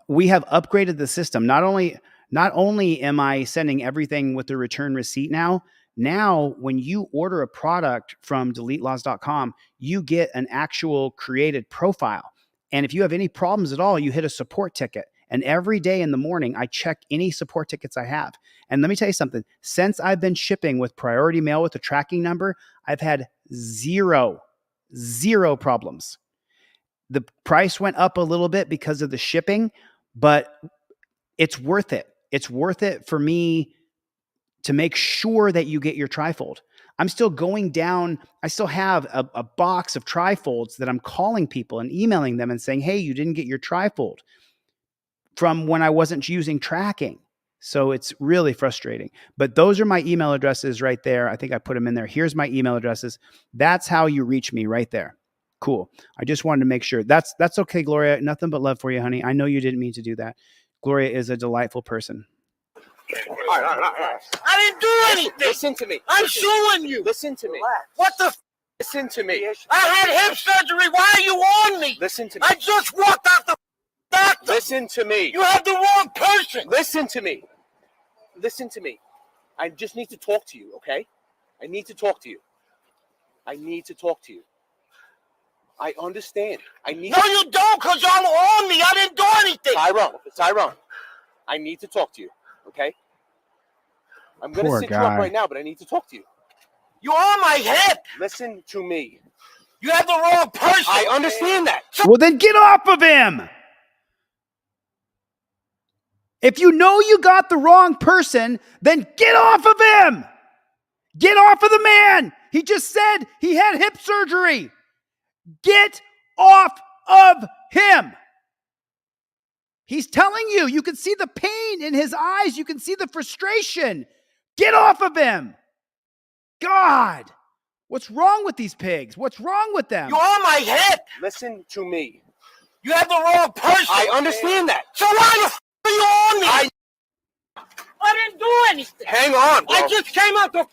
Speaker 1: we have upgraded the system. Not only am I sending everything with the return receipt now, when you order a product from deletelaws.com, you get an actual created profile. And if you have any problems at all, you hit a support ticket. And every day in the morning, I check any support tickets I have. And let me tell you something. Since I've been shipping with priority mail with a tracking number, I've had zero problems. The price went up a little bit because of the shipping, but it's worth it. It's worth it for me to make sure that you get your trifold. I'm still going down. I still have a box of trifolds that I'm calling people and emailing them and saying, hey, you didn't get your trifold from when I wasn't using tracking. So it's really frustrating. But those are my email addresses right there. I think I put them in there. Here's my email addresses. That's how you reach me right there. Cool. I just wanted to make sure. That's okay, Gloria. Nothing but love for you, honey. I know you didn't mean to do that. Gloria is a delightful person.
Speaker 2: All right. I didn't do anything.
Speaker 7: Listen to me.
Speaker 2: I'm suing you.
Speaker 7: Listen to me.
Speaker 2: What the?
Speaker 7: Listen to me.
Speaker 2: I had hip surgery. Why are you on me?
Speaker 7: Listen to me.
Speaker 2: I just walked out the doctor.
Speaker 7: Listen to me.
Speaker 2: You have the wrong person.
Speaker 7: Listen to me. Listen to me. I just need to talk to you, okay? I need to talk to you. I understand.
Speaker 2: No, you don't, because you're on me. I didn't do anything.
Speaker 7: Tyrone. I need to talk to you, okay? I'm going to sit you up right now, but I need to talk to you.
Speaker 2: You're on my hip.
Speaker 7: Listen to me.
Speaker 2: You have the wrong person.
Speaker 7: I understand that.
Speaker 1: Well, then get off of him. If you know you got the wrong person, then get off of him. Get off of the man. He just said he had hip surgery. Get off of him. He's telling you, you can see the pain in his eyes. You can see the frustration. Get off of him. God, what's wrong with these pigs? What's wrong with them?
Speaker 2: You're on my hip.
Speaker 7: Listen to me.
Speaker 2: You have the wrong person.
Speaker 7: I understand that.
Speaker 2: So why the f*** are you on me? I didn't do anything.
Speaker 7: Hang on, bro.
Speaker 2: I just came out the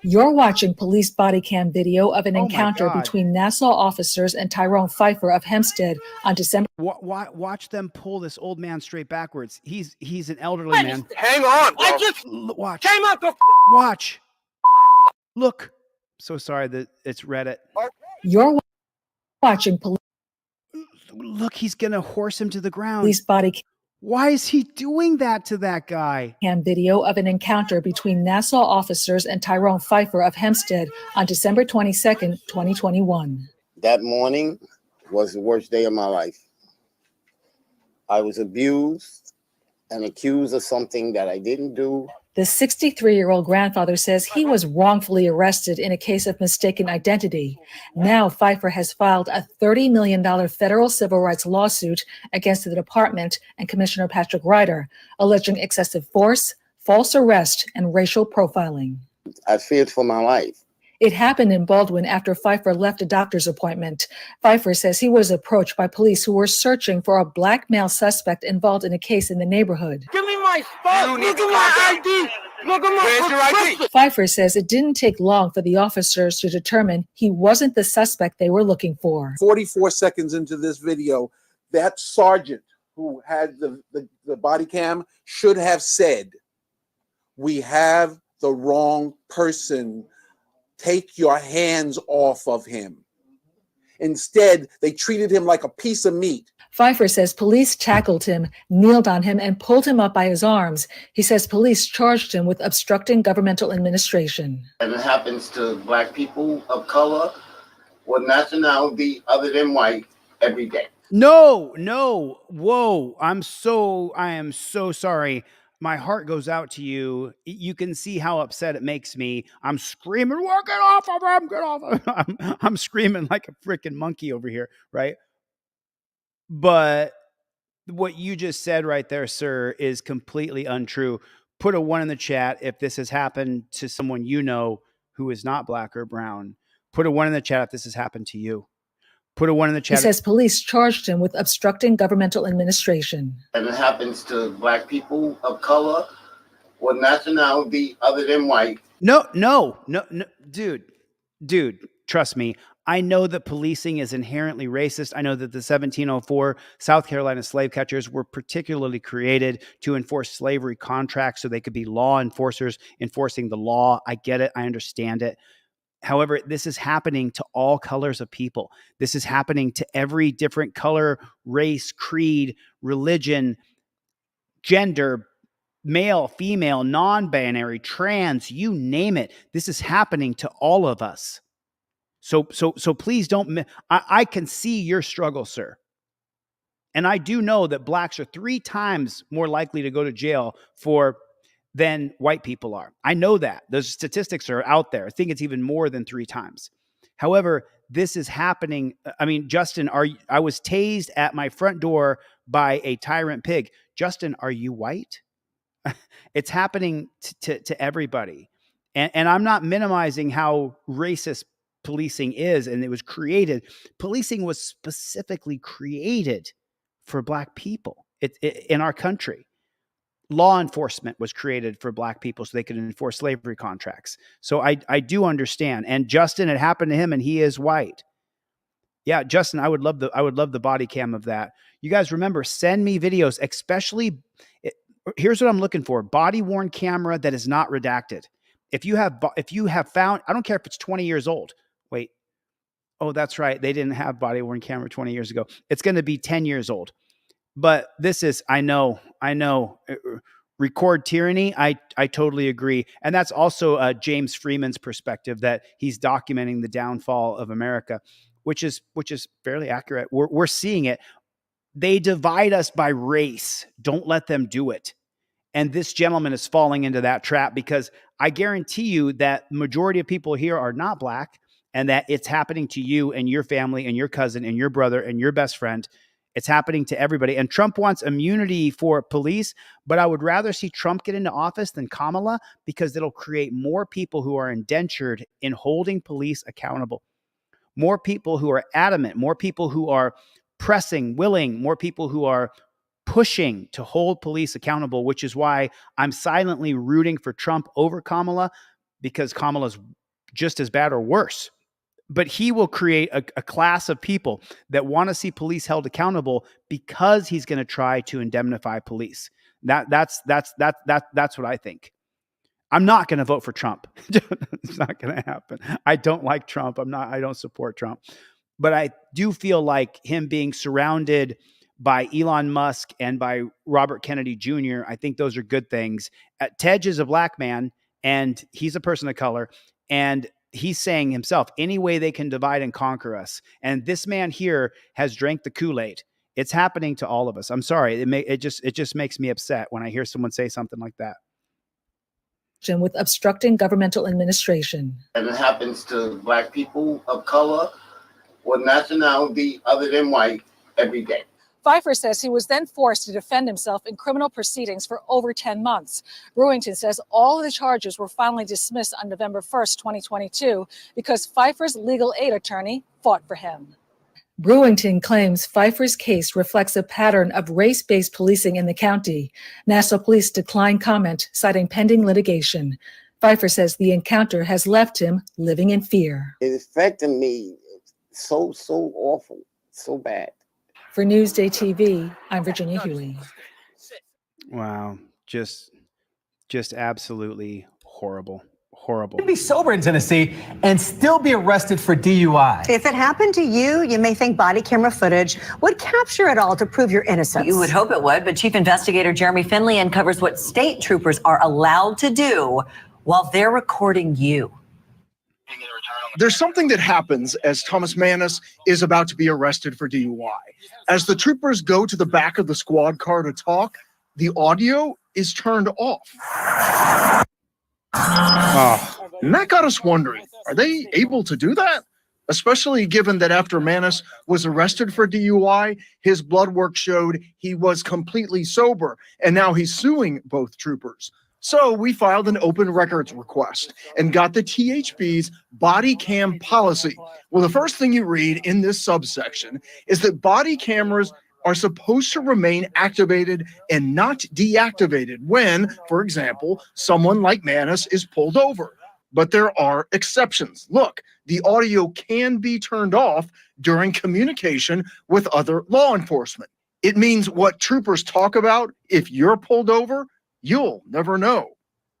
Speaker 16: You're watching police body cam video of an encounter between Nassau officers and Tyrone Pfeiffer of Hempstead on December.
Speaker 1: Watch them pull this old man straight backwards. He's an elderly man.
Speaker 7: Hang on, bro.
Speaker 2: I just
Speaker 1: Watch.
Speaker 2: came out the
Speaker 1: Watch. Look. So sorry that it's Reddit.
Speaker 16: You're watching police.
Speaker 1: Look, he's going to horse him to the ground.
Speaker 16: Police body.
Speaker 1: Why is he doing that to that guy?
Speaker 16: Cam video of an encounter between Nassau officers and Tyrone Pfeiffer of Hempstead on December 22nd, 2021.
Speaker 17: That morning was the worst day of my life. I was abused and accused of something that I didn't do.
Speaker 16: The 63-year-old grandfather says he was wrongfully arrested in a case of mistaken identity. Now Pfeiffer has filed a $30 million federal civil rights lawsuit against the department and Commissioner Patrick Ryder, alleging excessive force, false arrest, and racial profiling.
Speaker 17: I feared for my life.
Speaker 16: It happened in Baldwin after Pfeiffer left a doctor's appointment. Pfeiffer says he was approached by police who were searching for a black male suspect involved in a case in the neighborhood.
Speaker 2: Give me my stuff. Look at my ID. Look at my prescription.
Speaker 16: Pfeiffer says it didn't take long for the officers to determine he wasn't the suspect they were looking for.
Speaker 18: 44 seconds into this video, that sergeant who had the body cam should have said, "We have the wrong person. Take your hands off of him." Instead, they treated him like a piece of meat.
Speaker 16: Pfeiffer says police tackled him, kneeled on him, and pulled him up by his arms. He says police charged him with obstructing governmental administration.
Speaker 17: And it happens to Black people of color or nationality other than white every day.
Speaker 1: No, whoa. I am so sorry. My heart goes out to you. You can see how upset it makes me. I'm screaming, "Well, get off of him, get off of him." I'm screaming like a freaking monkey over here, right? But what you just said right there, sir, is completely untrue. Put a 1 in the chat if this has happened to someone you know who is not Black or brown. Put a 1 in the chat if this has happened to you. Put a 1 in the
Speaker 16: He
Speaker 1: chat.
Speaker 16: says police charged him with obstructing governmental administration.
Speaker 17: And it happens to Black people of color or nationality other than white.
Speaker 1: No, dude, trust me. I know that policing is inherently racist. I know that the 1704 South Carolina slave catchers were particularly created to enforce slavery contracts so they could be law enforcers enforcing the law. I get it. I understand it. However, this is happening to all colors of people. This is happening to every different color, race, creed, religion, gender, male, female, non-binary, trans, you name it. This is happening to all of us. So please don't. I can see your struggle, sir. And I do know that Blacks are 3 times more likely to go to jail than white people are. I know that. Those statistics are out there. I think it's even more than 3 times. However, this is happening. I mean, Justin, I was tased at my front door by a tyrant pig. Justin, are you white? It's happening to everybody. And I'm not minimizing how racist policing is, and it was created. Policing was specifically created for Black people in our country. Law enforcement was created for Black people so they could enforce slavery contracts. So I do understand. And Justin, it happened to him, and he is white. Yeah, Justin, I would love the body cam of that. You guys remember, send me videos, especially. Here's what I'm looking for: body worn camera that is not redacted. If you have found, I don't care if it's 20 years old. Wait. Oh, that's right. They didn't have body worn camera 20 years ago. It's going to be 10 years old. But this is, I know. Record tyranny. I totally agree. And that's also James Freeman's perspective, that he's documenting the downfall of America, which is fairly accurate. We're seeing it. They divide us by race. Don't let them do it. And this gentleman is falling into that trap, because I guarantee you that the majority of people here are not Black, and that it's happening to you and your family and your cousin and your brother and your best friend. It's happening to everybody. And Trump wants immunity for police, but I would rather see Trump get into office than Kamala, because it'll create more people who are indentured in holding police accountable. More people who are adamant, more people who are pressing, willing, more people who are pushing to hold police accountable, which is why I'm silently rooting for Trump over Kamala, because Kamala's just as bad or worse. But he will create a class of people that want to see police held accountable, because he's going to try to indemnify police. That's what I think. I'm not going to vote for Trump. It's not going to happen. I don't like Trump. I don't support Trump. But I do feel like him being surrounded by Elon Musk and by Robert Kennedy Jr., I think those are good things. Tej is a Black man, and he's a person of color. And he's saying himself, any way they can divide and conquer us. And this man here has drank the Kool-Aid. It's happening to all of us. I'm sorry. It just makes me upset when I hear someone say something like that.
Speaker 16: With obstructing governmental administration.
Speaker 17: And it happens to Black people of color or nationality other than white every day.
Speaker 16: Pfeiffer says he was then forced to defend himself in criminal proceedings for over 10 months. Brewington says all of the charges were finally dismissed on November 1st, 2022, because Pfeiffer's legal aid attorney fought for him. Brewington claims Pfeiffer's case reflects a pattern of race-based policing in the county. Nassau Police declined comment, citing pending litigation. Pfeiffer says the encounter has left him living in fear.
Speaker 17: It affected me so awful, so bad.
Speaker 16: For Newsday TV, I'm Virginia Huey.
Speaker 1: Wow. Just absolutely horrible. Horrible.
Speaker 14: You can be sober in Tennessee and still be arrested for DUI.
Speaker 15: If it happened to you, you may think body camera footage would capture it all to prove your innocence.
Speaker 19: You would hope it would, but Chief Investigator Jeremy Finley uncovers what state troopers are allowed to do while they're recording you.
Speaker 20: There's something that happens as Thomas Maness is about to be arrested for DUI. As the troopers go to the back of the squad car to talk, the audio is turned off. And that got us wondering, are they able to do that? Especially given that after Maness was arrested for DUI, his blood work showed he was completely sober, and now he's suing both troopers. So we filed an open records request and got the THB's body cam policy. Well, the first thing you read in this subsection is that body cameras are supposed to remain activated and not deactivated when, for example, someone like Maness is pulled over. But there are exceptions. Look, the audio can be turned off during communication with other law enforcement. It means what troopers talk about, if you're pulled over, you'll never know.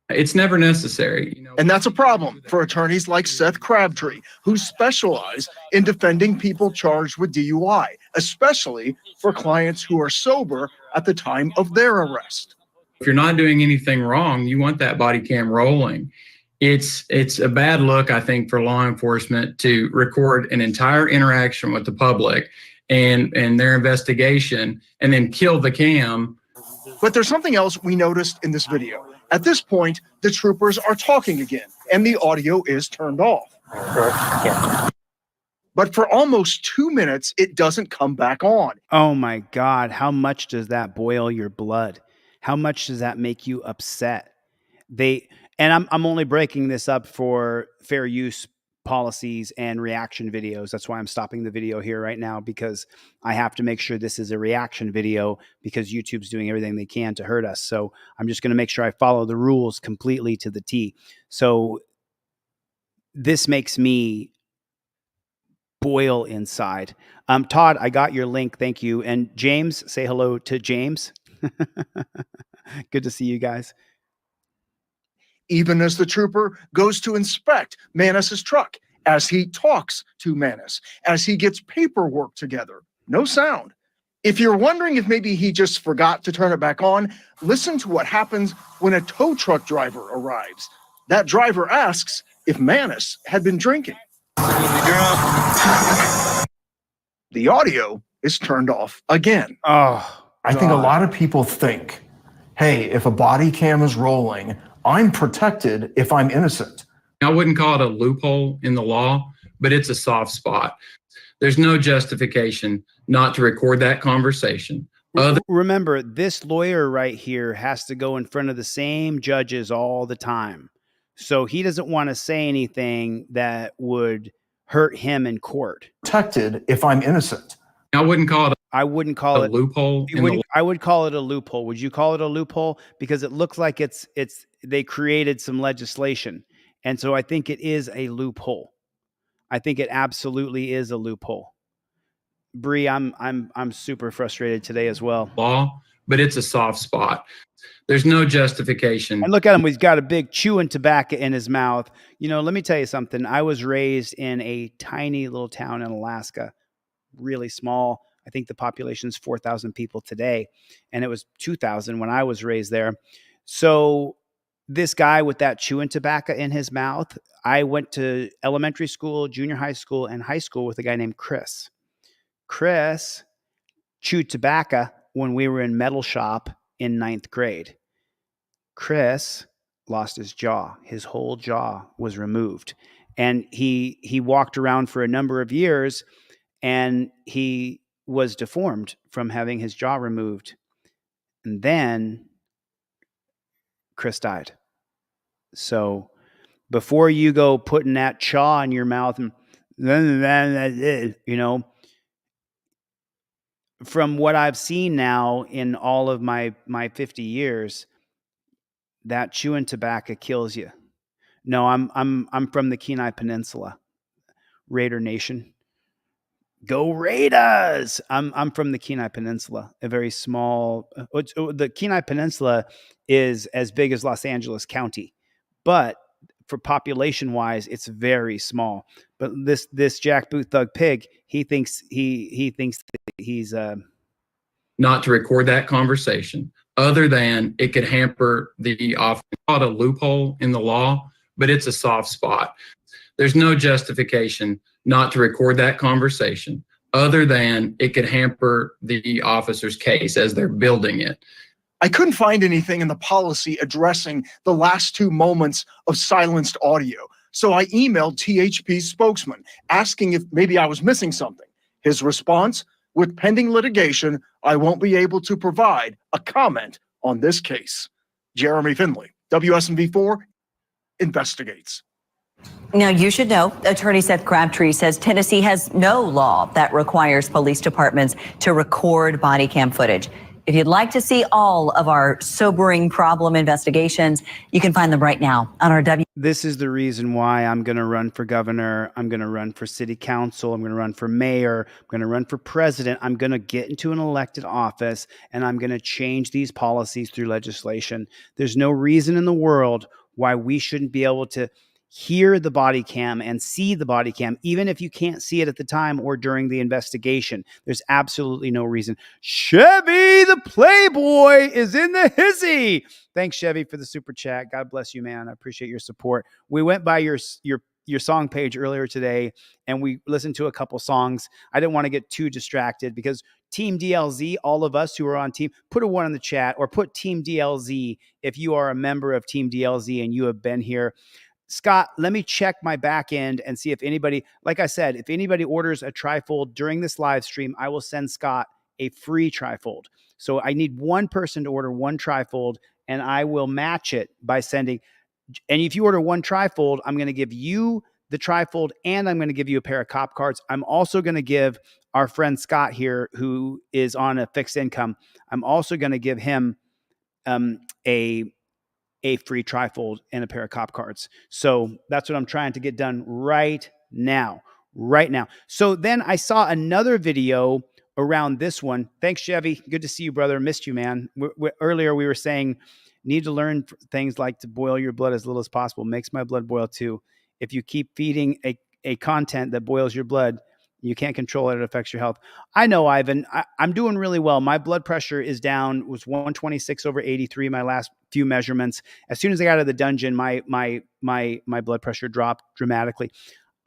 Speaker 25: It's never necessary.
Speaker 20: And that's a problem for attorneys like Seth Crabtree, who specialize in defending people charged with DUI, especially for clients who are sober at the time of their arrest.
Speaker 25: If you're not doing anything wrong, you want that body cam rolling. It's a bad look, I think, for law enforcement to record an entire interaction with the public and their investigation and then kill the cam.
Speaker 20: But there's something else we noticed in this video. At this point, the troopers are talking again, and the audio is turned off. But for almost 2 minutes, it doesn't come back on.
Speaker 1: Oh my God, how much does that boil your blood? How much does that make you upset? And I'm only breaking this up for fair use policies and reaction videos. That's why I'm stopping the video here right now, because I have to make sure this is a reaction video because YouTube's doing everything they can to hurt us. So I'm just going to make sure I follow the rules completely to the T. So this makes me boil inside. Todd, I got your link. Thank you. And James, say hello to James. Good to see you guys.
Speaker 20: Even as the trooper goes to inspect Maness's truck, as he talks to Maness, as he gets paperwork together. No sound. If you're wondering if maybe he just forgot to turn it back on, listen to what happens when a tow truck driver arrives. That driver asks if Maness had been drinking. The audio is turned off again.
Speaker 1: Oh,
Speaker 26: I think a lot of people think, hey, if a body cam is rolling, I'm protected if I'm innocent.
Speaker 25: I wouldn't call it a loophole in the law, but it's a soft spot. There's no justification not to record that conversation.
Speaker 1: Remember, this lawyer right here has to go in front of the same judges all the time. So he doesn't want to say anything that would hurt him in court.
Speaker 26: Protected if I'm innocent.
Speaker 25: I wouldn't call it
Speaker 1: a
Speaker 25: loophole.
Speaker 1: I would call it a loophole. Would you call it a loophole? Because it looks like they created some legislation. And so I think it is a loophole. I think it absolutely is a loophole. Bree, I'm super frustrated today as well.
Speaker 25: Law, but it's a soft spot. There's no justification.
Speaker 1: And look at him. He's got a big chewing tobacco in his mouth. You know, let me tell you something. I was raised in a tiny little town in Alaska, really small. I think the population is 4,000 people today, and it was 2,000 when I was raised there. So this guy with that chewing tobacco in his mouth, I went to elementary school, junior high school, and high school with a guy named Chris. Chris chewed tobacco when we were in metal shop in 9th grade. Chris lost his jaw. His whole jaw was removed. And he walked around for a number of years, and he was deformed from having his jaw removed. And then Chris died. So before you go putting that chaw in your mouth and you know, from what I've seen now in all of my 50 years, that chewing tobacco kills you. No, I'm from the Kenai Peninsula, Raider Nation. Go Raiders! I'm from the Kenai Peninsula, a very small. The Kenai Peninsula is as big as Los Angeles County, but for population wise, it's very small. But this jackboot thug pig, he thinks that he's
Speaker 25: not to record that conversation, other than it could hamper the office. Called a loophole in the law, but it's a soft spot. There's no justification not to record that conversation, other than it could hamper the officer's case as they're building it.
Speaker 20: I couldn't find anything in the policy addressing the last 2 moments of silenced audio. So I emailed THP's spokesman asking if maybe I was missing something. His response, with pending litigation, I won't be able to provide a comment on this case. Jeremy Finley, WSMV4 investigates.
Speaker 19: Now, you should know, Attorney Seth Crabtree says Tennessee has no law that requires police departments to record body cam footage. If you'd like to see all of our sobering problem investigations, you can find them right now on our
Speaker 1: This is the reason why I'm going to run for governor. I'm going to run for city council. I'm going to run for mayor. I'm going to run for president. I'm going to get into an elected office, and I'm going to change these policies through legislation. There's no reason in the world why we shouldn't be able to hear the body cam and see the body cam, even if you can't see it at the time or during the investigation. There's absolutely no reason. Chevy the Playboy is in the hizzy. Thanks, Chevy, for the super chat. God bless you, man. I appreciate your support. We went by your song page earlier today, and we listened to a couple songs. I didn't want to get too distracted because Team DLZ, all of us who are on team, put a 1 in the chat or put Team DLZ if you are a member of Team DLZ and you have been here. Scott, let me check my back end and see if anybody, like I said, if anybody orders a trifold during this live stream, I will send Scott a free trifold. So I need one person to order 1 trifold, and I will match it by sending. And if you order 1 trifold, I'm going to give you the trifold, and I'm going to give you a pair of cop cards. I'm also going to give our friend Scott here, who is on a fixed income, I'm also going to give him a free trifold and a pair of cop cards. So that's what I'm trying to get done right now. So then I saw another video around this one. Thanks, Chevy. Good to see you, brother. Missed you, man. Earlier we were saying, need to learn things like to boil your blood as little as possible. Makes my blood boil too. If you keep feeding a content that boils your blood, you can't control it. It affects your health. I know, Ivan. I'm doing really well. My blood pressure is down. It was 126/83. My last few measurements. As soon as I got out of the dungeon, my blood pressure dropped dramatically.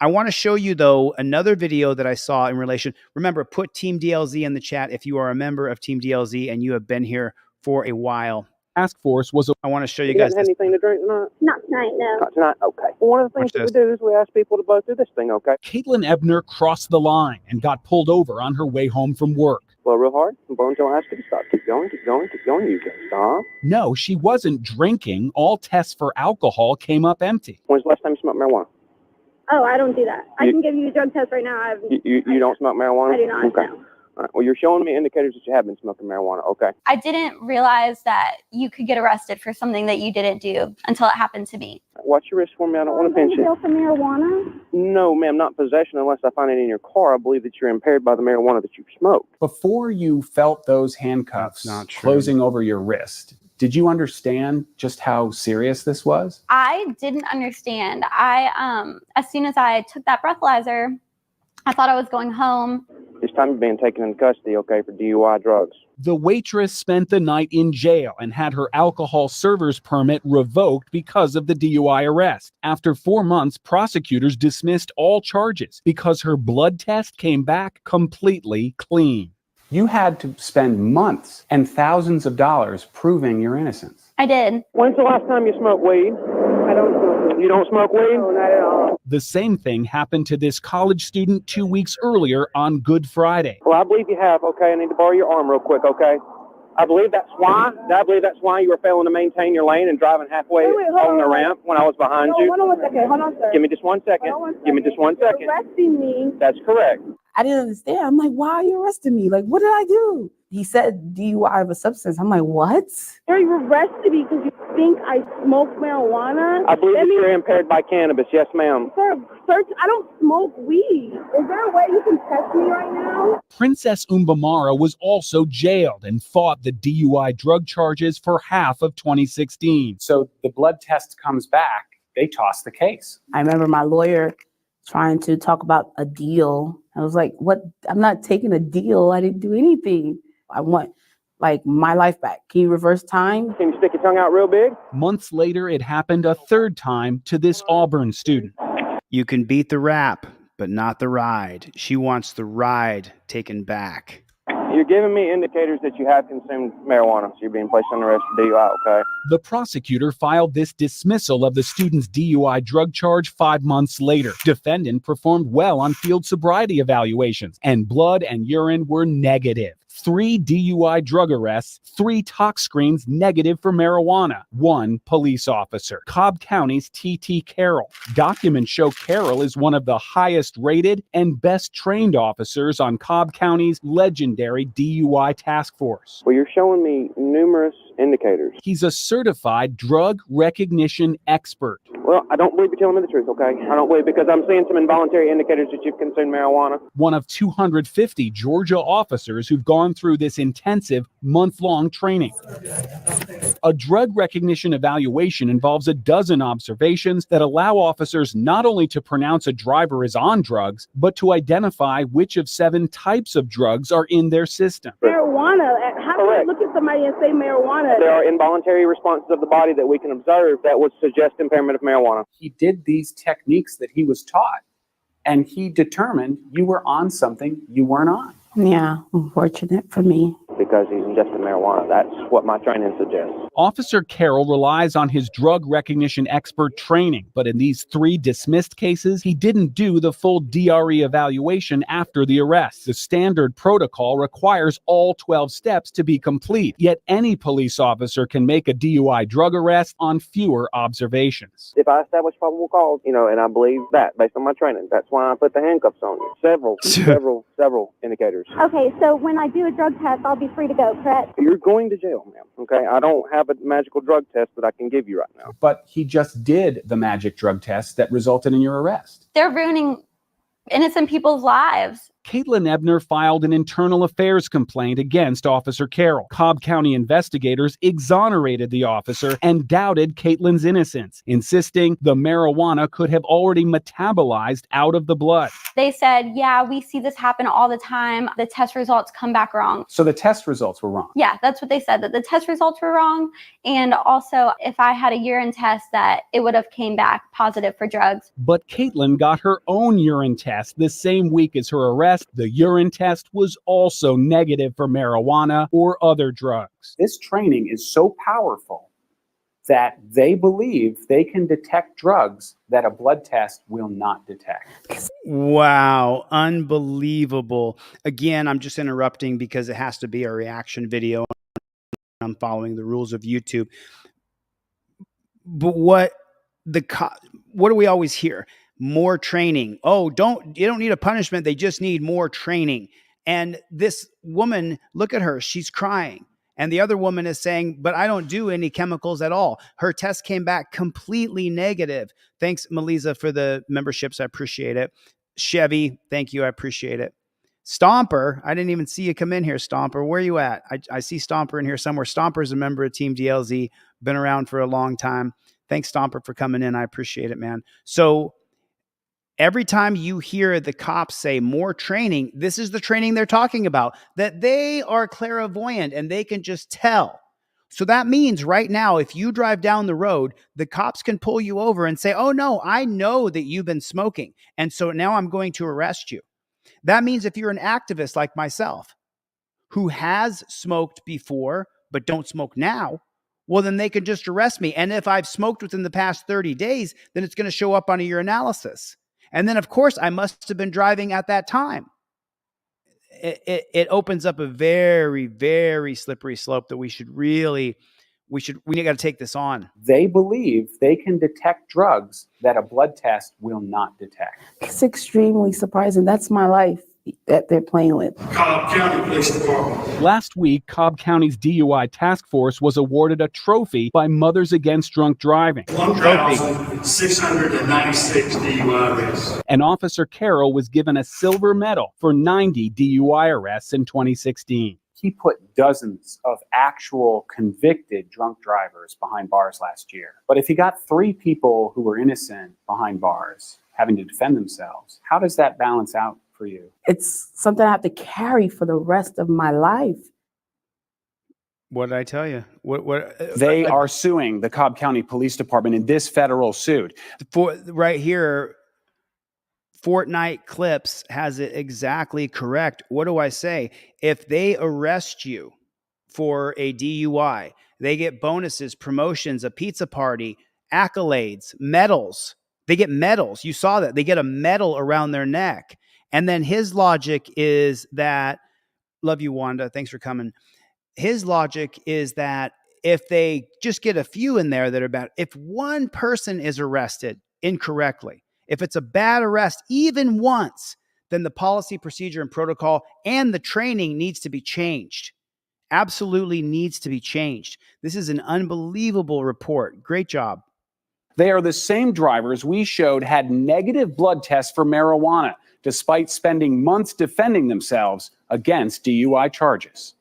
Speaker 1: I want to show you though another video that I saw in relation. Remember, put Team DLZ in the chat if you are a member of Team DLZ and you have been here for a while.
Speaker 3: Task force was.
Speaker 1: I want to show you guys.
Speaker 3: Had anything to drink tonight?
Speaker 4: Not tonight, no.
Speaker 3: Not tonight. Okay. Well, one of the things that we do is we ask people to blow through this thing. Okay.
Speaker 10: Caitlin Ebner crossed the line and got pulled over on her way home from work.
Speaker 3: Blow real hard and blow until I ask you to stop. Keep going, keep going, keep going. You can stop.
Speaker 10: No, she wasn't drinking. All tests for alcohol came up empty.
Speaker 3: When's the last time you smoked marijuana?
Speaker 4: Oh, I don't do that. I can give you a drug test right now.
Speaker 3: You don't smoke marijuana?
Speaker 4: I do not,
Speaker 3: Okay.
Speaker 4: no.
Speaker 3: All right. Well, you're showing me indicators that you have been smoking marijuana. Okay.
Speaker 4: I didn't realize that you could get arrested for something that you didn't do until it happened to me.
Speaker 3: Watch your wrist for me. I don't want to pinch you.
Speaker 4: For marijuana?
Speaker 3: No, ma'am, not possession unless I find it in your car. I believe that you're impaired by the marijuana that you smoked.
Speaker 12: Before you felt those handcuffs closing over your wrist, did you understand just how serious this was?
Speaker 4: I didn't understand. As soon as I took that breathalyzer, I thought I was going home.
Speaker 3: This time you're being taken into custody, okay, for DUI drugs.
Speaker 10: The waitress spent the night in jail and had her alcohol server's permit revoked because of the DUI arrest. After 4 months, prosecutors dismissed all charges because her blood test came back completely clean.
Speaker 12: You had to spend months and thousands of dollars proving your innocence.
Speaker 4: I did.
Speaker 3: When's the last time you smoked weed?
Speaker 4: I don't smoke weed.
Speaker 3: You don't smoke weed?
Speaker 4: No, not at all.
Speaker 10: The same thing happened to this college student 2 weeks earlier on Good Friday.
Speaker 3: Well, I believe you have, okay. I need to borrow your arm real quick, okay? I believe that's why you were failing to maintain your lane and driving halfway on the ramp when I was behind you.
Speaker 4: Hold on 1 second. Hold on, sir.
Speaker 3: Give me just 1 second. Give me just 1 second.
Speaker 4: You're arresting me.
Speaker 3: That's correct.
Speaker 13: I didn't understand. I'm like, why are you arresting me? Like, what did I do? He said DUI of a substance. I'm like, what?
Speaker 4: Sir, you arrested me because you think I smoke marijuana?
Speaker 3: I believe that you're impaired by cannabis. Yes, ma'am.
Speaker 4: Sir, I don't smoke weed. Is there a way you can test me right now?
Speaker 10: Princess Umbamara was also jailed and fought the DUI drug charges for half of 2016.
Speaker 12: So the blood test comes back they tossed the case.
Speaker 13: I remember my lawyer trying to talk about a deal. I was like, what? I'm not taking a deal. I didn't do anything. I want like my life back. Can you reverse time?
Speaker 3: Can you stick your tongue out real big?
Speaker 10: Months later, it happened a third time to this Auburn student.
Speaker 1: You can beat the rap, but not the ride. She wants the ride taken back.
Speaker 3: You're giving me indicators that you have consumed marijuana, so you're being placed under arrest for DUI, okay?
Speaker 10: The prosecutor filed this dismissal of the student's DUI drug charge 5 months later. Defendant performed well on field sobriety evaluations, and blood and urine were negative. 3 DUI drug arrests, 3 tox screens negative for marijuana, 1 police officer. Cobb County's T.T. Carroll. Documents show Carroll is one of the highest rated and best trained officers on Cobb County's legendary DUI task force.
Speaker 3: Well, you're showing me numerous indicators.
Speaker 10: He's a certified drug recognition expert.
Speaker 3: Well, I don't believe you're telling me the truth, okay? I don't believe, because I'm seeing some involuntary indicators that you've consumed marijuana.
Speaker 10: One of 250 Georgia officers who've gone through this intensive month-long training. A drug recognition evaluation involves a dozen observations that allow officers not only to pronounce a driver is on drugs, but to identify which of 7 types of drugs are in their system.
Speaker 13: Marijuana. How do you look at somebody and say marijuana?
Speaker 3: There are involuntary responses of the body that we can observe that would suggest impairment of marijuana.
Speaker 12: He did these techniques that he was taught, and he determined you were on something you weren't on.
Speaker 13: Yeah, unfortunate for me.
Speaker 3: Because he's ingested marijuana. That's what my training suggests.
Speaker 10: Officer Carroll relies on his drug recognition expert training, but in these 3 dismissed cases, he didn't do the full DRE evaluation after the arrest. The standard protocol requires all 12 steps to be complete, yet any police officer can make a DUI drug arrest on fewer observations.
Speaker 3: If I establish probable cause, and I believe that based on my training, that's why I put the handcuffs on you. Several indicators.
Speaker 4: Okay, so when I do a drug test, I'll be free to go, correct?
Speaker 3: You're going to jail, ma'am. Okay, I don't have a magical drug test that I can give you right now.
Speaker 12: But he just did the magic drug test that resulted in your arrest.
Speaker 4: They're ruining innocent people's lives.
Speaker 10: Caitlin Ebner filed an internal affairs complaint against Officer Carroll. Cobb County investigators exonerated the officer and doubted Caitlin's innocence, insisting the marijuana could have already metabolized out of the blood.
Speaker 4: They said, yeah, we see this happen all the time. The test results come back wrong.
Speaker 12: So the test results were wrong.
Speaker 4: Yeah, that's what they said, that the test results were wrong. And also, if I had a urine test, that it would have came back positive for drugs.
Speaker 10: But Caitlin got her own urine test the same week as her arrest. The urine test was also negative for marijuana or other drugs.
Speaker 12: This training is so powerful that they believe they can detect drugs that a blood test will not detect.
Speaker 1: Wow, unbelievable. Again, I'm just interrupting because it has to be a reaction video. I'm following the rules of YouTube. But what do we always hear? More training. Oh, you don't need a punishment. They just need more training. And this woman, look at her, she's crying. And the other woman is saying, but I don't do any chemicals at all. Her test came back completely negative. Thanks, Melisa, for the memberships. I appreciate it. Chevy, thank you. I appreciate it. Stomper, I didn't even see you come in here, Stomper. Where are you at? I see Stomper in here somewhere. Stomper is a member of Team DLZ, been around for a long time. Thanks, Stomper, for coming in. I appreciate it, man. So every time you hear the cops say more training, this is the training they're talking about, that they are clairvoyant and they can just tell. So that means right now, if you drive down the road, the cops can pull you over and say, oh no, I know that you've been smoking. And so now I'm going to arrest you. That means if you're an activist like myself who has smoked before, but don't smoke now, well, then they can just arrest me. And if I've smoked within the past 30 days, then it's going to show up on a urinalysis. And then, of course, I must have been driving at that time. It opens up a very, very slippery slope that we got to take this on.
Speaker 12: They believe they can detect drugs that a blood test will not detect.
Speaker 13: It's extremely surprising. That's my life that they're playing with.
Speaker 10: Cobb County Police Department. Last week, Cobb County's DUI task force was awarded a trophy by Mothers Against Drunk Driving.
Speaker 5: 1,696 DUI arrests.
Speaker 10: And Officer Carroll was given a silver medal for 90 DUI arrests in 2016.
Speaker 12: He put dozens of actual convicted drunk drivers behind bars last year. But if he got 3 people who were innocent behind bars having to defend themselves, how does that balance out for you?
Speaker 13: It's something I have to carry for the rest of my life.
Speaker 1: What did I tell you?
Speaker 12: They are suing the Cobb County Police Department in this federal suit.
Speaker 1: Right here, Fortnite Clips has it exactly correct. What do I say? If they arrest you for a DUI, they get bonuses, promotions, a pizza party, accolades, medals. They get medals. You saw that. They get a medal around their neck. And then his logic is that, love you, Wanda. Thanks for coming. His logic is that if they just get a few in there that are bad, if one person is arrested incorrectly, if it's a bad arrest, even once, then the policy, procedure, and protocol and the training needs to be changed. Absolutely needs to be changed. This is an unbelievable report. Great job.
Speaker 12: They are the same drivers we showed had negative blood tests for marijuana, despite spending months defending themselves against DUI charges.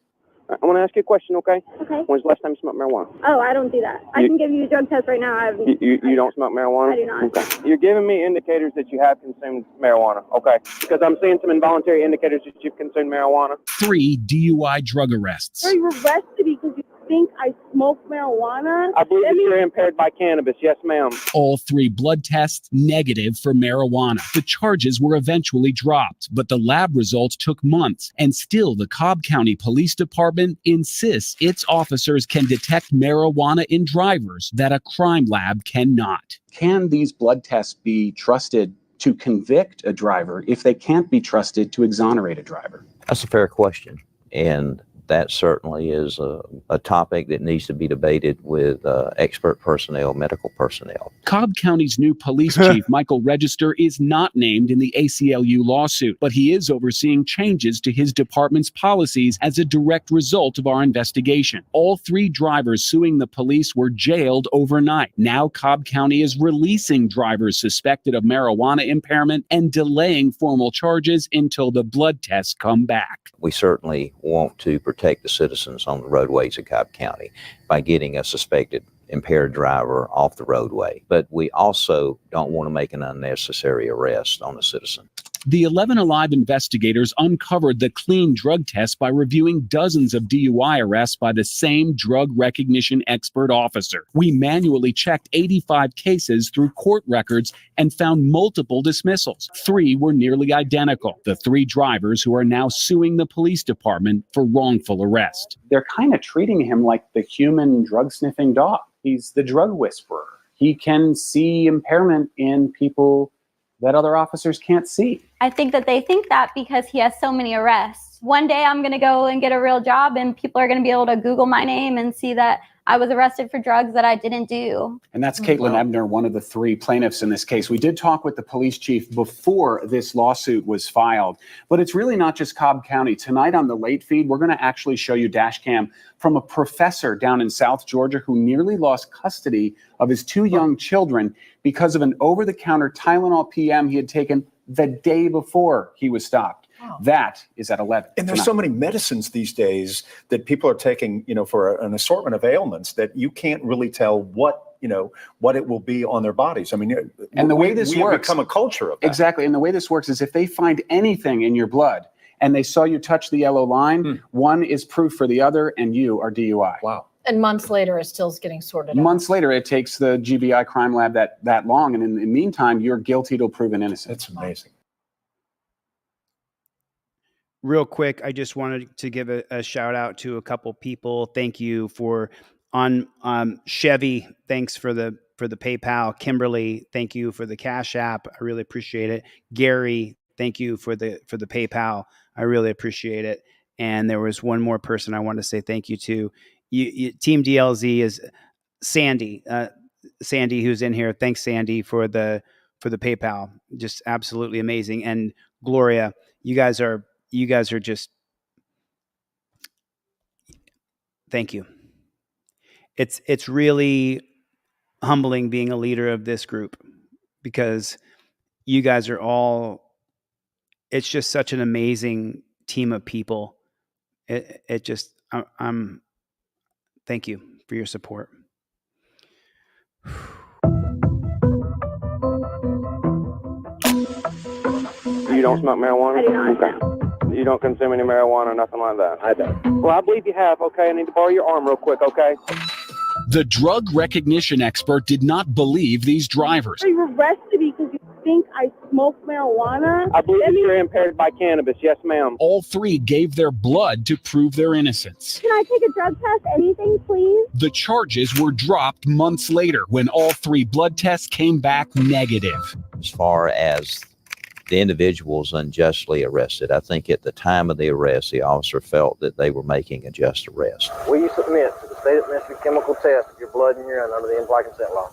Speaker 3: I want to ask you a question, okay?
Speaker 6: Okay.
Speaker 3: When's the last time you smoked marijuana?
Speaker 6: Oh, I don't do that. I can give you a drug test right now.
Speaker 3: You don't smoke marijuana?
Speaker 6: I do not.
Speaker 3: Okay. You're giving me indicators that you have consumed marijuana, okay? Because I'm seeing some involuntary indicators that you've consumed marijuana.
Speaker 10: 3 DUI drug arrests.
Speaker 6: Are you arrested because you think I smoke marijuana?
Speaker 3: I believe that you're impaired by cannabis. Yes, ma'am.
Speaker 10: All 3 blood tests negative for marijuana. The charges were eventually dropped, but the lab results took months, and still the Cobb County Police Department insists its officers can detect marijuana in drivers that a crime lab cannot.
Speaker 12: Can these blood tests be trusted to convict a driver if they can't be trusted to exonerate a driver?
Speaker 9: That's a fair question. And that certainly is a topic that needs to be debated with expert personnel, medical personnel.
Speaker 10: Cobb County's new police chief, Michael Register, is not named in the ACLU lawsuit, but he is overseeing changes to his department's policies as a direct result of our investigation. All 3 drivers suing the police were jailed overnight. Now Cobb County is releasing drivers suspected of marijuana impairment and delaying formal charges until the blood tests come back.
Speaker 9: We certainly want to protect the citizens on the roadways of Cobb County by getting a suspected impaired driver off the roadway. But we also don't want to make an unnecessary arrest on a citizen.
Speaker 10: The 11 Alive investigators uncovered the clean drug test by reviewing dozens of DUI arrests by the same drug recognition expert officer. We manually checked 85 cases through court records and found multiple dismissals. 3 were nearly identical. The 3 drivers who are now suing the police department for wrongful arrest.
Speaker 12: They're kind of treating him like the human drug-sniffing dog. He's the drug whisperer. He can see impairment in people that other officers can't see.
Speaker 4: I think that they think that because he has so many arrests. One day I'm going to go and get a real job and people are going to be able to Google my name and see that I was arrested for drugs that I didn't do.
Speaker 12: And that's Caitlin Ebner, one of the 3 plaintiffs in this case. We did talk with the police chief before this lawsuit was filed, but it's really not just Cobb County. Tonight on the late feed, we're going to actually show you dash cam from a professor down in South Georgia who nearly lost custody of his 2 young children because of an over-the-counter Tylenol PM he had taken the day before he was stopped. That is at 11.
Speaker 21: And there's so many medicines these days that people are taking, for an assortment of ailments that you can't really tell what it will be on their bodies. I mean,
Speaker 12: and the way this
Speaker 21: we have
Speaker 12: works,
Speaker 21: become a culture of that.
Speaker 12: Exactly. And the way this works is if they find anything in your blood and they saw you touch the yellow line, one is proof for the other and you are DUI.
Speaker 21: Wow.
Speaker 22: And months later, it's still getting sorted out.
Speaker 12: Months later, it takes the GBI crime lab that long. And in the meantime, you're guilty till proven innocent.
Speaker 21: That's amazing.
Speaker 1: Real quick, I just wanted to give a shout out to a couple people. Thank you for on Chevy. Thanks for the PayPal. Kimberly, thank you for the Cash App. I really appreciate it. Gary, thank you for the PayPal. I really appreciate it. And there was one more person I wanted to say thank you to. Team DLZ is Sandy. Sandy, who's in here. Thanks, Sandy, for the PayPal. Just absolutely amazing. And Gloria, you guys are just, thank you. It's really humbling being a leader of this group because you guys are all, it's just such an amazing team of people it just, I'm thank you for your support.
Speaker 3: You don't smoke marijuana?
Speaker 6: I do not.
Speaker 3: Okay. You don't consume any marijuana or nothing like that? I don't. Well, I believe you have. Okay, I need to borrow your arm real quick, okay?
Speaker 10: The drug recognition expert did not believe these drivers.
Speaker 6: So you arrested me because you think I smoke marijuana?
Speaker 3: I believe that you're impaired by cannabis. Yes, ma'am.
Speaker 10: All three gave their blood to prove their innocence.
Speaker 6: Can I take a drug test? Anything, please?
Speaker 10: The charges were dropped months later when all three blood tests came back negative.
Speaker 9: As far as the individuals unjustly arrested, I think at the time of the arrest, the officer felt that they were making a just arrest.
Speaker 3: Will you submit to the state administered chemical test of your blood and urine under the implied consent law?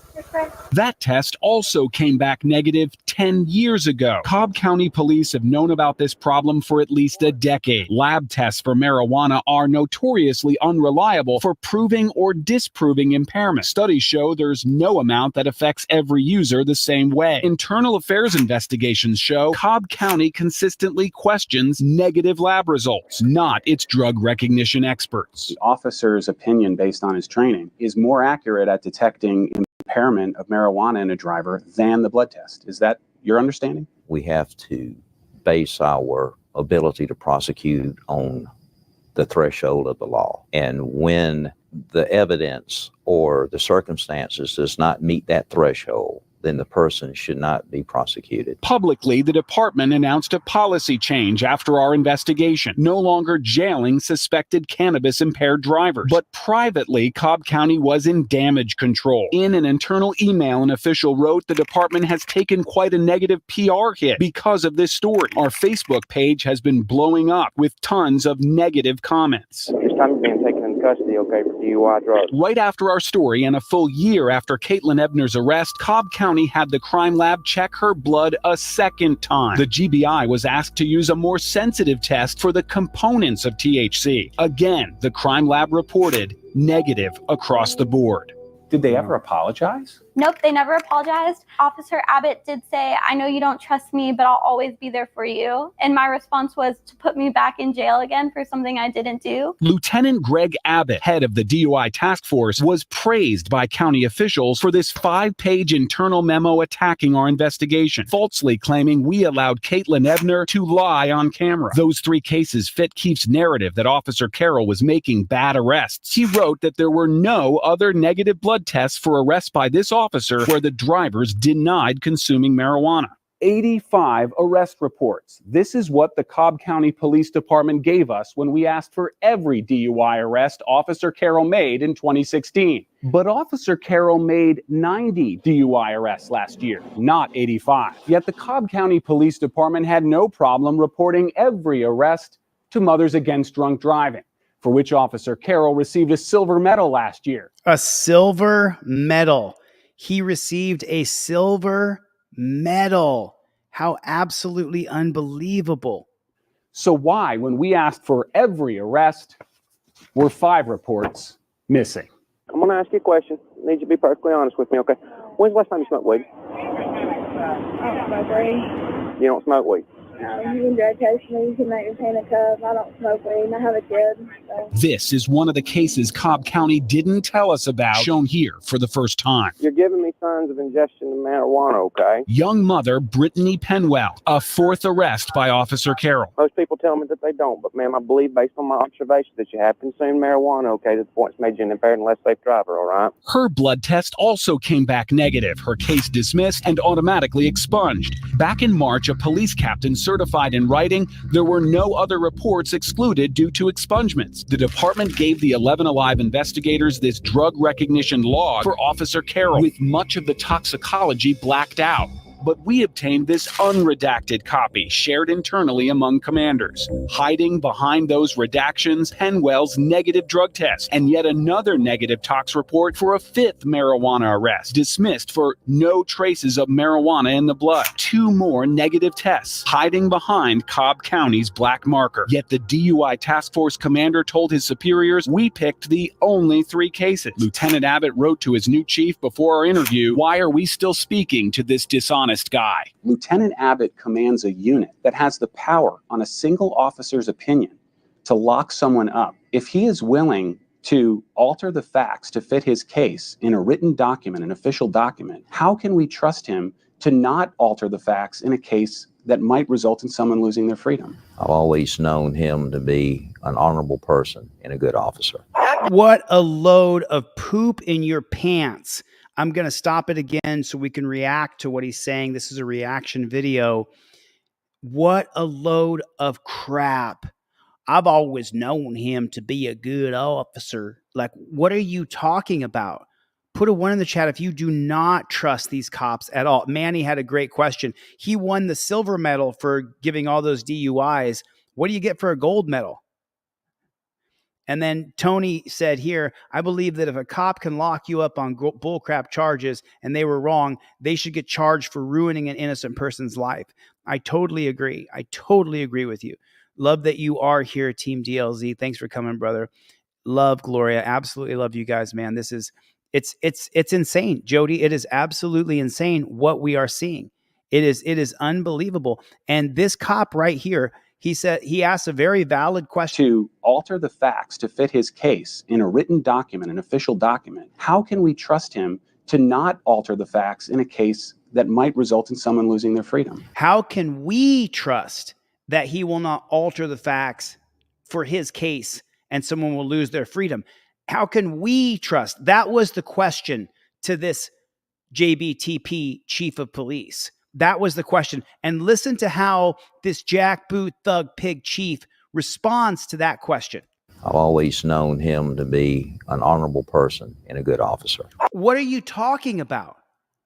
Speaker 10: That test also came back negative 10 years ago. Cobb County Police have known about this problem for at least a decade. Lab tests for marijuana are notoriously unreliable for proving or disproving impairment. Studies show there's no amount that affects every user the same way. Internal affairs investigations show Cobb County consistently questions negative lab results, not its drug recognition experts.
Speaker 12: The officer's opinion based on his training is more accurate at detecting impairment of marijuana in a driver than the blood test. Is that your understanding?
Speaker 9: We have to base our ability to prosecute on the threshold of the law. And when the evidence or the circumstances does not meet that threshold, then the person should not be prosecuted.
Speaker 10: Publicly, the department announced a policy change after our investigation, no longer jailing suspected cannabis-impaired drivers. But privately, Cobb County was in damage control. In an internal email, an official wrote, the department has taken quite a negative PR hit because of this story. Our Facebook page has been blowing up with tons of negative comments.
Speaker 3: This time you're being taken into custody, okay, for DUI drugs.
Speaker 10: Right after our story and a full year after Caitlin Ebner's arrest, Cobb County had the crime lab check her blood a second time. The GBI was asked to use a more sensitive test for the components of THC. Again, the crime lab reported negative across the board.
Speaker 12: Did they ever apologize?
Speaker 4: Nope, they never apologized. Officer Abbott did say, I know you don't trust me, but I'll always be there for you. And my response was to put me back in jail again for something I didn't do.
Speaker 10: Lieutenant Greg Abbott, head of the DUI task force, was praised by county officials for this 5-page internal memo attacking our investigation, falsely claiming we allowed Caitlin Ebner to lie on camera. Those 3 cases fit Keefe's narrative that Officer Carroll was making bad arrests. He wrote that there were no other negative blood tests for arrests by this officer where the drivers denied consuming marijuana.
Speaker 12: 85 arrest reports. This is what the Cobb County Police Department gave us when we asked for every DUI arrest Officer Carroll made in 2016. But Officer Carroll made 90 DUI arrests last year, not 85. Yet the Cobb County Police Department had no problem reporting every arrest to Mothers Against Drunk Driving, for which Officer Carroll received a silver medal last year.
Speaker 1: A silver medal. He received a silver medal. How absolutely unbelievable.
Speaker 12: So why, when we asked for every arrest, were 5 reports missing?
Speaker 3: I'm going to ask you a question. I need you to be perfectly honest with me, okay? When's the last time you smoked weed?
Speaker 6: I don't smoke weed.
Speaker 3: You don't smoke weed?
Speaker 6: No, you can drug test me. You can make your pain a cup. I don't smoke weed. I have a kid. So.
Speaker 10: This is one of the cases Cobb County didn't tell us about, shown here for the first time.
Speaker 3: You're giving me signs of ingestion of marijuana, okay?
Speaker 10: Young mother Brittany Penwell, a 4th arrest by Officer Carroll.
Speaker 3: Most people tell me that they don't, but ma'am, I believe based on my observation that you have consumed marijuana, okay, to the point it's made you an impaired and less safe driver, all right?
Speaker 10: Her blood test also came back negative, her case dismissed and automatically expunged. Back in March, a police captain certified in writing there were no other reports excluded due to expungements. The department gave the 11 Alive investigators this drug recognition log for Officer Carroll, with much of the toxicology blacked out. But we obtained this unredacted copy shared internally among commanders. Hiding behind those redactions, Penwell's negative drug test and yet another negative tox report for a 5th marijuana arrest, dismissed for no traces of marijuana in the blood. 2 more negative tests, hiding behind Cobb County's black marker. Yet the DUI task force commander told his superiors we picked the only 3 cases. Lieutenant Abbott wrote to his new chief before our interview, "Why are we still speaking to this dishonest guy?"
Speaker 12: Lieutenant Abbott commands a unit that has the power on a single officer's opinion to lock someone up, if he is willing to alter the facts to fit his case in a written document, an official document, how can we trust him to not alter the facts in a case that might result in someone losing their freedom?
Speaker 9: I've always known him to be an honorable person and a good officer.
Speaker 1: What a load of poop in your pants. I'm going to stop it again so we can react to what he's saying. This is a reaction video. What a load of crap. I've always known him to be a good officer. Like, what are you talking about? Put a 1 in the chat if you do not trust these cops at all. Manny had a great question. He won the silver medal for giving all those DUIs. What do you get for a gold medal? And then Tony said here, I believe that if a cop can lock you up on bullcrap charges and they were wrong, they should get charged for ruining an innocent person's life. I totally agree. I totally agree with you. Love that you are here, Team DLZ. Thanks for coming, brother. Love Gloria. Absolutely love you guys, man. This is, it's insane, Jody. It is absolutely insane what we are seeing. It is unbelievable. And this cop right here, he said, he asked a very valid question.
Speaker 12: To alter the facts to fit his case in a written document, an official document, how can we trust him to not alter the facts in a case that might result in someone losing their freedom?
Speaker 1: How can we trust that he will not alter the facts for his case and someone will lose their freedom? How can we trust? That was the question to this JBTP chief of police. That was the question. And listen to how this jackboot thug pig chief responds to that question.
Speaker 9: I've always known him to be an honorable person and a good officer.
Speaker 1: What are you talking about?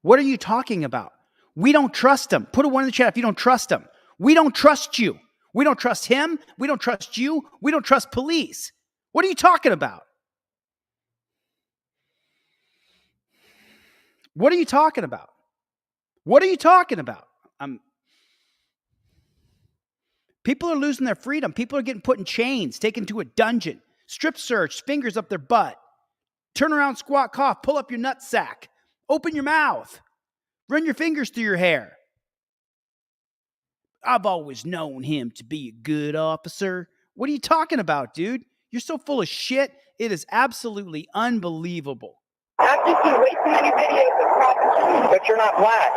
Speaker 1: What are you talking about? We don't trust him. Put a 1 in the chat if you don't trust him. We don't trust you. We don't trust him. We don't trust you. We don't trust police. What are you talking about? What are you talking about? What are you talking about? People are losing their freedom. People are getting put in chains, taken to a dungeon, strip searched, fingers up their butt. Turn around, squat, cough, pull up your nutsack. Open your mouth. Run your fingers through your hair. I've always known him to be a good officer. What are you talking about, dude? You're so full of shit. It is absolutely unbelievable.
Speaker 3: I've just seen way too many videos of cops, but you're not black.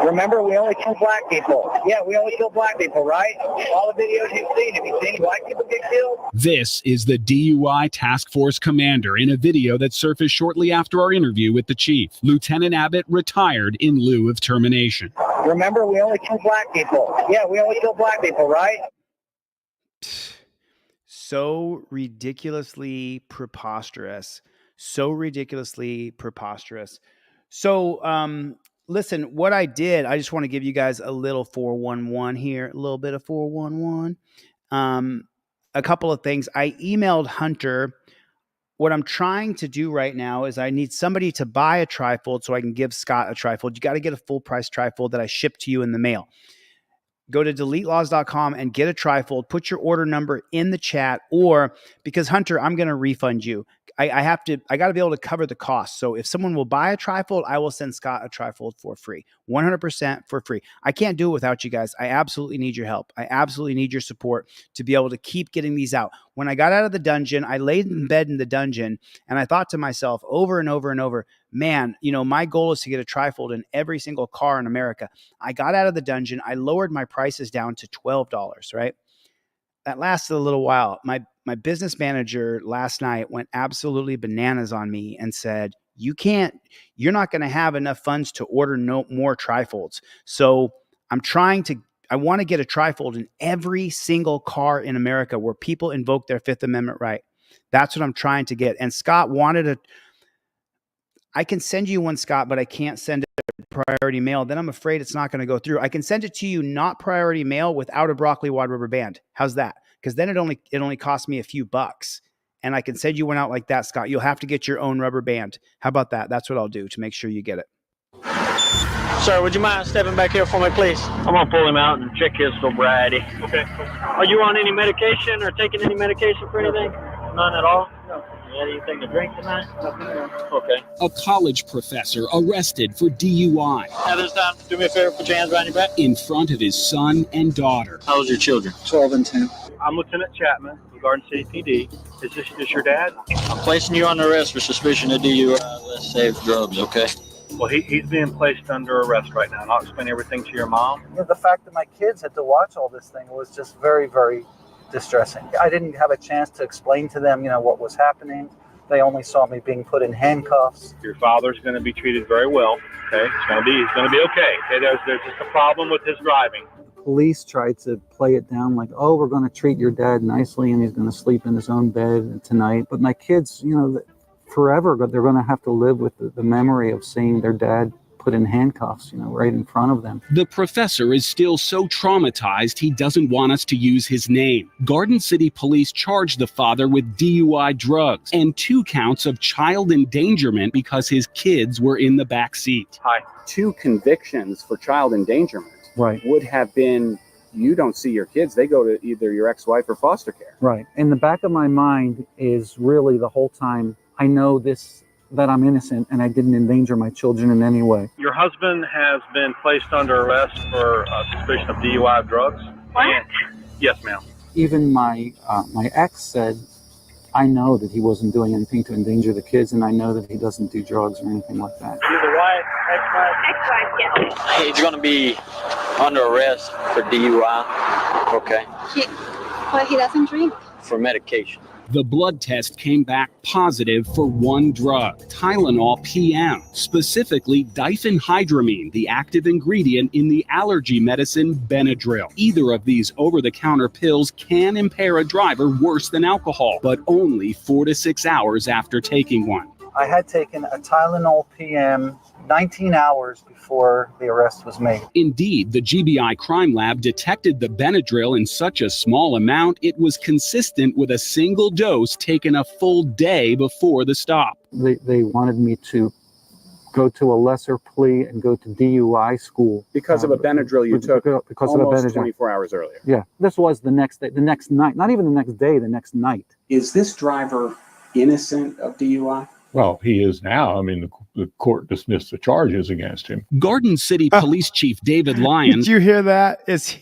Speaker 3: Remember, we only kill black people. Yeah, we only kill black people, right? All the videos you've seen, have you seen black people get killed?
Speaker 10: This is the DUI Task Force commander in a video that surfaced shortly after our interview with the chief. Lieutenant Abbott retired in lieu of termination.
Speaker 3: Remember, we only kill black people. Yeah, we only kill black people, right?
Speaker 1: So ridiculously preposterous. So ridiculously preposterous. So, listen, what I did, I just want to give you guys a little 411 here, a little bit of 411. A couple of things. I emailed Hunter. What I'm trying to do right now is I need somebody to buy a trifold so I can give Scott a trifold. You got to get a full price trifold that I ship to you in the mail. Go to deletelaws.com and get a trifold. Put your order number in the chat, or because Hunter, I'm going to refund you. I got to be able to cover the cost. So if someone will buy a trifold, I will send Scott a trifold for free, 100% for free. I can't do it without you guys. I absolutely need your help. I absolutely need your support to be able to keep getting these out. When I got out of the dungeon, I laid in bed in the dungeon and I thought to myself over and over and over, man, you know, my goal is to get a trifold in every single car in America. I got out of the dungeon. I lowered my prices down to $12, right? That lasted a little while. My business manager last night went absolutely bananas on me and said, you're not going to have enough funds to order no more trifolds. So I want to get a trifold in every single car in America where people invoke their Fifth Amendment right. That's what I'm trying to get. And Scott wanted I can send you one, Scott, but I can't send it priority mail. Then I'm afraid it's not going to go through. I can send it to you, not priority mail, without a broccoli wad rubber band. How's that? Because then it only costs me a few bucks. And I can send you one out like that, Scott. You'll have to get your own rubber band. How about that? That's what I'll do to make sure you get it.
Speaker 2: Sir, would you mind stepping back here for me, please? I'm going to pull him out and check his sobriety. Okay. Are you on any medication or taking any medication for anything? None at all? No. You had anything to drink tonight? Okay.
Speaker 10: A college professor arrested for DUI
Speaker 2: Now this time, do me a favor, put your hands behind your back.
Speaker 10: in front of his son and daughter.
Speaker 2: How old are your children?
Speaker 3: 12 and 10.
Speaker 5: I'm Lieutenant Chapman, from Garden City PD. Is this your dad?
Speaker 2: I'm placing you on arrest for suspicion of DUI. Let's save drugs, okay?
Speaker 5: Well, he's being placed under arrest right now, and I'll explain everything to your mom.
Speaker 3: You know, the fact that my kids had to watch all this thing was just very, very distressing. I didn't have a chance to explain to them, what was happening. They only saw me being put in handcuffs.
Speaker 5: Your father's going to be treated very well, okay? He's going to be okay. Okay, there's just a problem with his driving.
Speaker 3: Police tried to play it down like, oh, we're going to treat your dad nicely and he's going to sleep in his own bed tonight. But my kids, forever, they're going to have to live with the memory of seeing their dad put in handcuffs, right in front of them.
Speaker 10: The professor is still so traumatized he doesn't want us to use his name. Garden City Police charged the father with DUI drugs and 2 counts of child endangerment because his kids were in the back seat.
Speaker 5: Hi.
Speaker 12: 2 convictions for child endangerment would have been, you don't see your kids, they go to either your ex-wife or foster care.
Speaker 3: Right. In the back of my mind is really the whole time, I know that I'm innocent and I didn't endanger my children in any way.
Speaker 5: Your husband has been placed under arrest for suspicion of DUI of drugs.
Speaker 6: What?
Speaker 5: Yes, ma'am.
Speaker 3: Even my ex said, I know that he wasn't doing anything to endanger the kids, and I know that he doesn't do drugs or anything like that.
Speaker 2: You're the wife,
Speaker 6: Ex-wife, yeah.
Speaker 2: He's going to be under arrest for DUI, okay,
Speaker 6: But he doesn't drink.
Speaker 2: for medication.
Speaker 10: The blood test came back positive for 1 drug, Tylenol PM, specifically diphenhydramine, the active ingredient in the allergy medicine Benadryl. Either of these over-the-counter pills can impair a driver worse than alcohol, but only 4 to 6 hours after taking one.
Speaker 3: I had taken a Tylenol PM 19 hours before the arrest was made.
Speaker 10: Indeed, the GBI crime lab detected the Benadryl in such a small amount it was consistent with a single dose taken a full day before the stop.
Speaker 3: They wanted me to go to a lesser plea and go to DUI school.
Speaker 12: Because of a Benadryl you took
Speaker 3: because of a
Speaker 12: almost
Speaker 3: Benadryl.
Speaker 12: 24 hours earlier.
Speaker 3: Yeah, this was the next day, the next night, not even the next day, the next night.
Speaker 12: Is this driver innocent of DUI?
Speaker 7: Well, he is now. I mean, the court dismissed the charges against him.
Speaker 10: Garden City Police Chief David Lyons.
Speaker 1: Did you hear that? Is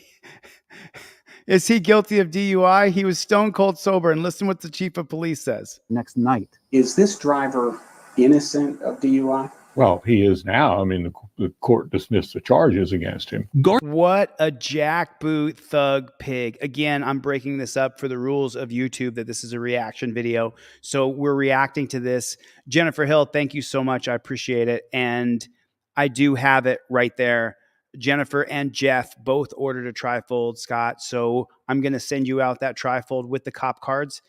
Speaker 1: he guilty of DUI? He was stone cold sober, and listen what the chief of police says.
Speaker 3: Next night.
Speaker 12: Is this driver innocent of DUI?
Speaker 7: Well, he is now. I mean, the court dismissed the charges against him.
Speaker 1: What a jackboot thug pig. Again, I'm breaking this up for the rules of YouTube that this is a reaction video. So we're reacting to this. Jennifer Hill, thank you so much. I appreciate it. And I do have it right there. Jennifer and Jeff both ordered a trifold, Scott. So I'm going to send you out that trifold with the cop cards,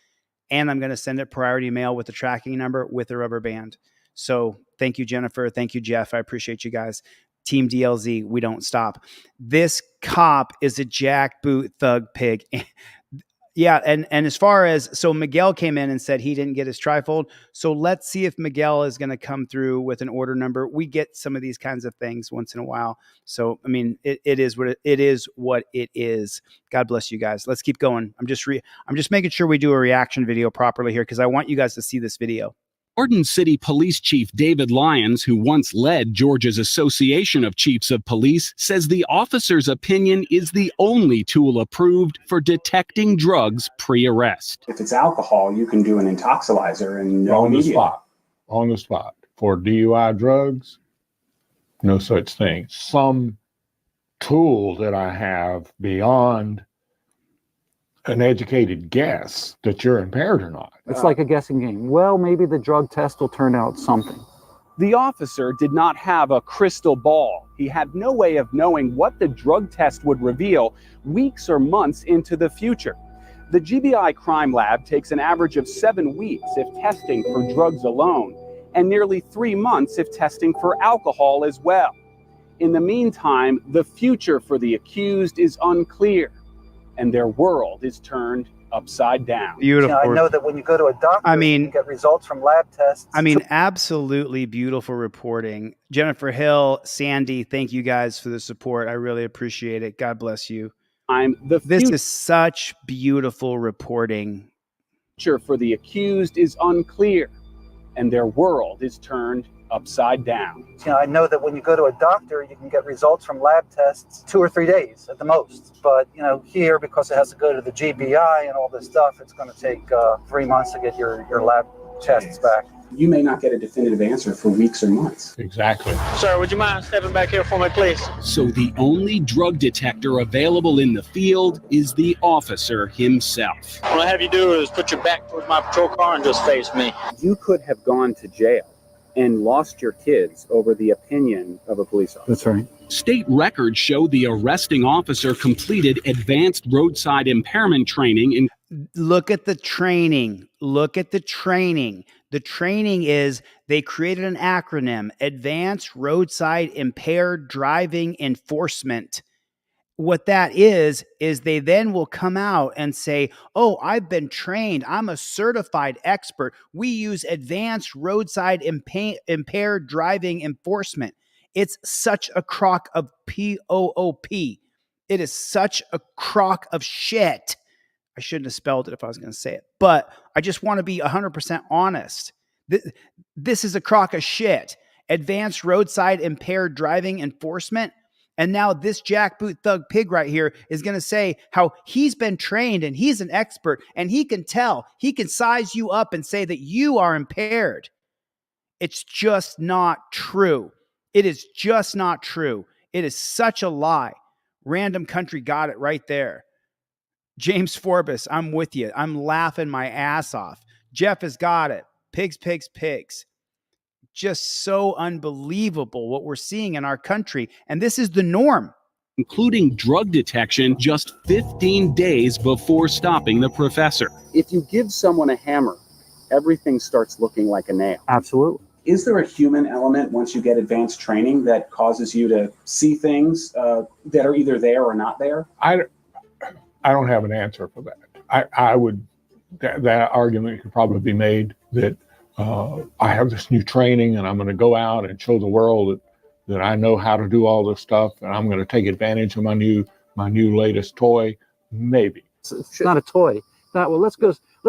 Speaker 1: and I'm going to send it priority mail with the tracking number with a rubber band. So thank you, Jennifer. Thank you, Jeff. I appreciate you guys. Team DLZ, we don't stop. This cop is a jackboot thug pig. Yeah, and as far as, so Miguel came in and said he didn't get his trifold. So let's see if Miguel is going to come through with an order number. We get some of these kinds of things once in a while. So, I mean, it is what it is. God bless you guys. Let's keep going. I'm just making sure we do a reaction video properly here because I want you guys to see this video.
Speaker 10: Garden City Police Chief David Lyons, who once led Georgia's Association of Chiefs of Police, says the officer's opinion is the only tool approved for detecting drugs pre-arrest.
Speaker 12: If it's alcohol, you can do an intoxilizer and
Speaker 7: On the spot. For DUI drugs, no such thing. Some tools that I have beyond an educated guess that you're impaired or not.
Speaker 3: It's like a guessing game. Well, maybe the drug test will turn out something.
Speaker 10: The officer did not have a crystal ball. He had no way of knowing what the drug test would reveal weeks or months into the future. The GBI crime lab takes an average of 7 weeks if testing for drugs alone, and nearly 3 months if testing for alcohol as well. In the meantime, the future for the accused is unclear, and their world is turned upside down.
Speaker 1: Beautiful.
Speaker 3: I know that when you go to a doctor, you get results from lab tests.
Speaker 1: Absolutely beautiful reporting. Jennifer Hill, Sandy, thank you guys for the support. I really appreciate it. God bless you. This is such beautiful reporting.
Speaker 10: future for the accused is unclear, and their world is turned upside down.
Speaker 3: You know, I know that when you go to a doctor, you can get results from lab tests 2 or 3 days at the most. But, you know, here, because it has to go to the GBI and all this stuff, it's going to take 3 months to get your lab tests back.
Speaker 12: You may not get a definitive answer for weeks or months.
Speaker 7: Exactly.
Speaker 2: Sir, would you mind stepping back here for me, please?
Speaker 10: So the only drug detector available in the field is the officer himself.
Speaker 2: What I have you do is put your back towards my patrol car and just face me.
Speaker 12: You could have gone to jail and lost your kids over the opinion of a police officer.
Speaker 3: That's right.
Speaker 10: State records show the arresting officer completed advanced roadside impairment training and
Speaker 1: Look at the training. Look at the training. The training is they created an acronym, Advanced Roadside Impaired Driving Enforcement. What that is they then will come out and say, oh, I've been trained. I'm a certified expert. We use advanced roadside impaired driving enforcement. It's such a crock of POOP. It is such a crock of shit. I shouldn't have spelled it if I was going to say it, but I just want to be 100% honest. This is a crock of shit. Advanced roadside impaired driving enforcement. And now this jackboot thug pig right here is going to say how he's been trained and he's an expert and he can tell, he can size you up and say that you are impaired. It's just not true. It is just not true. It is such a lie. Random Country got it right there. James Forbes, I'm with you. I'm laughing my ass off. Jeff has got it. Pigs, pigs, pigs. Just so unbelievable what we're seeing in our country. And this is the norm.
Speaker 10: including drug detection just 15 days before stopping the professor.
Speaker 12: If you give someone a hammer, everything starts looking like a nail.
Speaker 3: Absolutely.
Speaker 12: Is there a human element once you get advanced training that causes you to see things that are either there or not there?
Speaker 7: I don't have an answer for that. I would, that argument could probably be made that I have this new training and I'm going to go out and show the world that I know how to do all this stuff and I'm going to take advantage of my new latest toy. Maybe.
Speaker 3: It's not a toy. Not, well, let's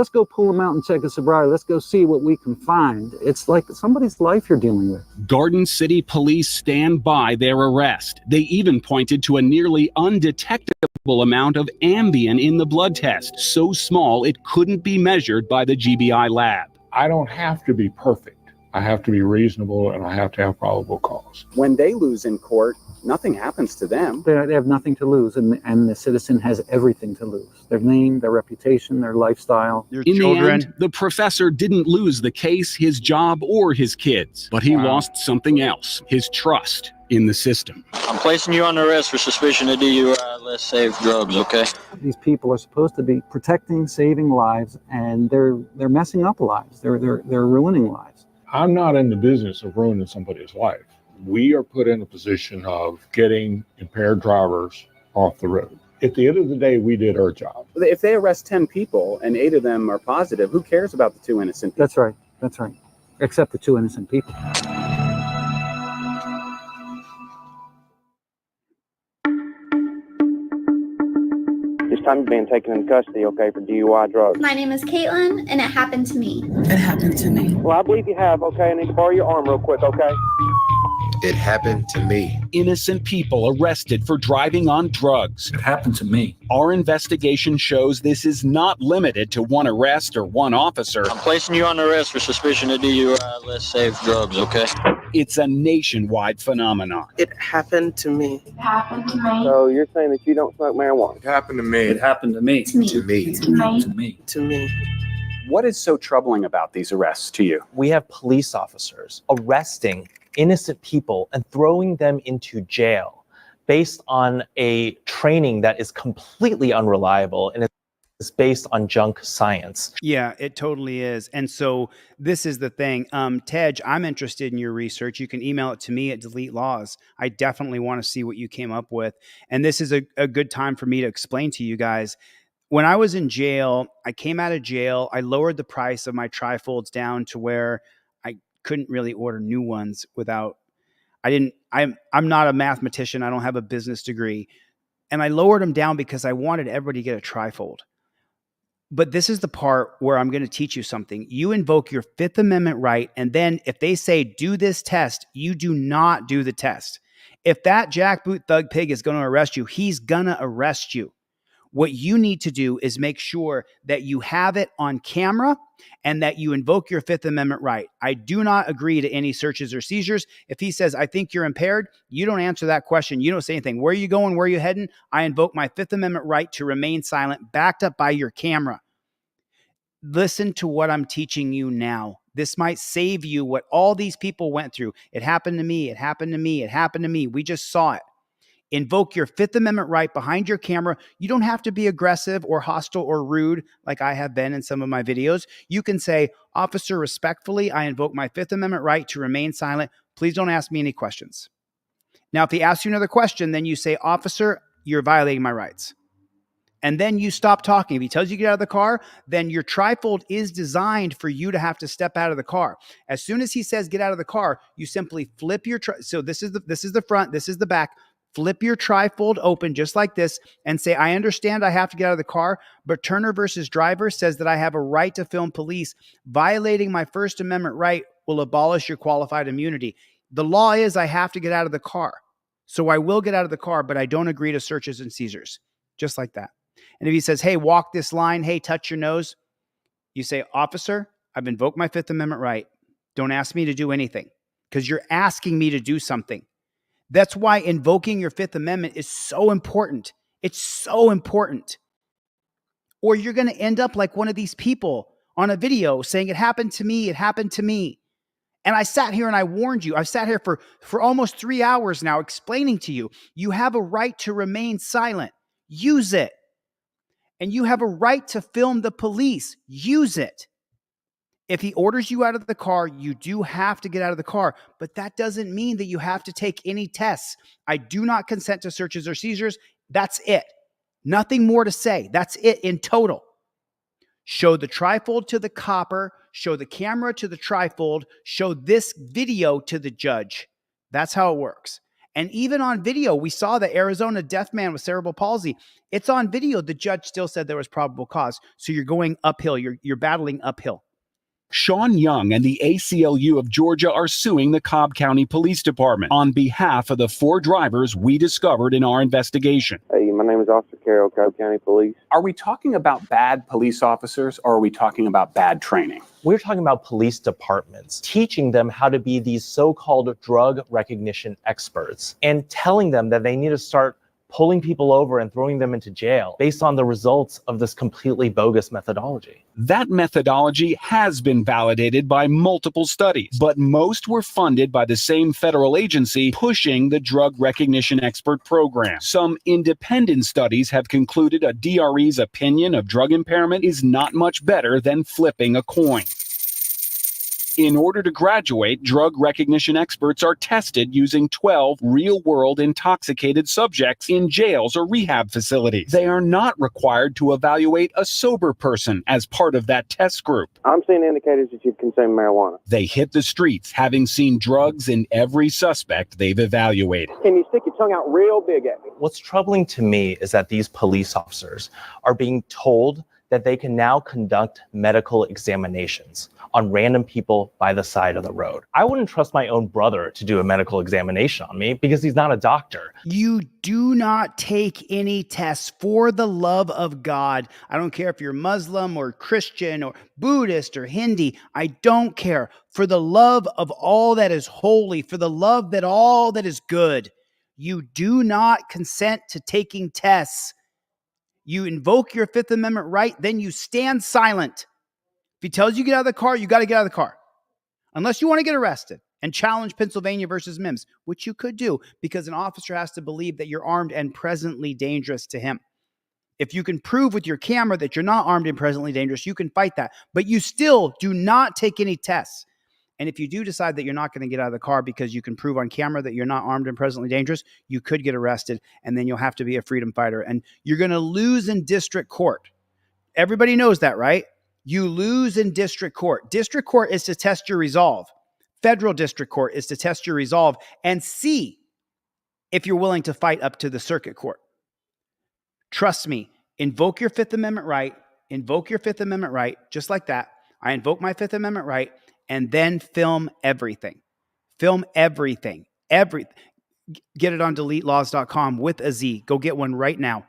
Speaker 3: go pull them out and check the sobriety. Let's go see what we can find. It's like somebody's life you're dealing with.
Speaker 10: Garden City police stand by their arrest. They even pointed to a nearly undetectable amount of Ambien in the blood test, so small it couldn't be measured by the GBI lab.
Speaker 7: I don't have to be perfect. I have to be reasonable and I have to have probable cause.
Speaker 12: When they lose in court, nothing happens to them.
Speaker 3: They have nothing to lose, and the citizen has everything to lose. Their name, their reputation, their lifestyle, their children.
Speaker 10: In the end, the professor didn't lose the case, his job, or his kids, but he lost something else, his trust in the system.
Speaker 2: I'm placing you on arrest for suspicion of DUI, less safe drugs, okay?
Speaker 3: These people are supposed to be protecting, saving lives, and they're messing up lives. They're ruining lives.
Speaker 7: I'm not in the business of ruining somebody's life. We are put in a position of getting impaired drivers off the road. At the end of the day, we did our job.
Speaker 12: If they arrest 10 people and 8 of them are positive, who cares about the 2 innocent people?
Speaker 3: That's right. That's right. Except the 2 innocent people.
Speaker 8: This time you're being taken into custody, okay, for DUI drugs.
Speaker 11: My name is Caitlin, and it happened to me.
Speaker 8: It happened to me. Well, I believe you have, okay? I need to borrow your arm real quick, okay?
Speaker 10: It happened to me. Innocent people arrested for driving on drugs.
Speaker 17: It happened to me.
Speaker 10: Our investigation shows this is not limited to one arrest or one officer.
Speaker 2: I'm placing you on arrest for suspicion of DUI, less safe drugs, okay?
Speaker 10: It's a nationwide phenomenon.
Speaker 8: It happened to me.
Speaker 11: It happened to me.
Speaker 8: So you're saying that you don't smoke marijuana?
Speaker 17: It happened to me. It happened to me.
Speaker 11: To me.
Speaker 17: To me.
Speaker 11: To me.
Speaker 17: To me.
Speaker 8: To me.
Speaker 12: What is so troubling about these arrests to you?
Speaker 18: We have police officers arresting innocent people and throwing them into jail based on a training that is completely unreliable and it's based on junk science.
Speaker 1: Yeah, it totally is. And so this is the thing. Tej, I'm interested in your research. You can email it to me at Delete Laws. I definitely want to see what you came up with. And this is a good time for me to explain to you guys. When I was in jail, I came out of jail. I lowered the price of my TRIFOLDS down to where I couldn't really order new ones without, I'm not a mathematician. I don't have a business degree. And I lowered them down because I wanted everybody to get a TRIFOLD. But this is the part where I'm going to teach you something. You invoke your Fifth Amendment right, and then if they say do this test, you do not do the test. If that jackboot thug pig is going to arrest you, he's going to arrest you. What you need to do is make sure that you have it on camera and that you invoke your Fifth Amendment right. I do not agree to any searches or seizures. If he says, I think you're impaired, you don't answer that question. You don't say anything. Where are you going? Where are you heading? I invoke my Fifth Amendment right to remain silent, backed up by your camera. Listen to what I'm teaching you now. This might save you what all these people went through. It happened to me. It happened to me. It happened to me. We just saw it. Invoke your Fifth Amendment right behind your camera. You don't have to be aggressive or hostile or rude like I have been in some of my videos. You can say, officer, respectfully, I invoke my Fifth Amendment right to remain silent. Please don't ask me any questions. Now, if he asks you another question, then you say, officer, you're violating my rights. And then you stop talking. If he tells you to get out of the car, then your trifold is designed for you to have to step out of the car. As soon as he says get out of the car, you simply flip your so this is the front, this is the back. Flip your trifold open just like this and say, I understand I have to get out of the car, but Turner versus Driver says that I have a right to film police. Violating my First Amendment right will abolish your qualified immunity. The law is I have to get out of the car. So I will get out of the car, but I don't agree to searches and seizures. Just like that. And if he says, hey, walk this line, hey, touch your nose, you say, officer, I've invoked my Fifth Amendment right. Don't ask me to do anything because you're asking me to do something. That's why invoking your Fifth Amendment is so important. It's so important. Or you're going to end up like one of these people on a video saying, it happened to me, it happened to me. And I sat here and I warned you. I've sat here for almost 3 hours now explaining to you, you have a right to remain silent. Use it. And you have a right to film the police. Use it. If he orders you out of the car, you do have to get out of the car, but that doesn't mean that you have to take any tests. I do not consent to searches or seizures. That's it. Nothing more to say. That's it in total. Show the trifold to the copper, show the camera to the trifold, show this video to the judge. That's how it works. And even on video, we saw the Arizona deaf man with cerebral palsy. It's on video. The judge still said there was probable cause. So you're going uphill. You're battling uphill.
Speaker 10: Sean Young and the ACLU of Georgia are suing the Cobb County Police Department on behalf of the 4 drivers we discovered in our investigation.
Speaker 8: Hey, my name is Officer Carroll, Cobb County Police.
Speaker 12: Are we talking about bad police officers or are we talking about bad training?
Speaker 18: We're talking about police departments, teaching them how to be these so-called drug recognition experts and telling them that they need to start pulling people over and throwing them into jail based on the results of this completely bogus methodology.
Speaker 10: That methodology has been validated by multiple studies, but most were funded by the same federal agency pushing the drug recognition expert program. Some independent studies have concluded a DRE's opinion of drug impairment is not much better than flipping a coin. In order to graduate, drug recognition experts are tested using 12 real-world intoxicated subjects in jails or rehab facilities. They are not required to evaluate a sober person as part of that test group.
Speaker 8: I'm seeing indicators that you've consumed marijuana.
Speaker 10: They hit the streets, having seen drugs in every suspect they've evaluated.
Speaker 8: Can you stick your tongue out real big at me?
Speaker 18: What's troubling to me is that these police officers are being told that they can now conduct medical examinations on random people by the side of the road. I wouldn't trust my own brother to do a medical examination on me because he's not a doctor.
Speaker 1: You do not take any tests for the love of God. I don't care if you're Muslim or Christian or Buddhist or Hindi. I don't care. For the love of all that is holy, for the love that all that is good, you do not consent to taking tests. You invoke your Fifth Amendment right, then you stand silent. If he tells you to get out of the car, you got to get out of the car. Unless you want to get arrested and challenge Pennsylvania versus Mims, which you could do because an officer has to believe that you're armed and presently dangerous to him. If you can prove with your camera that you're not armed and presently dangerous, you can fight that. But you still do not take any tests. And if you do decide that you're not going to get out of the car because you can prove on camera that you're not armed and presently dangerous, you could get arrested and then you'll have to be a freedom fighter. And you're going to lose in district court. Everybody knows that, right? You lose in district court. District court is to test your resolve. Federal district court is to test your resolve and see if you're willing to fight up to the circuit court. Trust me, invoke your Fifth Amendment right, invoke your Fifth Amendment right, just like that. I invoke my Fifth Amendment right, and then film everything. Film everything. Get it on deletelaws.com with a Z. Go get one right now.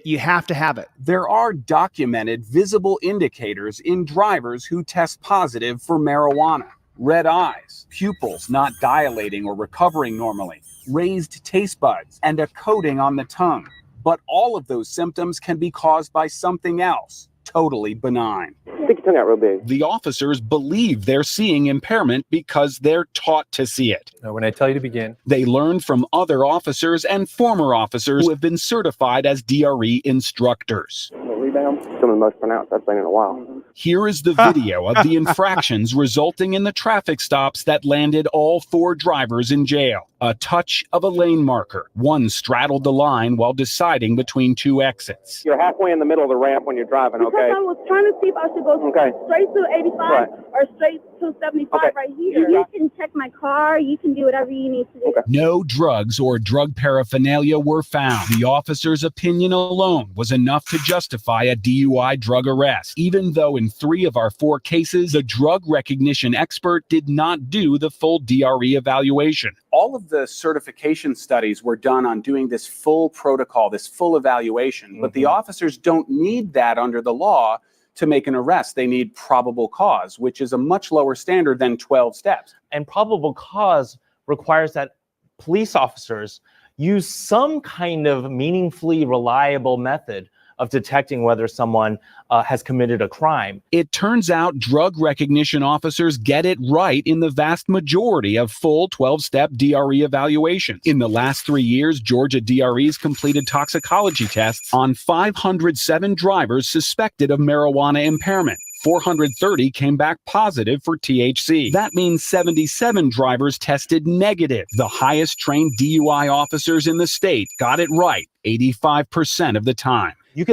Speaker 1: You have to have it.
Speaker 10: There are documented visible indicators in drivers who test positive for marijuana. Red eyes, pupils not dilating or recovering normally, raised taste buds, and a coating on the tongue. But all of those symptoms can be caused by something else, totally benign.
Speaker 8: Stick your tongue out real big.
Speaker 10: The officers believe they're seeing impairment because they're taught to see it.
Speaker 14: Now, when I tell you to begin,
Speaker 10: They learn from other officers and former officers who have been certified as DRE instructors.
Speaker 8: Rebound. Some of the most pronounced I've seen in a while.
Speaker 10: Here is the video of the infractions resulting in the traffic stops that landed all 4 drivers in jail. A touch of a lane marker. One straddled the line while deciding between 2 exits.
Speaker 8: You're halfway in the middle of the ramp when you're driving, okay?
Speaker 6: Because I was trying to see if I should go straight to 85
Speaker 8: Right.
Speaker 6: or straight to 75 right here. You can check my car. You can do whatever you need to do.
Speaker 10: No drugs or drug paraphernalia were found. The officer's opinion alone was enough to justify a DUI drug arrest, even though in 3 of our 4 cases, the drug recognition expert did not do the full DRE evaluation.
Speaker 12: All of the certification studies were done on doing this full protocol, this full evaluation, but the officers don't need that under the law to make an arrest. They need probable cause, which is a much lower standard than 12 steps.
Speaker 18: And probable cause requires that police officers use some kind of meaningfully reliable method of detecting whether someone has committed a crime.
Speaker 10: It turns out drug recognition officers get it right in the vast majority of full 12-step DRE evaluations. In the last 3 years, Georgia DREs completed toxicology tests on 507 drivers suspected of marijuana impairment. 430 came back positive for THC. That means 77 drivers tested negative. The highest trained DUI officers in the state got it right 85% of the time.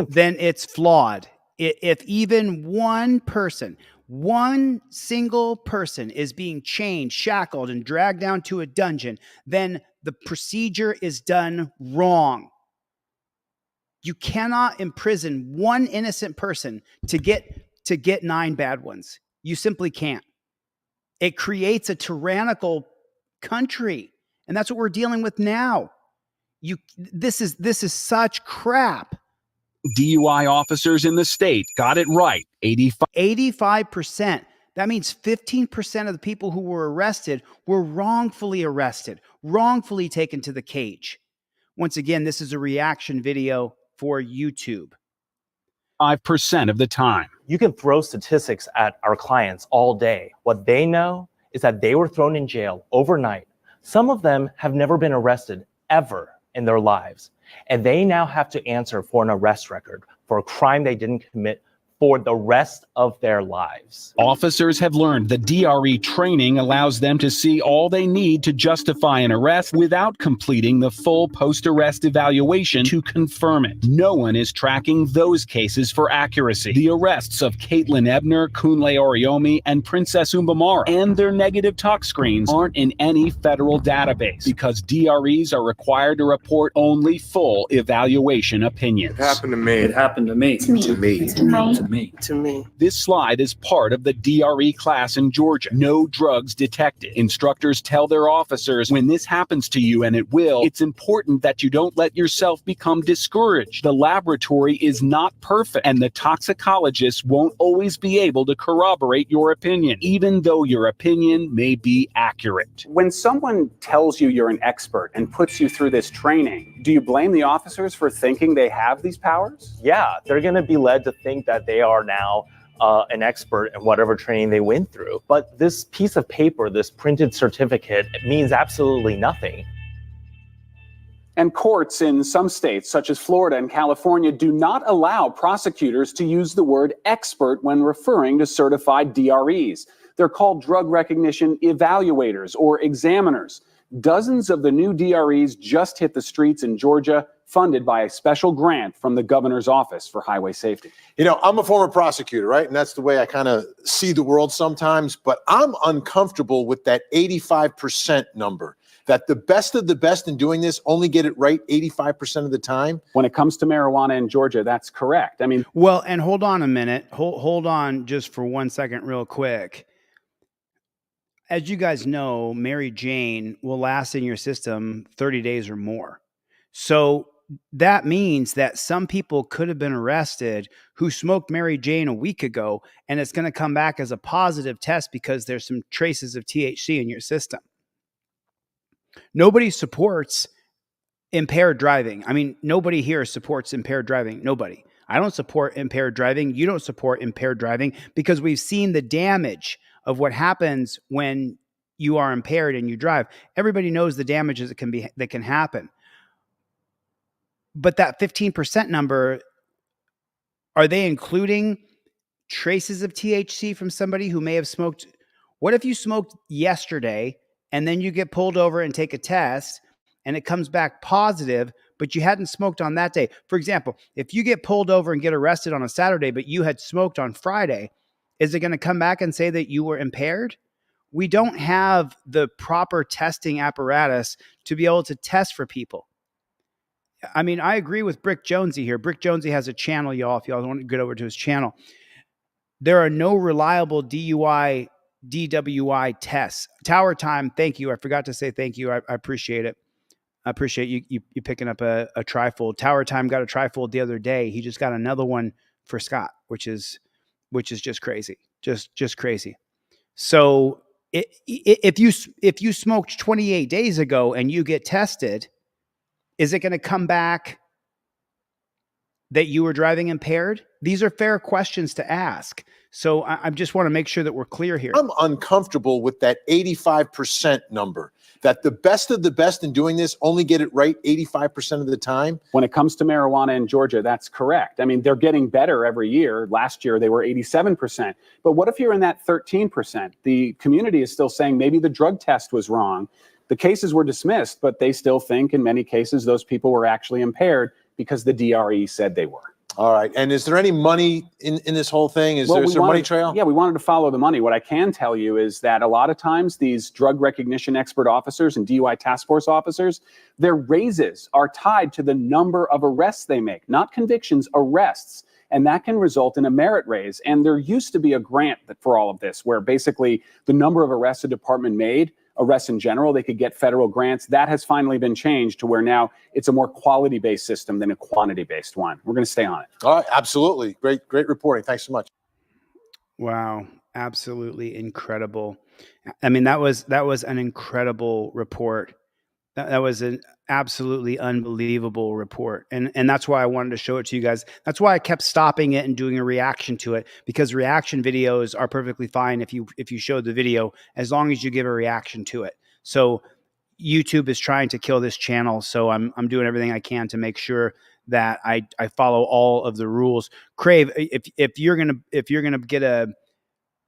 Speaker 1: Then it's flawed. If even one single person is being chained, shackled, and dragged down to a dungeon, then the procedure is done wrong. You cannot imprison one innocent person to get 9 bad ones. You simply can't. It creates a tyrannical country, and that's what we're dealing with now. This is such crap.
Speaker 10: DUI officers in the state got it right
Speaker 1: 85%. That means 15% of the people who were arrested were wrongfully arrested, wrongfully taken to the cage. Once again, this is a reaction video for YouTube.
Speaker 10: 5% of the time.
Speaker 18: You can throw statistics at our clients all day. What they know is that they were thrown in jail overnight. Some of them have never been arrested ever in their lives. And they now have to answer for an arrest record for a crime they didn't commit for the rest of their lives.
Speaker 10: Officers have learned the DRE training allows them to see all they need to justify an arrest without completing the full post-arrest evaluation to confirm it. No one is tracking those cases for accuracy. The arrests of Caitlin Ebner, Kunle Oriomi, and Princess Umbamara and their negative tox screens aren't in any federal database because DREs are required to report only full evaluation opinions.
Speaker 17: It happened to me. It happened to me.
Speaker 11: To me.
Speaker 17: To me.
Speaker 11: To me.
Speaker 17: To me.
Speaker 10: This slide is part of the DRE class in Georgia. No drugs detected. Instructors tell their officers, when this happens to you, and it will, it's important that you don't let yourself become discouraged. The laboratory is not perfect, and the toxicologist won't always be able to corroborate your opinion, even though your opinion may be accurate.
Speaker 12: When someone tells you you're an expert and puts you through this training, do you blame the officers for thinking they have these powers?
Speaker 18: Yeah, they're going to be led to think that they are now an expert in whatever training they went through. But this piece of paper, this printed certificate, it means absolutely nothing.
Speaker 12: And courts in some states, such as Florida and California, do not allow prosecutors to use the word expert when referring to certified DREs. They're called drug recognition evaluators or examiners. Dozens of the new DREs just hit the streets in Georgia, funded by a special grant from the governor's office for highway safety.
Speaker 15: You know, I'm a former prosecutor, right? And that's the way I kind of see the world sometimes, but I'm uncomfortable with that 85% number. that the best of the best in doing this only get it right 85% of the time?
Speaker 12: When it comes to marijuana in Georgia, that's correct. I mean,
Speaker 1: Well, and hold on a minute. Hold on just for 1 second real quick. As you guys know, Mary Jane will last in your system 30 days or more. So that means that some people could have been arrested who smoked Mary Jane a week ago, and it's going to come back as a positive test because there's some traces of THC in your system. Nobody supports impaired driving. I mean, nobody here supports impaired driving. Nobody. I don't support impaired driving. You don't support impaired driving because we've seen the damage of what happens when you are impaired and you drive. Everybody knows the damages that can happen. But that 15% number, are they including traces of THC from somebody who may have smoked? What if you smoked yesterday and then you get pulled over and take a test and it comes back positive, but you hadn't smoked on that day? For example, if you get pulled over and get arrested on a Saturday, but you had smoked on Friday, is it going to come back and say that you were impaired? We don't have the proper testing apparatus to be able to test for people. I mean, I agree with Brick Jonesy here. Brick Jonesy has a channel, y'all. If y'all want to get over to his channel, there are no reliable DUI, DWI tests. Tower Time, thank you. I forgot to say thank you. I appreciate it. I appreciate you picking up a trifold. Tower Time got a trifold the other day. He just got another one for Scott, which is just crazy, just crazy. So if you smoked 28 days ago and you get tested, is it going to come back that you were driving impaired? These are fair questions to ask. So I just want to make sure that we're clear here.
Speaker 15: I'm uncomfortable with that 85% number, that the best of the best in doing this only get it right 85% of the time.
Speaker 12: When it comes to marijuana in Georgia, that's correct. I mean, they're getting better every year. Last year, they were 87%. But what if you're in that 13%? The community is still saying maybe the drug test was wrong. The cases were dismissed, but they still think in many cases those people were actually impaired because the DRE said they were.
Speaker 15: All right. And is there any money in this whole thing? Is there a money trail?
Speaker 12: Yeah, we wanted to follow the money. What I can tell you is that a lot of times these drug recognition expert officers and DUI task force officers, their raises are tied to the number of arrests they make, not convictions, arrests. And that can result in a merit raise. And there used to be a grant for all of this, where basically the number of arrests a department made, arrests in general, they could get federal grants. That has finally been changed to where now it's a more quality-based system than a quantity-based one. We're going to stay on it.
Speaker 15: All right, absolutely. Great reporting. Thanks so much.
Speaker 1: Wow, absolutely incredible. I mean, that was an incredible report. That was an absolutely unbelievable report. And that's why I wanted to show it to you guys. That's why I kept stopping it and doing a reaction to it, because reaction videos are perfectly fine if you show the video, as long as you give a reaction to it. So YouTube is trying to kill this channel. So I'm doing everything I can to make sure that I follow all of the rules. Crave, if you're gonna get a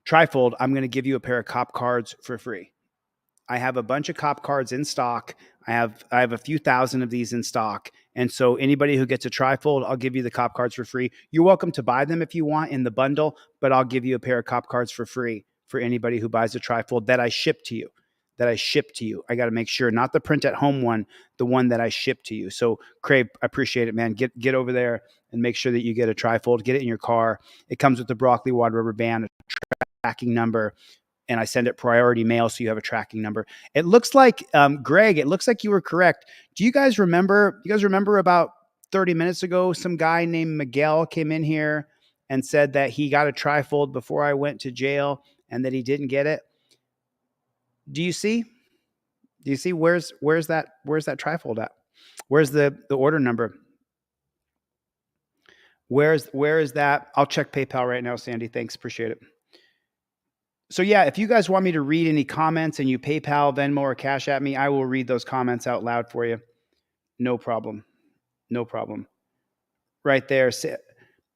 Speaker 1: trifold, I'm gonna give you a pair of cop cards for free. I have a bunch of cop cards in stock. I have a few thousand of these in stock. And so anybody who gets a trifold, I'll give you the cop cards for free. You're welcome to buy them if you want in the bundle, but I'll give you a pair of cop cards for free for anybody who buys a trifold that I ship to you. I got to make sure, not the print at home one, the one that I ship to you. So Crave, I appreciate it, man. Get over there and make sure that you get a trifold, get it in your car. It comes with the broccoli wad rubber band, a tracking number, and I send it priority mail, so you have a tracking number. It looks like, Greg, it looks like you were correct. Do you guys remember? You guys remember about 30 minutes ago, some guy named Miguel came in here and said that he got a trifold before I went to jail and that he didn't get it. Do you see? Do you see where's that trifold at? Where's the order number? Where is that? I'll check PayPal right now, Sandy. Thanks, appreciate it. So yeah, if you guys want me to read any comments and you PayPal, Venmo, or Cash at me, I will read those comments out loud for you. No problem. No problem. Right there,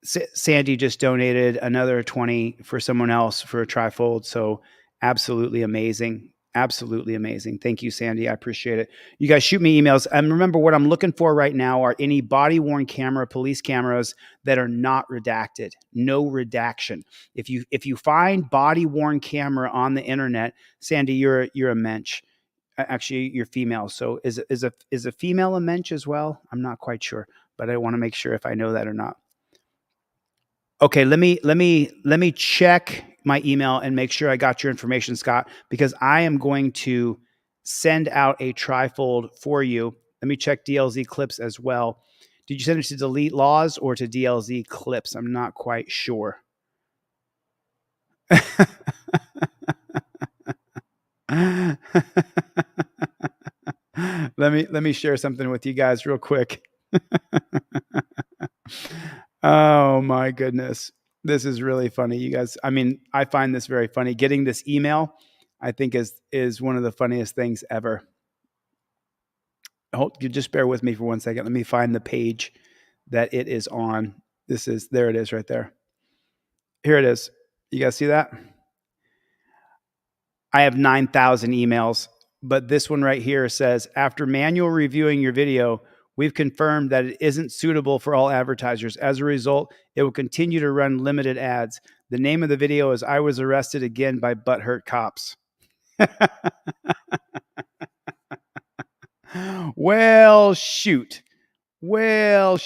Speaker 1: Sandy just donated another 20 for someone else for a trifold. So absolutely amazing. Absolutely amazing. Thank you, Sandy. I appreciate it. You guys shoot me emails. And remember, what I'm looking for right now are any body-worn camera, police cameras that are not redacted. No redaction. If you find body-worn camera on the internet, Sandy, you're a mensch. Actually, you're female. So is a female a mensch as well? I'm not quite sure, but I want to make sure if I know that or not. Okay, let me check my email and make sure I got your information, Scott, because I am going to send out a trifold for you. Let me check DLZ clips as well. Did you send it to delete laws or to DLZ clips? I'm not quite sure. Let me share something with you guys real quick. Oh my goodness. This is really funny, you guys. I mean, I find this very funny. Getting this email, I think is one of the funniest things ever. You just bear with me for 1 second. Let me find the page that it is on. There it is right there. Here it is. You guys see that? I have 9,000 emails, but this one right here says, after manual reviewing your video, we've confirmed that it isn't suitable for all advertisers. As a result, it will continue to run limited ads. The name of the video is I Was Arrested Again by Butthurt Cops. Well, shoot. Oh,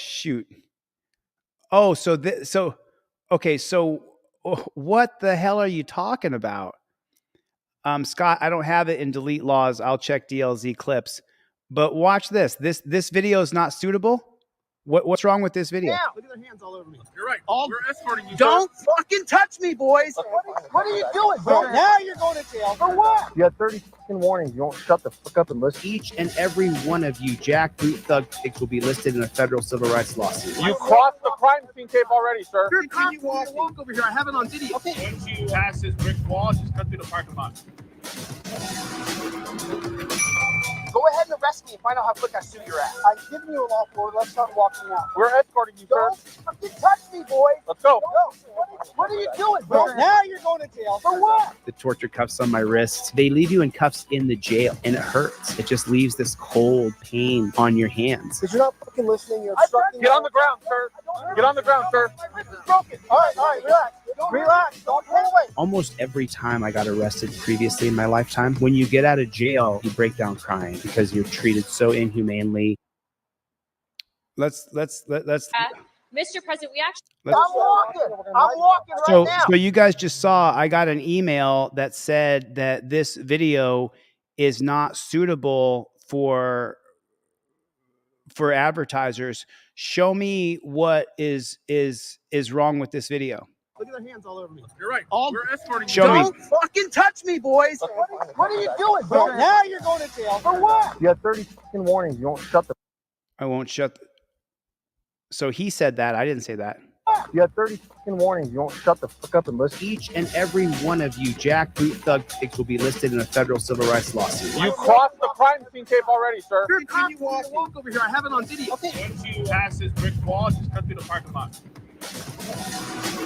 Speaker 1: okay. So what the hell are you talking about? Scott, I don't have it in delete laws. I'll check DLZ clips, but watch this. This video is not suitable. What's wrong with this video?
Speaker 14: Yeah, look at their hands all over me. You're right. We're escorting you.
Speaker 3: Don't fucking touch me, boys. What are you doing, bro? Now you're going to jail. For what?
Speaker 8: You had 30 fucking warnings. You won't shut the fuck up and listen.
Speaker 1: Each and every one of you jackboot thug pigs will be listed in a federal civil rights lawsuit.
Speaker 14: You crossed the crime scene tape already, sir. Continue walk over here. I have it on video. Okay. Once you pass this brick wall, just cut through the parking lot.
Speaker 3: Go ahead and arrest me and find out how quick I sue your ass. I'm giving you a law order. Let's start walking out.
Speaker 14: We're escorting you, sir.
Speaker 3: Don't fucking touch me, boys.
Speaker 14: Let's go.
Speaker 3: What are you doing, bro? Now you're going to jail. For what?
Speaker 1: The torture cuffs on my wrists, they leave you in cuffs in the jail, and it hurts. It just leaves this cold pain on your hands.
Speaker 3: Because you're not fucking listening. You're obstructing.
Speaker 14: Get on the ground, sir. Get on the ground, sir.
Speaker 3: Broken. All right, relax. Relax. Don't pull away.
Speaker 1: Almost every time I got arrested previously in my lifetime, when you get out of jail, you break down crying because you're treated so inhumanely. Let's
Speaker 16: Mr. President, we actually.
Speaker 3: I'm walking right now.
Speaker 1: So you guys just saw, I got an email that said that this video is not suitable for advertisers. Show me what is wrong with this video.
Speaker 14: Look at their hands all over me. You're right. We're escorting you.
Speaker 1: Show me.
Speaker 3: Don't fucking touch me, boys. What are you doing, bro? Now you're going to jail. For what?
Speaker 8: You had 30 fucking warnings. You won't shut the.
Speaker 1: I won't shut. So he said that. I didn't say that.
Speaker 8: You had 30 fucking warnings. You won't shut the fuck up and listen.
Speaker 1: Each and every one of you jackboot thug pigs will be listed in a federal civil rights lawsuit.
Speaker 14: You crossed the crime scene tape already, sir.
Speaker 3: Continue walk over here. I have it on video. Okay.
Speaker 14: Once you pass this brick wall, just cut through the parking lot.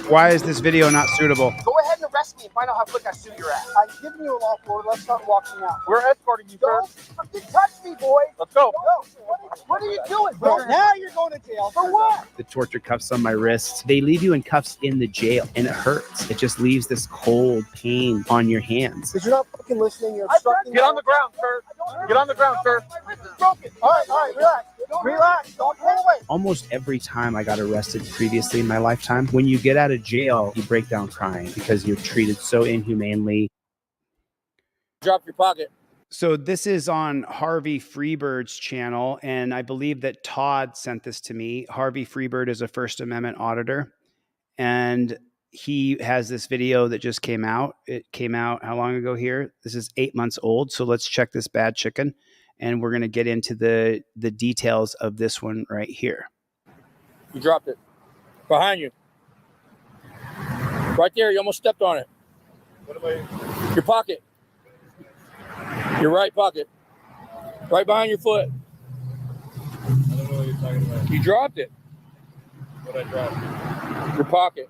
Speaker 1: Why is this video not suitable?
Speaker 3: Go ahead and arrest me and find out how quick I sue your ass. I'm giving you a law order. Let's start walking out.
Speaker 14: We're escorting you, sir.
Speaker 3: Don't fucking touch me, boys.
Speaker 14: Let's go.
Speaker 3: What are you doing, bro? Now you're going to jail. For what?
Speaker 1: The torture cuffs on my wrists, they leave you in cuffs in the jail, and it hurts. It just leaves this cold pain on your hands.
Speaker 3: Because you're not fucking listening. You're obstructing.
Speaker 14: Get on the ground, sir. Get on the ground, sir.
Speaker 3: Broken. All right, relax. Relax. Don't pull away.
Speaker 1: Almost every time I got arrested previously in my lifetime, when you get out of jail, you break down crying because you're treated so inhumanely.
Speaker 14: Drop your pocket.
Speaker 1: So this is on Harvey Freebird's channel, and I believe that Todd sent this to me. Harvey Freebird is a First Amendment auditor, and he has this video that just came out. It came out how long ago here? This is 8 months old, so let's check this bad chicken, and we're going to get into the details of this one right here.
Speaker 14: You dropped it. Behind you. Right there, you almost stepped on it. What about your pocket? Your right pocket. Right behind your foot.
Speaker 5: I don't know what you're talking about.
Speaker 14: You dropped it.
Speaker 5: What I dropped?
Speaker 14: Your pocket.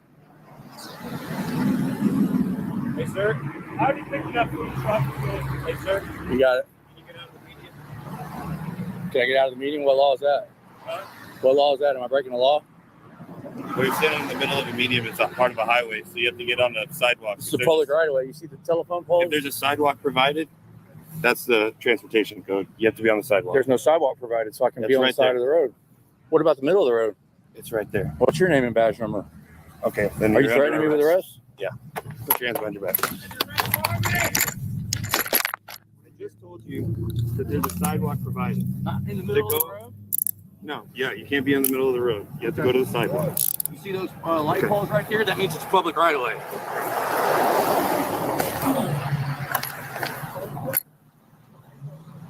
Speaker 5: Hey, sir. How did you pick it up from the truck? Hey, sir.
Speaker 14: You got it.
Speaker 5: Can you get out of the median?
Speaker 14: Can I get out of the meeting? What law is that?
Speaker 5: Huh?
Speaker 14: What law is that? Am I breaking the law?
Speaker 5: We're sitting in the middle of a median. It's a part of a highway, so you have to get on the sidewalk.
Speaker 14: It's the public right away. You see the telephone pole?
Speaker 5: If there's a sidewalk provided, That's the transportation code. You have to be on the sidewalk.
Speaker 14: There's no sidewalk provided, so I can
Speaker 5: That's
Speaker 14: be on the
Speaker 5: right
Speaker 14: side
Speaker 5: there.
Speaker 14: of the road. What about the middle of the road?
Speaker 5: It's right there.
Speaker 14: What's your name and badge number?
Speaker 5: Okay. Then
Speaker 14: Are you
Speaker 5: you're under
Speaker 14: threatening me with arrest?
Speaker 5: Yeah. Put your hands behind your back. I just told you that there's a sidewalk provided.
Speaker 14: Not in the middle of the road?
Speaker 5: No. Yeah, you can't be in the middle of the road. You have to go to the sidewalk.
Speaker 14: You see those light poles right there? That means it's public right of way.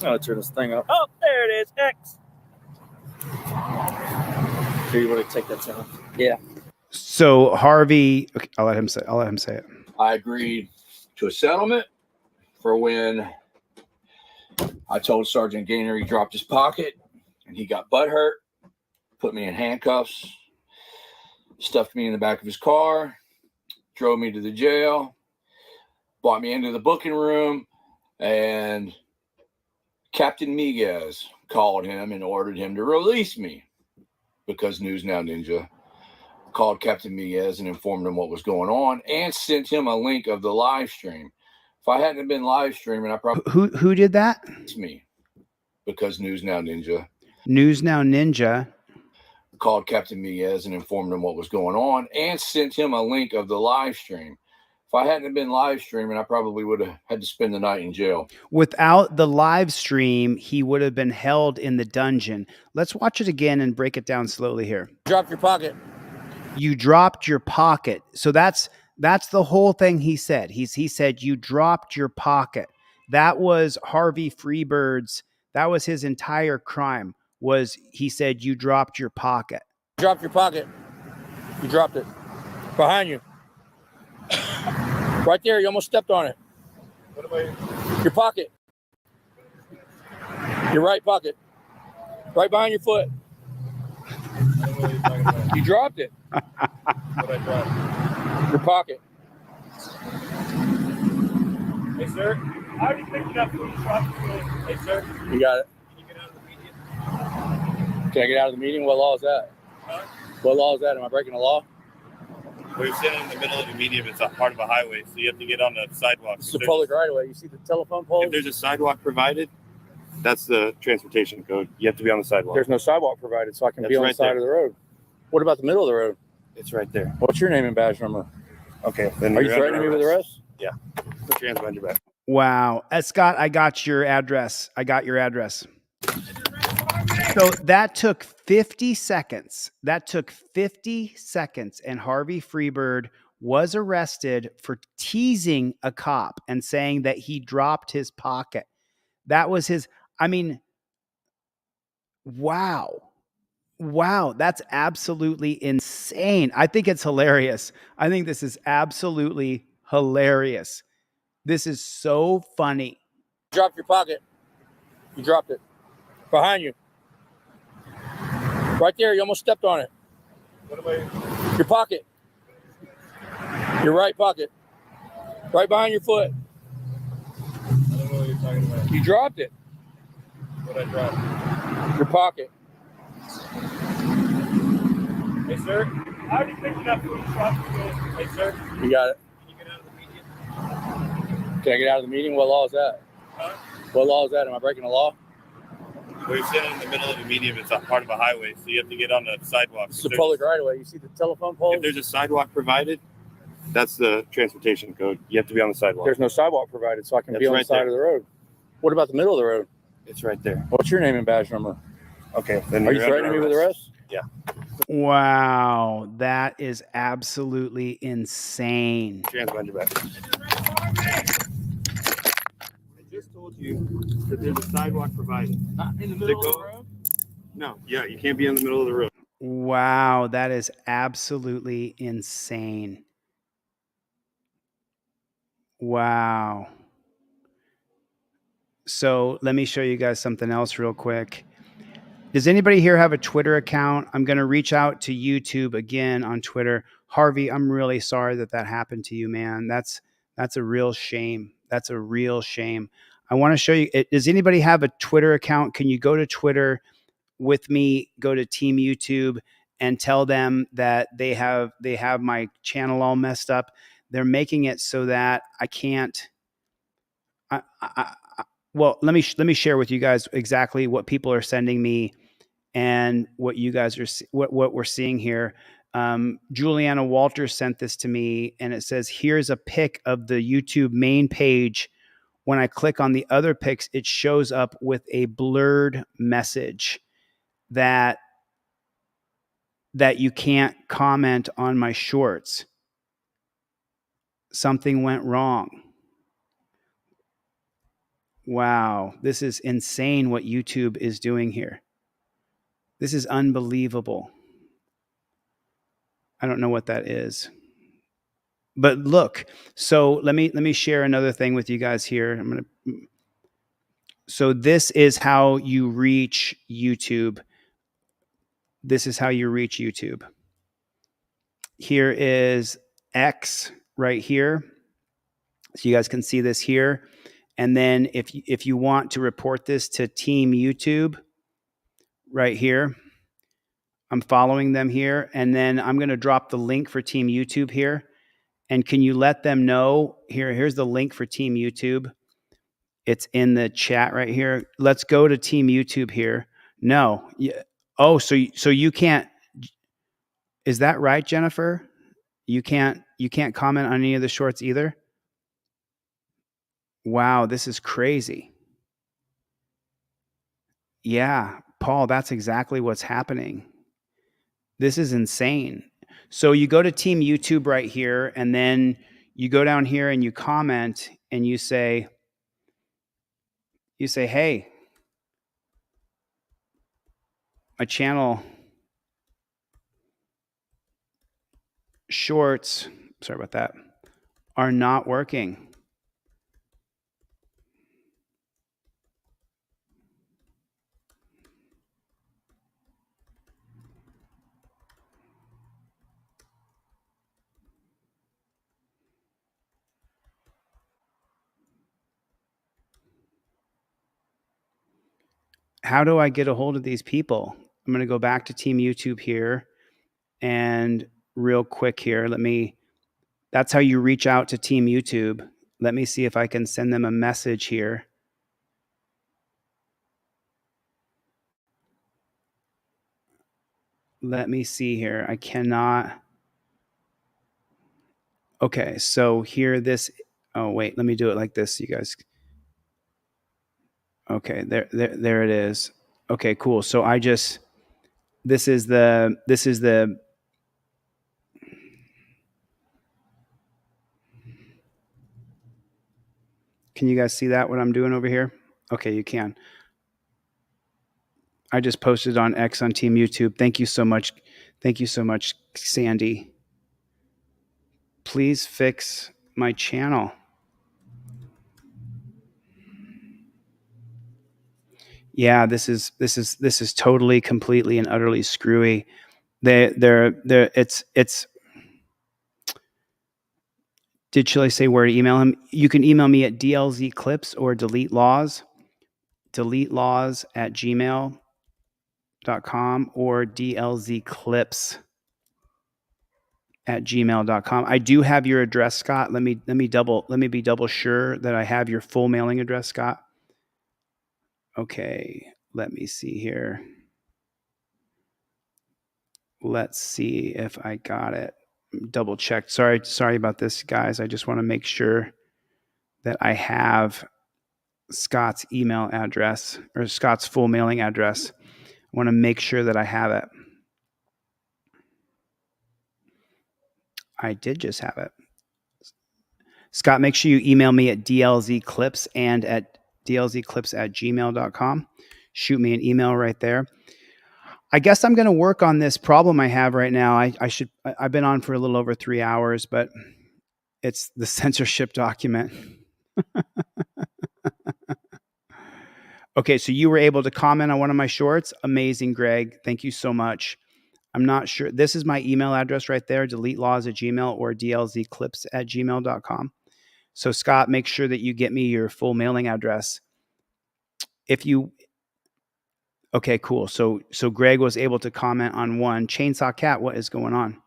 Speaker 14: Oh, turn this thing up. Oh, there it is. X. Here, you want to take that down? Yeah.
Speaker 1: So Harvey, okay, I'll let him say it.
Speaker 14: I agreed to a settlement for when I told Sergeant Gaynor he dropped his pocket and he got butthurt, put me in handcuffs, stuffed me in the back of his car, drove me to the jail, brought me into the booking room, and Captain Miguez called him and ordered him to release me because News Now Ninja called Captain Miguez and informed him what was going on and sent him a link of the live stream. If I hadn't been live streaming, I probably
Speaker 1: Who did that?
Speaker 14: it's me because News Now Ninja
Speaker 1: News Now Ninja.
Speaker 14: called Captain Miguez and informed him what was going on and sent him a link of the live stream. If I hadn't been live streaming, I probably would have had to spend the night in jail.
Speaker 1: Without the live stream, he would have been held in the dungeon. Let's watch it again and break it down slowly here.
Speaker 14: Drop your pocket.
Speaker 1: You dropped your pocket. So that's the whole thing he said. He said you dropped your pocket. That was Harvey Freebird's. That was his entire crime. Was he said you dropped your pocket.
Speaker 14: Drop your pocket. You dropped it. Behind you. Right there. You almost stepped on it.
Speaker 5: What about
Speaker 14: your pocket? Your right pocket. Right behind your foot. You dropped it.
Speaker 5: what I dropped?
Speaker 14: Your pocket.
Speaker 5: Hey, sir. I already picked it up from the truck. Hey, sir.
Speaker 14: You got it.
Speaker 5: Can you get out of the median?
Speaker 14: Can I get out of the meeting? What law is that?
Speaker 5: Huh?
Speaker 14: What law is that? Am I breaking the law?
Speaker 5: We're sitting in the middle of the median. It's a part of a highway, so you have to get on the sidewalk.
Speaker 14: It's the public right of way. You see the telephone poles?
Speaker 5: If there's a sidewalk provided, that's the transportation code. You have to be on the sidewalk.
Speaker 14: There's no sidewalk provided, so I can be
Speaker 5: That's
Speaker 14: on the
Speaker 5: right
Speaker 14: side
Speaker 5: there.
Speaker 14: of the road. What about the middle of the road?
Speaker 5: It's right there.
Speaker 14: What's your name and badge number?
Speaker 5: Okay. Then
Speaker 14: Are you
Speaker 5: you're under
Speaker 14: threatening me with arrest?
Speaker 5: Yeah. Put your hands behind your back.
Speaker 1: Wow. Scott, I got your address. So that took 50 seconds. And Harvey Freebird was arrested for teasing a cop and saying that he dropped his pocket. That was his, wow. That's absolutely insane. I think it's hilarious. I think this is absolutely hilarious. This is so funny.
Speaker 14: Drop your pocket. You dropped it. Behind you. Right there. You almost stepped on it.
Speaker 5: What about
Speaker 14: your pocket? Your right pocket. Right behind your foot.
Speaker 5: I don't know what you're talking about.
Speaker 14: You dropped it.
Speaker 5: What I dropped?
Speaker 14: Your pocket.
Speaker 5: Hey, sir. I already picked it up from the truck. Hey, sir.
Speaker 14: You got it.
Speaker 5: Can you get out of the median?
Speaker 14: Can I get out of the meeting? What law is that?
Speaker 5: Huh?
Speaker 14: What law is that? Am I breaking the law?
Speaker 5: We're sitting in the middle of the median. It's a part of a highway, so you have to get on the sidewalk.
Speaker 14: It's the public right of way. You see the telephone poles?
Speaker 5: If there's a sidewalk provided, that's the transportation code. You have to be on the sidewalk.
Speaker 14: There's no sidewalk provided, so I can
Speaker 5: That's
Speaker 14: be on
Speaker 5: right
Speaker 14: the side
Speaker 5: there.
Speaker 14: of the road. What about the middle of the road?
Speaker 5: It's right there.
Speaker 14: What's your name and badge number?
Speaker 5: Okay. Then
Speaker 14: Are you
Speaker 5: you're under
Speaker 14: threatening me with arrest?
Speaker 5: Yeah.
Speaker 1: Wow. That is absolutely insane.
Speaker 5: Put your hands behind your back. I just told you that there's a sidewalk provided.
Speaker 14: Not in the middle of the road?
Speaker 5: No. Yeah, you can't be in the middle of the road.
Speaker 1: Wow. That is absolutely insane. Wow. So let me show you guys something else real quick. Does anybody here have a Twitter account? I'm going to reach out to YouTube again on Twitter. Harvey, I'm really sorry that happened to you, man. That's a real shame. That's a real shame. I want to show you. Does anybody have a Twitter account? Can you go to Twitter with me, go to Team YouTube and tell them that they have my channel all messed up. They're making it so that I can't, well, let me share with you guys exactly what people are sending me and what you guys are what we're seeing here. Juliana Walters sent this to me, and it says, here's a pic of the YouTube main page. When I click on the other pics, it shows up with a blurred message that you can't comment on my shorts. Something went wrong. Wow, this is insane what YouTube is doing here. This is unbelievable. I don't know what that is. But look, so let me share another thing with you guys here. So this is how you reach YouTube. This is how you reach YouTube. Here is X right here. So you guys can see this here. And then if you want to report this to Team YouTube right here, I'm following them here. And then I'm going to drop the link for Team YouTube here. And can you let them know here's the link for Team YouTube. It's in the chat right here. Let's go to Team YouTube here. No. Oh, so you can't. Is that right, Jennifer? You can't comment on any of the shorts either? Wow, this is crazy. Yeah, Paul, that's exactly what's happening. This is insane. So you go to Team YouTube right here, and then you go down here and you comment and you say, hey, my channel shorts, sorry about that, are not working. How do I get a hold of these people? I'm going to go back to Team YouTube here, and real quick here, that's how you reach out to Team YouTube. Let me see if I can send them a message here. Let me see here. I cannot. Okay, so here oh wait, let me do it like this, you guys. Okay, there it is. Okay, cool. So this is the can you guys see that, what I'm doing over here? Okay, you can. I just posted on X on Team YouTube. Thank you so much. Thank you so much, Sandy. Please fix my channel. Yeah, this is totally, completely, and utterly screwy. It's. Shall I say where to email him? You can email me at dlzclips or deletelaws@gmail.com or dlzclips@gmail.com. I do have your address, Scott. Let me be double sure that I have your full mailing address, Scott. Okay, let me see here. Let's see if I got it. Double checked. Sorry about this, guys. I just want to make sure that I have Scott's email address or Scott's full mailing address. I want to make sure that I have it. I did just have it. Scott, make sure you email me at dlzclips and at dlzclips@gmail.com. Shoot me an email right there. I guess I'm going to work on this problem I have right now. I've been on for a little over 3 hours, but it's the censorship document. Okay, so you were able to comment on one of my shorts. Amazing, Greg. Thank you so much. I'm not sure. This is my email address right there, deletelaws@gmail or dlzclips@gmail.com. So Scott, make sure that you get me your full mailing address. Okay, cool. So Greg was able to comment on one. Chainsaw Cat, what is going on?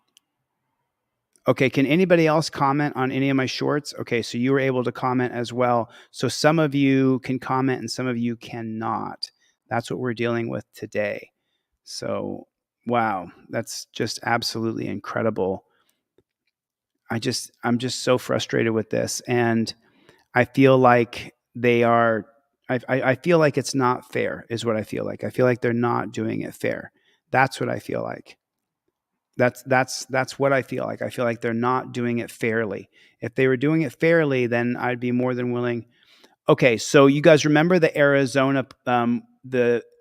Speaker 1: Okay, can anybody else comment on any of my shorts? Okay, so you were able to comment as well. So some of you can comment and some of you cannot. That's what we're dealing with today. So, wow, that's just absolutely incredible. I'm just so frustrated with this, and I feel like they are. I feel like it's not fair, is what I feel like. I feel like they're not doing it fair. That's what I feel like. That's what I feel like. I feel like they're not doing it fairly. If they were doing it fairly, then I'd be more than willing. Okay, so you guys remember the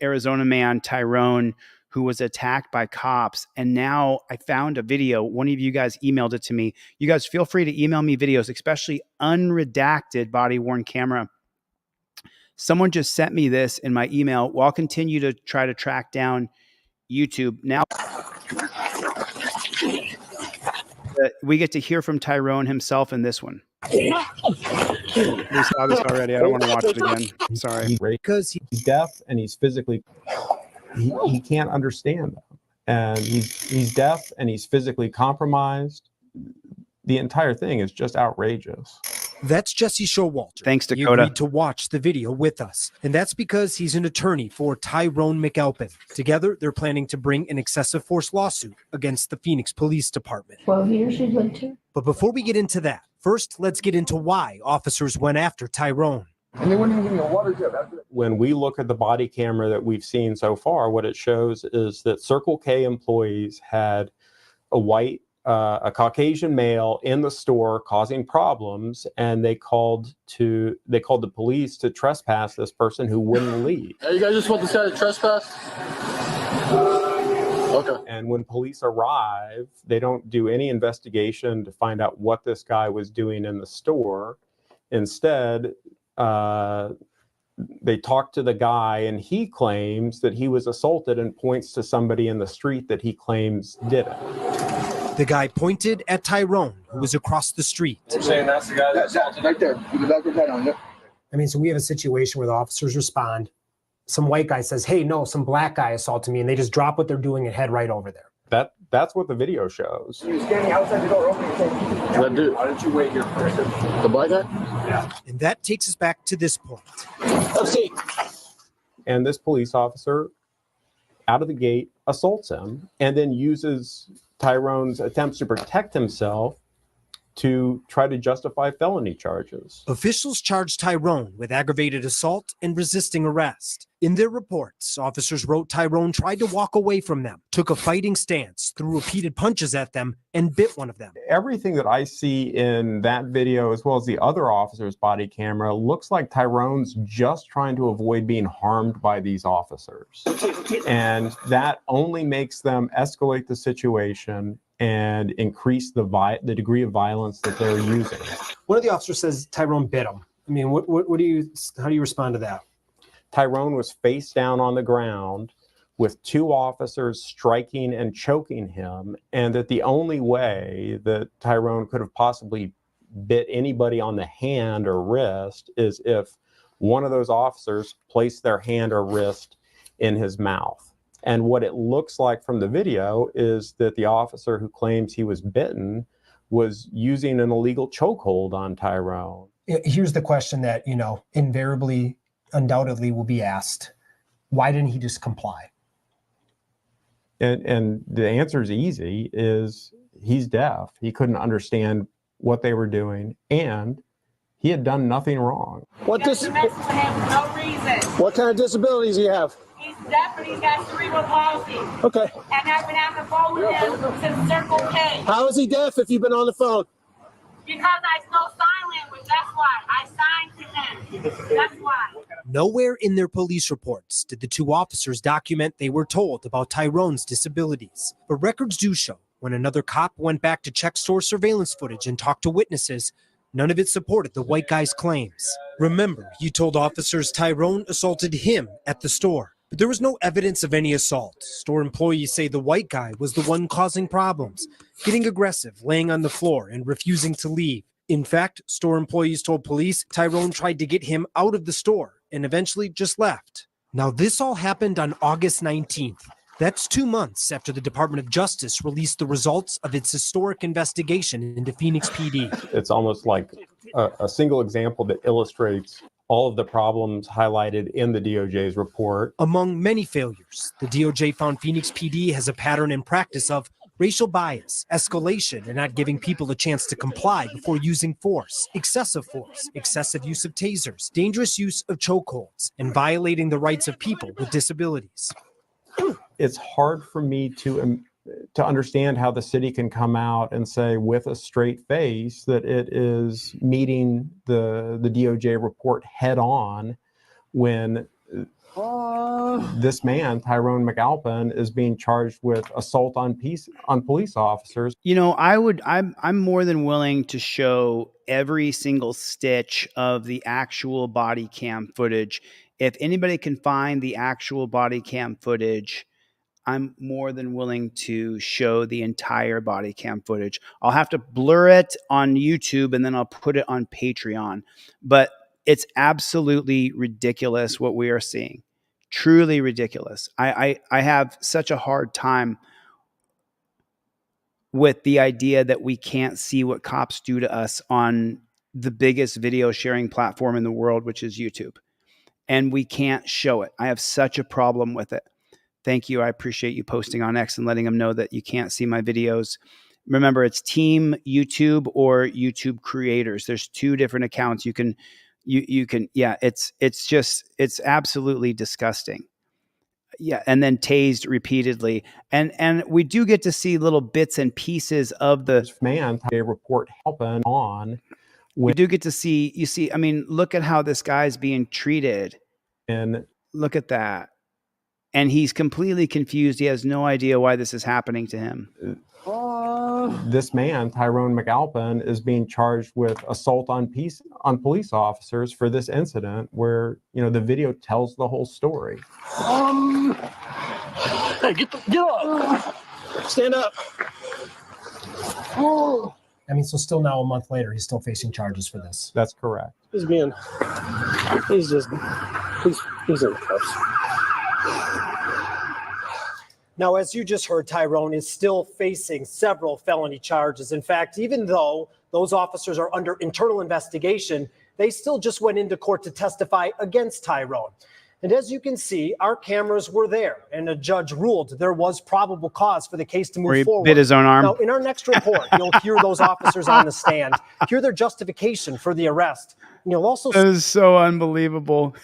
Speaker 1: Arizona man Tyrone who was attacked by cops, and now I found a video. One of you guys emailed it to me. You guys feel free to email me videos, especially unredacted body-worn camera. Someone just sent me this in my email. Well, I'll continue to try to track down YouTube. Now we get to hear from Tyrone himself in this one. We saw this already. I don't want to watch it again. Sorry.
Speaker 19: Because he's deaf and he's physically, he can't understand them. And he's deaf and he's physically compromised. The entire thing is just outrageous.
Speaker 20: That's Jesse Showalter.
Speaker 1: Thanks,
Speaker 20: He
Speaker 1: Dakota.
Speaker 20: agreed to watch the video with us. And that's because he's an attorney for Tyrone McAlpin. Together, they're planning to bring an excessive force lawsuit against the Phoenix Police Department.
Speaker 11: 12 years you'd went to?
Speaker 20: But before we get into that, first, let's get into why officers went after Tyrone.
Speaker 21: And they wouldn't even give me a water jet after that. When we look at the body camera that we've seen so far, what it shows is that Circle K employees had a Caucasian male in the store causing problems, and they called the police to trespass this person who wouldn't leave.
Speaker 23: Hey, you guys just want this guy to trespass? Okay.
Speaker 21: And when police arrive, they don't do any investigation to find out what this guy was doing in the store. Instead, they talk to the guy, and he claims that he was assaulted and points to somebody in the street that he claims did it.
Speaker 20: The guy pointed at Tyrone, who was across the street.
Speaker 23: You're saying that's the guy that's assaulted? Right there. Put the back of that on you.
Speaker 24: I mean, so we have a situation where the officers respond. Some white guy says, hey, no, some black guy assaulted me, and they just drop what they're doing and head right over there.
Speaker 21: That's what the video shows.
Speaker 23: He was standing outside the door opening. That dude. Why didn't you wait here first? The black guy?
Speaker 20: Yeah. And that takes us back to this point.
Speaker 23: Let's see.
Speaker 21: And this police officer, out of the gate, assaults him and then uses Tyrone's attempts to protect himself to try to justify felony charges.
Speaker 20: Officials charged Tyrone with aggravated assault and resisting arrest. In their reports, officers wrote Tyrone tried to walk away from them, took a fighting stance, threw repeated punches at them, and bit one of them.
Speaker 21: Everything that I see in that video, as well as the other officer's body camera, looks like Tyrone's just trying to avoid being harmed by these officers. And that only makes them escalate the situation and increase the degree of violence that they're using.
Speaker 24: One of the officers says Tyrone bit him. I mean, how do you respond to that?
Speaker 21: Tyrone was face down on the ground with two officers striking and choking him, and that the only way that Tyrone could have possibly bit anybody on the hand or wrist is if one of those officers placed their hand or wrist in his mouth. And what it looks like from the video is that the officer who claims he was bitten was using an illegal chokehold on Tyrone.
Speaker 24: Here's the question that, invariably, undoubtedly will be asked. Why didn't he just comply?
Speaker 21: And the answer is easy, is he's deaf. He couldn't understand what they were doing, and he had done nothing wrong.
Speaker 23: What kind of disabilities do you have?
Speaker 25: He's deaf and he's got cerebral palsy.
Speaker 23: Okay.
Speaker 25: And I've been on the phone with him since Circle K.
Speaker 23: How is he deaf if you've been on the phone?
Speaker 25: Because I know sign language. That's why. I signed to him. That's why.
Speaker 20: Nowhere in their police reports did the two officers document they were told about Tyrone's disabilities. But records do show when another cop went back to check store surveillance footage and talk to witnesses, none of it supported the white guy's claims. Remember, he told officers Tyrone assaulted him at the store. But there was no evidence of any assault. Store employees say the white guy was the one causing problems, getting aggressive, laying on the floor, and refusing to leave. In fact, store employees told police Tyrone tried to get him out of the store and eventually just left. Now, this all happened on August 19th. That's 2 months after the Department of Justice released the results of its historic investigation into Phoenix PD.
Speaker 21: It's almost like a single example that illustrates all of the problems highlighted in the DOJ's report.
Speaker 20: Among many failures, the DOJ found Phoenix PD has a pattern and practice of racial bias, escalation, and not giving people a chance to comply before using force, excessive use of tasers, dangerous use of chokeholds, and violating the rights of people with disabilities.
Speaker 21: It's hard for me to understand how the city can come out and say with a straight face that it is meeting the DOJ report head on when this man, Tyrone McAlpin, is being charged with assault on police officers.
Speaker 1: You know, I'm more than willing to show every single stitch of the actual body cam footage. If anybody can find the actual body cam footage, I'm more than willing to show the entire body cam footage. I'll have to blur it on YouTube and then I'll put it on Patreon. But it's absolutely ridiculous what we are seeing. Truly ridiculous. I have such a hard time with the idea that we can't see what cops do to us on the biggest video sharing platform in the world, which is YouTube. And we can't show it. I have such a problem with it. Thank you. I appreciate you posting on X and letting them know that you can't see my videos. Remember, it's Team YouTube or YouTube Creators. There's 2 different accounts. You can, yeah, it's absolutely disgusting. Yeah. And then tased repeatedly. And we do get to see little bits and pieces of the
Speaker 21: man report helping on.
Speaker 1: We do get to see, I mean, look at how this guy's being treated.
Speaker 21: And
Speaker 1: look at that. And he's completely confused. He has no idea why this is happening to him.
Speaker 21: This man, Tyrone McAlpin, is being charged with assault on police officers for this incident where, you know, the video tells the whole story.
Speaker 2: Hey, get up. Stand up.
Speaker 24: I mean, so still now a month later, he's still facing charges for this.
Speaker 21: That's correct.
Speaker 2: He's in cuffs.
Speaker 20: Now, as you just heard, Tyrone is still facing several felony charges. In fact, even though those officers are under internal investigation, they still just went into court to testify against Tyrone. And as you can see, our cameras were there, and a judge ruled there was probable cause for the case to move forward.
Speaker 1: Bit his own arm.
Speaker 20: Now, in our next report, you'll hear those officers on the stand, hear their justification for the arrest. And you'll also
Speaker 1: That is so unbelievable.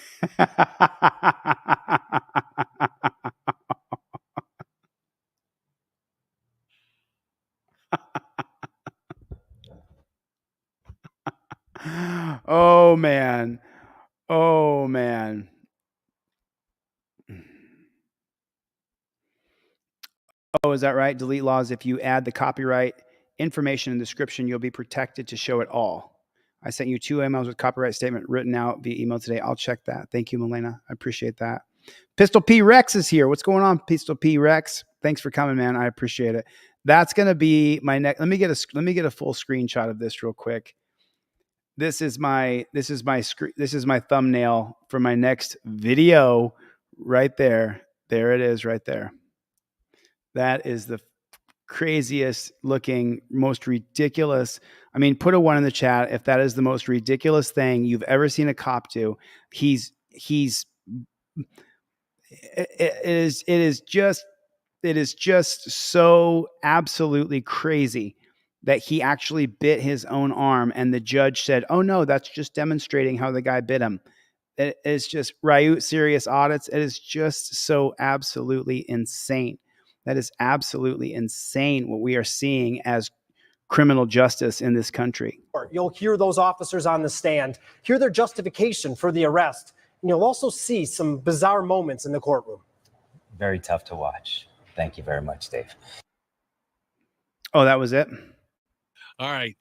Speaker 1: Oh, man. Oh, man. Oh, is that right? Delete laws. If you add the copyright information and description, you'll be protected to show it all. I sent you 2 emails with copyright statement written out via email today. I'll check that. Thank you, Milena. I appreciate that. Pistol P Rex is here. What's going on, Pistol P Rex? Thanks for coming, man. I appreciate it. That's going to be my next. Let me get a full screenshot of this real quick. This is my thumbnail for my next video right there. There it is right there. That is the craziest looking, most ridiculous. I mean, put a 1 in the chat if that is the most ridiculous thing you've ever seen a cop do. It is just so absolutely crazy that he actually bit his own arm, and the judge said, "Oh no, that's just demonstrating how the guy bit him." It is just Ryut serious audits. It is just so absolutely insane. That is absolutely insane what we are seeing as criminal justice in this country.
Speaker 20: You'll hear those officers on the stand, hear their justification for the arrest, and you'll also see some bizarre moments in the courtroom.
Speaker 4: Very tough to watch. Thank you very much, Dave.
Speaker 1: Oh, that was it?
Speaker 7: All right.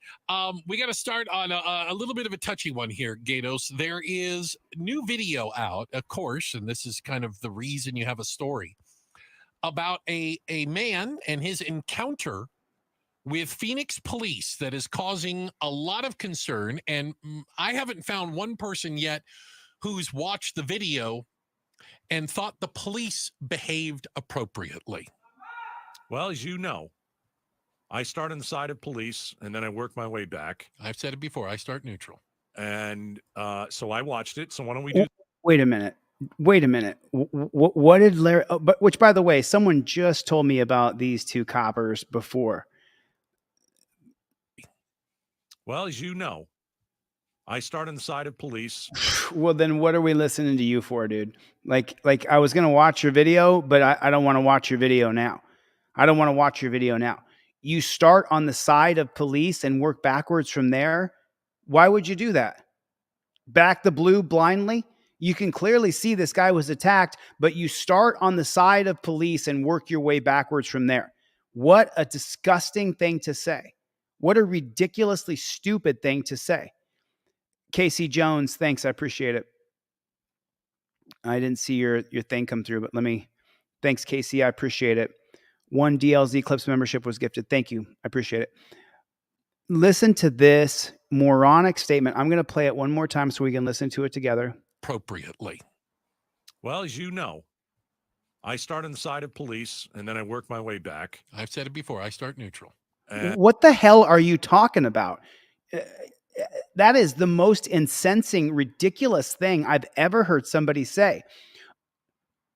Speaker 7: We got to start on a little bit of a touchy one here, Gatos. There is new video out, of course, and this is kind of the reason you have a story, about a man and his encounter with Phoenix police that is causing a lot of concern. And I haven't found one person yet who's watched the video and thought the police behaved appropriately.
Speaker 6: Well, as you know, I start on the side of police and then I work my way back.
Speaker 7: I've said it before. I start neutral.
Speaker 6: And so I watched it. So why don't we do?
Speaker 1: Wait a minute. What did Larry? Oh, but which, by the way, someone just told me about these two coppers before.
Speaker 6: Well, as you know, I start on the side of police.
Speaker 1: Well, then what are we listening to you for, dude? Like I was going to watch your video, but I don't want to watch your video now. I don't want to watch your video now. You start on the side of police and work backwards from there. Why would you do that? Back the blue blindly? You can clearly see this guy was attacked, but you start on the side of police and work your way backwards from there. What a disgusting thing to say. What a ridiculously stupid thing to say. Casey Jones, thanks. I appreciate it. I didn't see your thing come through, but thanks, Casey. I appreciate it. 1 DLZ Clips membership was gifted. Thank you. I appreciate it. Listen to this moronic statement. I'm going to play it one more time so we can listen to it together.
Speaker 7: Appropriately.
Speaker 6: Well, as you know, I start on the side of police and then I work my way back.
Speaker 7: I've said it before. I start neutral.
Speaker 1: What the hell are you talking about? That is the most incensing, ridiculous thing I've ever heard somebody say.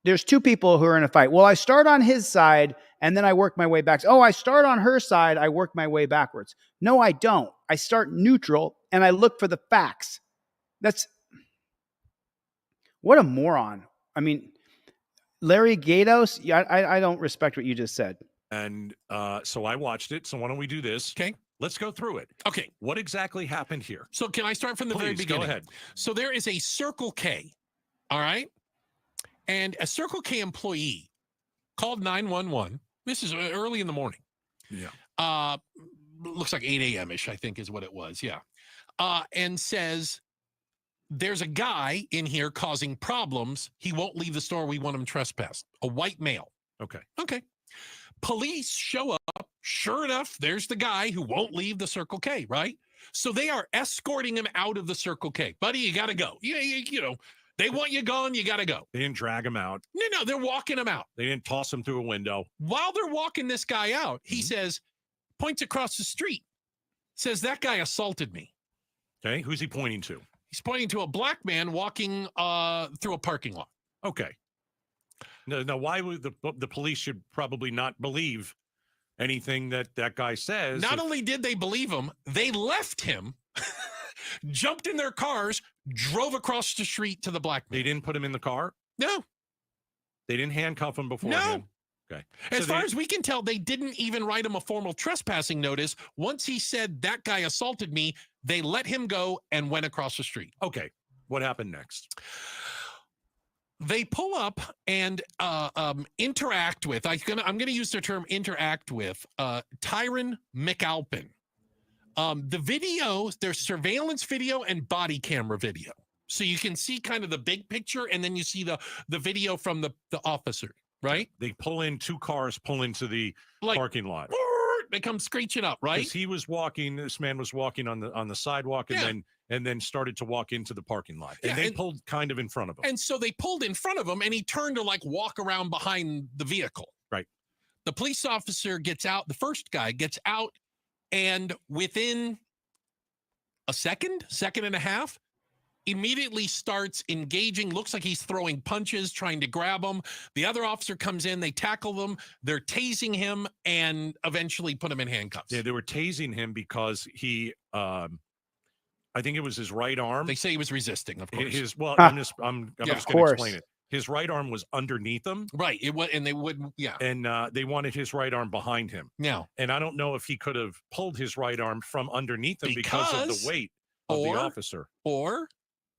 Speaker 1: There's two people who are in a fight. Well, I start on his side and then I work my way back. Oh, I start on her side. I work my way backwards. No, I don't. I start neutral and I look for the facts. What a moron. I mean, Larry Gatos, I don't respect what you just said.
Speaker 6: And so I watched it. So why don't we do this?
Speaker 7: Okay.
Speaker 6: Let's go through it.
Speaker 7: Okay.
Speaker 6: What exactly happened here?
Speaker 7: So can I start from the very
Speaker 6: Please,
Speaker 7: beginning?
Speaker 6: go ahead.
Speaker 7: So there is a Circle K, all right? And a Circle K employee called 911. This is early in the morning.
Speaker 6: Yeah.
Speaker 7: Looks like 8 a.m.-ish, I think is what it was. Yeah. And says, there's a guy in here causing problems. He won't leave the store. We want him trespassed. A white male.
Speaker 6: Okay.
Speaker 7: Okay. Police show up. Sure enough, there's the guy who won't leave the Circle K, right? So they are escorting him out of the Circle K. Buddy, you got to go. You know, they want you gone. You got to go.
Speaker 6: They didn't drag him out.
Speaker 7: No, they're walking him out.
Speaker 6: They didn't toss him through a window.
Speaker 7: While they're walking this guy out, he says, points across the street, says, that guy assaulted me.
Speaker 6: Okay. Who's he pointing to?
Speaker 7: He's pointing to a black man walking through a parking lot.
Speaker 6: Okay. Now, why would the police should probably not believe anything that guy says?
Speaker 7: Not only did they believe him, they left him, jumped in their cars, drove across the street to the black man.
Speaker 6: They didn't put him in the car?
Speaker 7: No.
Speaker 6: They didn't handcuff him beforehand?
Speaker 7: No.
Speaker 6: Okay.
Speaker 7: As far as we can tell, they didn't even write him a formal trespassing notice. Once he said, that guy assaulted me, they let him go and went across the street.
Speaker 6: Okay. What happened next?
Speaker 7: They pull up and interact with, I'm gonna use the term interact with, Tyron McAlpin. The video, there's surveillance video and body camera video. So you can see kind of the big picture, and then you see the video from the officer, right?
Speaker 6: They pull in, two cars pull into the parking lot.
Speaker 7: They come screeching up, right?
Speaker 6: Because he was walking, this man was walking on the sidewalk and then started to walk into the parking lot. And they pulled kind of in front of him.
Speaker 7: And so they pulled in front of him, and he turned to walk around behind the vehicle.
Speaker 6: Right.
Speaker 7: The police officer gets out, the first guy gets out, and within a second and a half, immediately starts engaging, looks like he's throwing punches, trying to grab him. The other officer comes in, they tackle them, they're tasing him, and eventually put him in handcuffs.
Speaker 6: Yeah, they were tasing him because he, I think it was his right arm.
Speaker 7: They say he was resisting, of course.
Speaker 6: I'm just going to explain it. His right arm was underneath him.
Speaker 7: Right. It was, and they wouldn't,
Speaker 6: And they wanted his right arm behind him.
Speaker 7: Now.
Speaker 6: And I don't know if he could have pulled his right arm from underneath him because of the weight of the officer.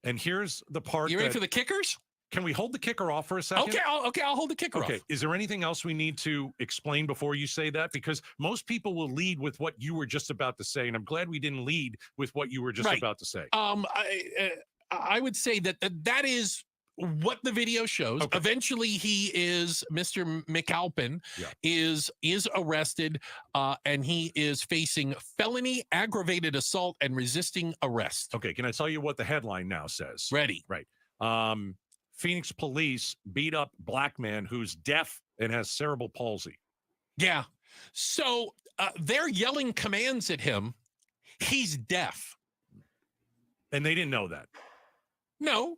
Speaker 6: And here's the part.
Speaker 7: You ready for the kickers?
Speaker 6: Can we hold the kicker off for a second?
Speaker 7: Okay, I'll hold the kicker off.
Speaker 6: Okay. Is there anything else we need to explain before you say that? Because most people will lead with what you were just about to say, and I'm glad we didn't lead with what you were just about to say.
Speaker 7: I would say that is what the video shows. Okay. Eventually, he is Mr. McAlpin is arrested, and he is facing felony aggravated assault and resisting arrest.
Speaker 6: Okay, can I tell you what the headline now says?
Speaker 7: Ready.
Speaker 6: Right. Phoenix police beat up black man who's deaf and has cerebral palsy.
Speaker 7: Yeah. So they're yelling commands at him. He's deaf.
Speaker 6: And they didn't know that.
Speaker 7: No.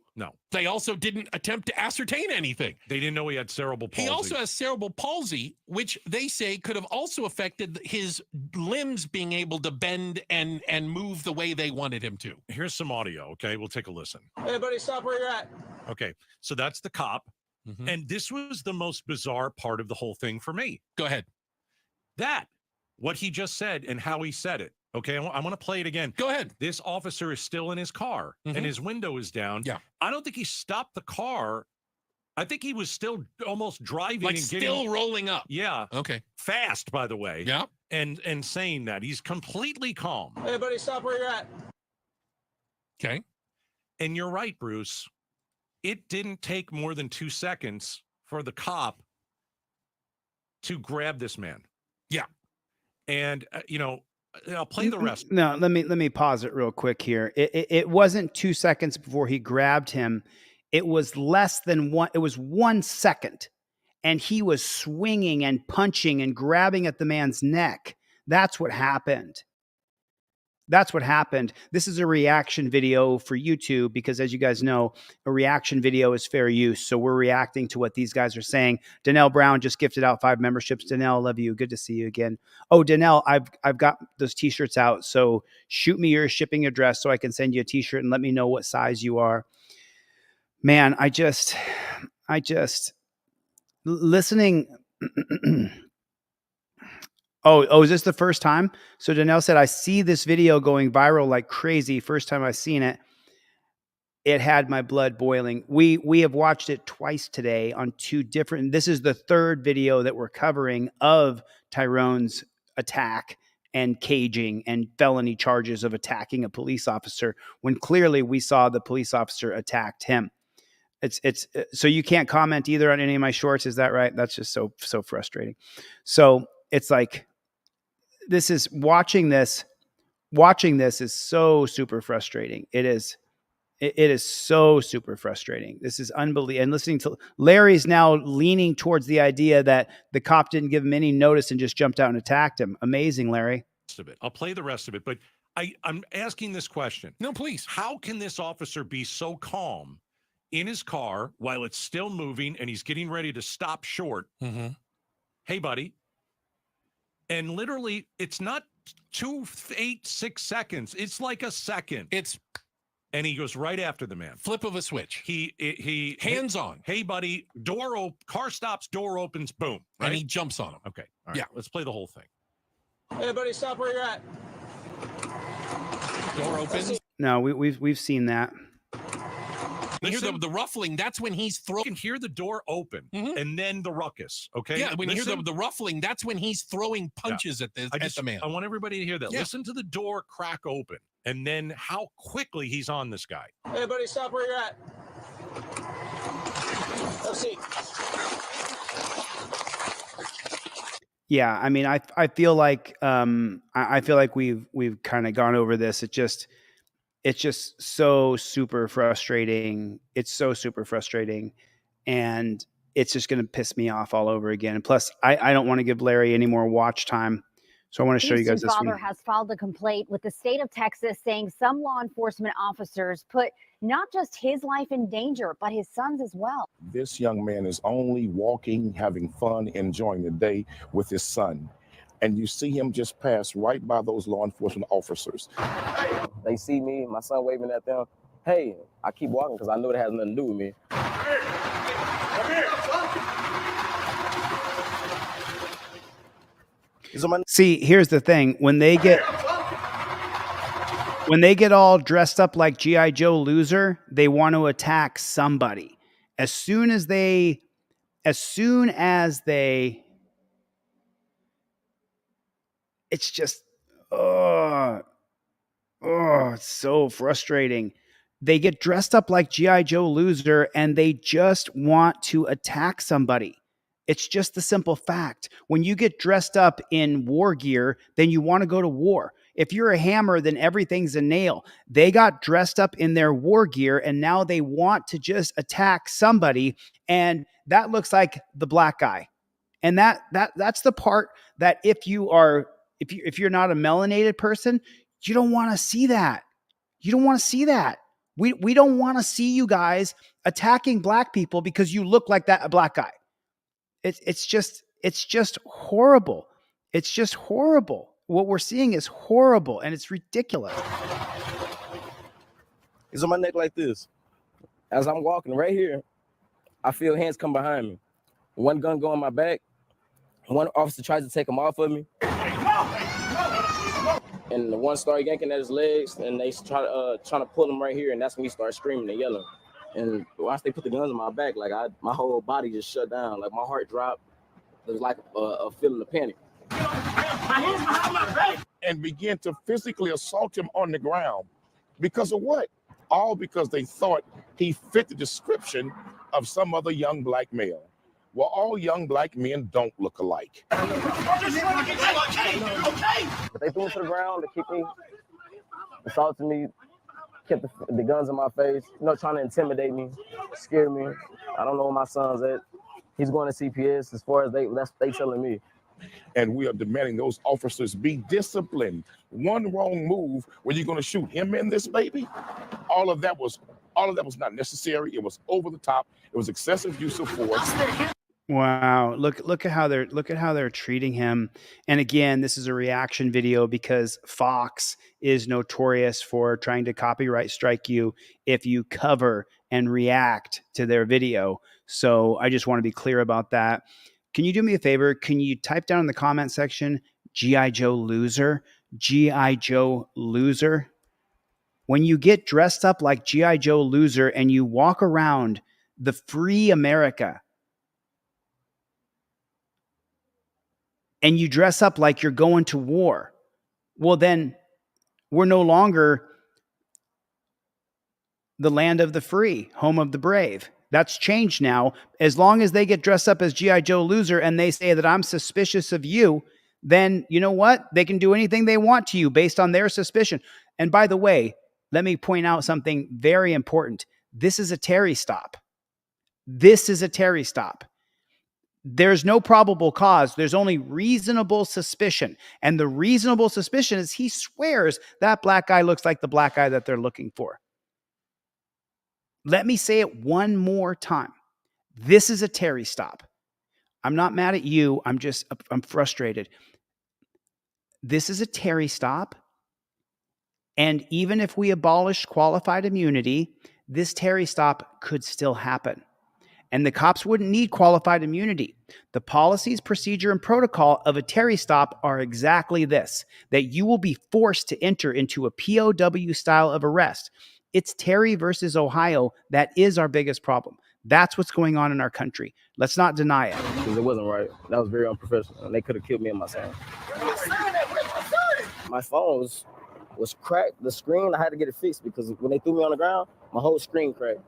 Speaker 7: They also didn't attempt to ascertain anything.
Speaker 6: They didn't know he had cerebral palsy.
Speaker 7: He also has cerebral palsy, which they say could have also affected his limbs being able to bend and move the way they wanted him to.
Speaker 6: Here's some audio, okay? We'll take a listen.
Speaker 2: Hey, buddy, stop where you're at.
Speaker 6: Okay, so that's the cop. And this was the most bizarre part of the whole thing for me.
Speaker 7: Go ahead.
Speaker 6: What he just said and how he said it. Okay, I want to play it again.
Speaker 7: Go ahead.
Speaker 6: This officer is still in his car and his window is down.
Speaker 7: Yeah.
Speaker 6: I don't think he stopped the car. I think he was still almost driving
Speaker 7: Like
Speaker 6: and
Speaker 7: still rolling up.
Speaker 6: Yeah.
Speaker 7: Okay.
Speaker 6: Fast, by the way.
Speaker 7: Yeah.
Speaker 6: And saying that. He's completely calm.
Speaker 2: Hey, buddy, stop where you're at.
Speaker 7: Okay.
Speaker 6: And you're right, Bruce. It didn't take more than 2 seconds for the cop to grab this man.
Speaker 7: Yeah.
Speaker 6: And, I'll play the rest.
Speaker 1: No, let me pause it real quick here. It wasn't 2 seconds before he grabbed him. It was less than one. It was 1 second, and he was swinging and punching and grabbing at the man's neck. That's what happened. That's what happened. This is a reaction video for YouTube because, as you guys know, a reaction video is fair use. So we're reacting to what these guys are saying. Danelle Brown just gifted out 5 memberships. Danelle, love you. Good to see you again. Oh, Danelle, I've got those T-shirts out. So shoot me your shipping address so I can send you a T-shirt and let me know what size you are. Man, I just listening. Oh, is this the first time? So Danelle said, I see this video going viral like crazy. First time I've seen it. It had my blood boiling. We have watched it twice today on 2 different. This is the 3rd video that we're covering of Tyrone's attack and caging and felony charges of attacking a police officer when clearly we saw the police officer attacked him. It's so you can't comment either on any of my shorts. Is that right? That's just so frustrating. So it's like, this is watching this is so super frustrating. It is so super frustrating. This is unbelievable. And listening to Larry's now leaning towards the idea that the cop didn't give him any notice and just jumped out and attacked him. Amazing, Larry.
Speaker 6: I'll play the rest of it, but I'm asking this question.
Speaker 7: No, please.
Speaker 6: How can this officer be so calm in his car while it's still moving and he's getting ready to stop short? Hey, buddy. And literally, it's not 2, 8, 6 seconds. It's like a second. And he goes right after the man.
Speaker 7: Flip of a switch.
Speaker 6: He
Speaker 7: hands on.
Speaker 6: Hey, buddy. Car stops. Door opens. Boom. Right?
Speaker 7: And he jumps on him.
Speaker 6: Okay. All right.
Speaker 7: Yeah.
Speaker 6: Let's play the whole thing.
Speaker 2: Hey, buddy, stop where you're at.
Speaker 7: Door opens.
Speaker 1: No, we've seen that.
Speaker 7: You hear the ruffling. That's when he's throwing.
Speaker 6: You can hear the door open and then the ruckus. Okay.
Speaker 7: Yeah. When you hear the ruffling, that's when he's throwing punches at the man.
Speaker 6: I want everybody to hear that.
Speaker 7: Yeah.
Speaker 6: Listen to the door crack open and then how quickly he's on this guy.
Speaker 2: Hey, buddy, stop where you're at. Let's see.
Speaker 1: Yeah, I mean, I feel like I feel like we've kind of gone over this. It's just so super frustrating. It's so super frustrating, and it's just going to piss me off all over again. And plus, I don't want to give Larry any more watch time, so I want to show you guys this
Speaker 9: father
Speaker 1: one.
Speaker 9: has filed a complaint with the state of Texas saying some law enforcement officers put not just his life in danger, but his son's as well.
Speaker 10: This young man is only walking, having fun, enjoying the day with his son. And you see him just pass right by those law enforcement officers.
Speaker 8: They see me, my son waving at them. Hey, I keep walking because I know it has nothing to do with me.
Speaker 1: See, here's the thing: when they get all dressed up like G.I. Joe loser, they want to attack somebody. As soon as they, it's just, it's so frustrating. They get dressed up like G.I. Joe loser and they just want to attack somebody. It's just the simple fact. When you get dressed up in war gear, then you want to go to war. If you're a hammer, then everything's a nail. They got dressed up in their war gear and now they want to just attack somebody. And that looks like the black guy. And that's the part that if you're not a melanated person, you don't want to see that. You don't want to see that. We don't want to see you guys attacking black people because you look like a black guy. It's just horrible. It's just horrible. What we're seeing is horrible and it's ridiculous.
Speaker 8: It's on my neck like this. As I'm walking right here, I feel hands come behind me. One gun go in my back. One officer tries to take him off of me. And the one started yanking at his legs, and they trying to pull him right here, and that's when he started screaming and yelling. And once they put the guns in my back, like my whole body just shut down. Like my heart dropped. It was like a feeling of panic.
Speaker 10: And began to physically assault him on the ground. Because of what? All because they thought he fit the description of some other young black male. Well, all young black men don't look alike.
Speaker 8: But they threw me to the ground to keep me, assaulted me, kept the guns in my face, trying to intimidate me, scare me. I don't know where my son's at. He's going to CPS as far as they telling me.
Speaker 10: And we are demanding those officers be disciplined. One wrong move where you're going to shoot him in this baby. All of that was not necessary. It was over the top. It was excessive use of force.
Speaker 1: Wow, look at how they're treating him. And again, this is a reaction video because Fox is notorious for trying to copyright strike you if you cover and react to their video. So I just want to be clear about that. Can you do me a favor? Can you type down in the comment section G.I. Joe loser? G.I. Joe loser. When you get dressed up like G.I. Joe loser and you walk around the free America and you dress up like you're going to war, well, then we're no longer the land of the free, home of the brave. That's changed now. As long as they get dressed up as G.I. Joe loser and they say that I'm suspicious of you, then you know what? They can do anything they want to you based on their suspicion. And by the way, let me point out something very important. This is a Terry stop. This is a Terry stop. There's no probable cause. There's only reasonable suspicion. And the reasonable suspicion is he swears that black guy looks like the black guy that they're looking for. Let me say it one more time. This is a Terry stop. I'm not mad at you. I'm frustrated. This is a Terry stop. And even if we abolish qualified immunity, this Terry stop could still happen. And the cops wouldn't need qualified immunity. The policies, procedure, and protocol of a Terry stop are exactly this, that you will be forced to enter into a POW style of arrest. It's Terry versus Ohio. That is our biggest problem. That's what's going on in our country. Let's not deny it.
Speaker 8: Because it wasn't right. That was very unprofessional. And they could have killed me and my son. My phone was cracked. The screen, I had to get it fixed because when they threw me on the ground, my whole screen cracked.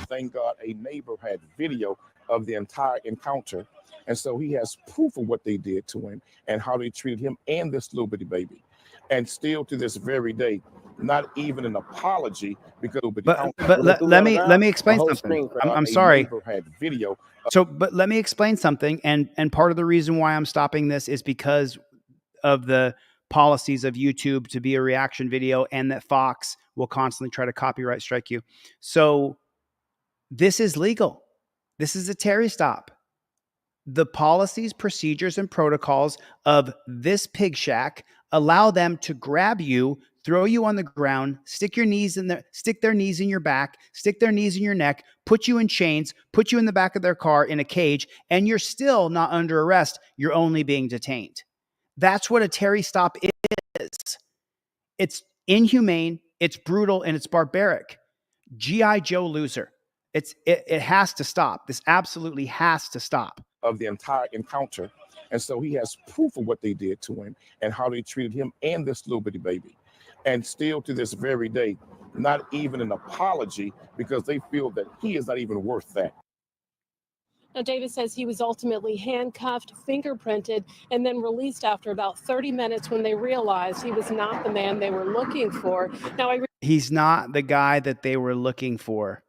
Speaker 10: Thank God a neighbor had video of the entire encounter. And so he has proof of what they did to him and how they treated him and this little bitty baby. And still to this very day, not even an apology because.
Speaker 1: But let me explain something. I'm sorry.
Speaker 10: Had video.
Speaker 1: But let me explain something. And part of the reason why I'm stopping this is because of the policies of YouTube to be a reaction video and that Fox will constantly try to copyright strike you. So this is legal. This is a Terry stop. The policies, procedures, and protocols of this pig shack allow them to grab you, throw you on the ground, stick their knees in your back, stick their knees in your neck, put you in chains, put you in the back of their car in a cage, and you're still not under arrest. You're only being detained. That's what a Terry stop is. It's inhumane, it's brutal, and it's barbaric. G.I. Joe loser. It has to stop. This absolutely has to stop.
Speaker 10: Of the entire encounter. And so he has proof of what they did to him and how they treated him and this little bitty baby. And still to this very day, not even an apology because they feel that he is not even worth that.
Speaker 12: Now, Davis says he was ultimately handcuffed, fingerprinted, and then released after about 30 minutes when they realized he was not the man they were looking for. Now,
Speaker 1: He's not the guy that they were looking for.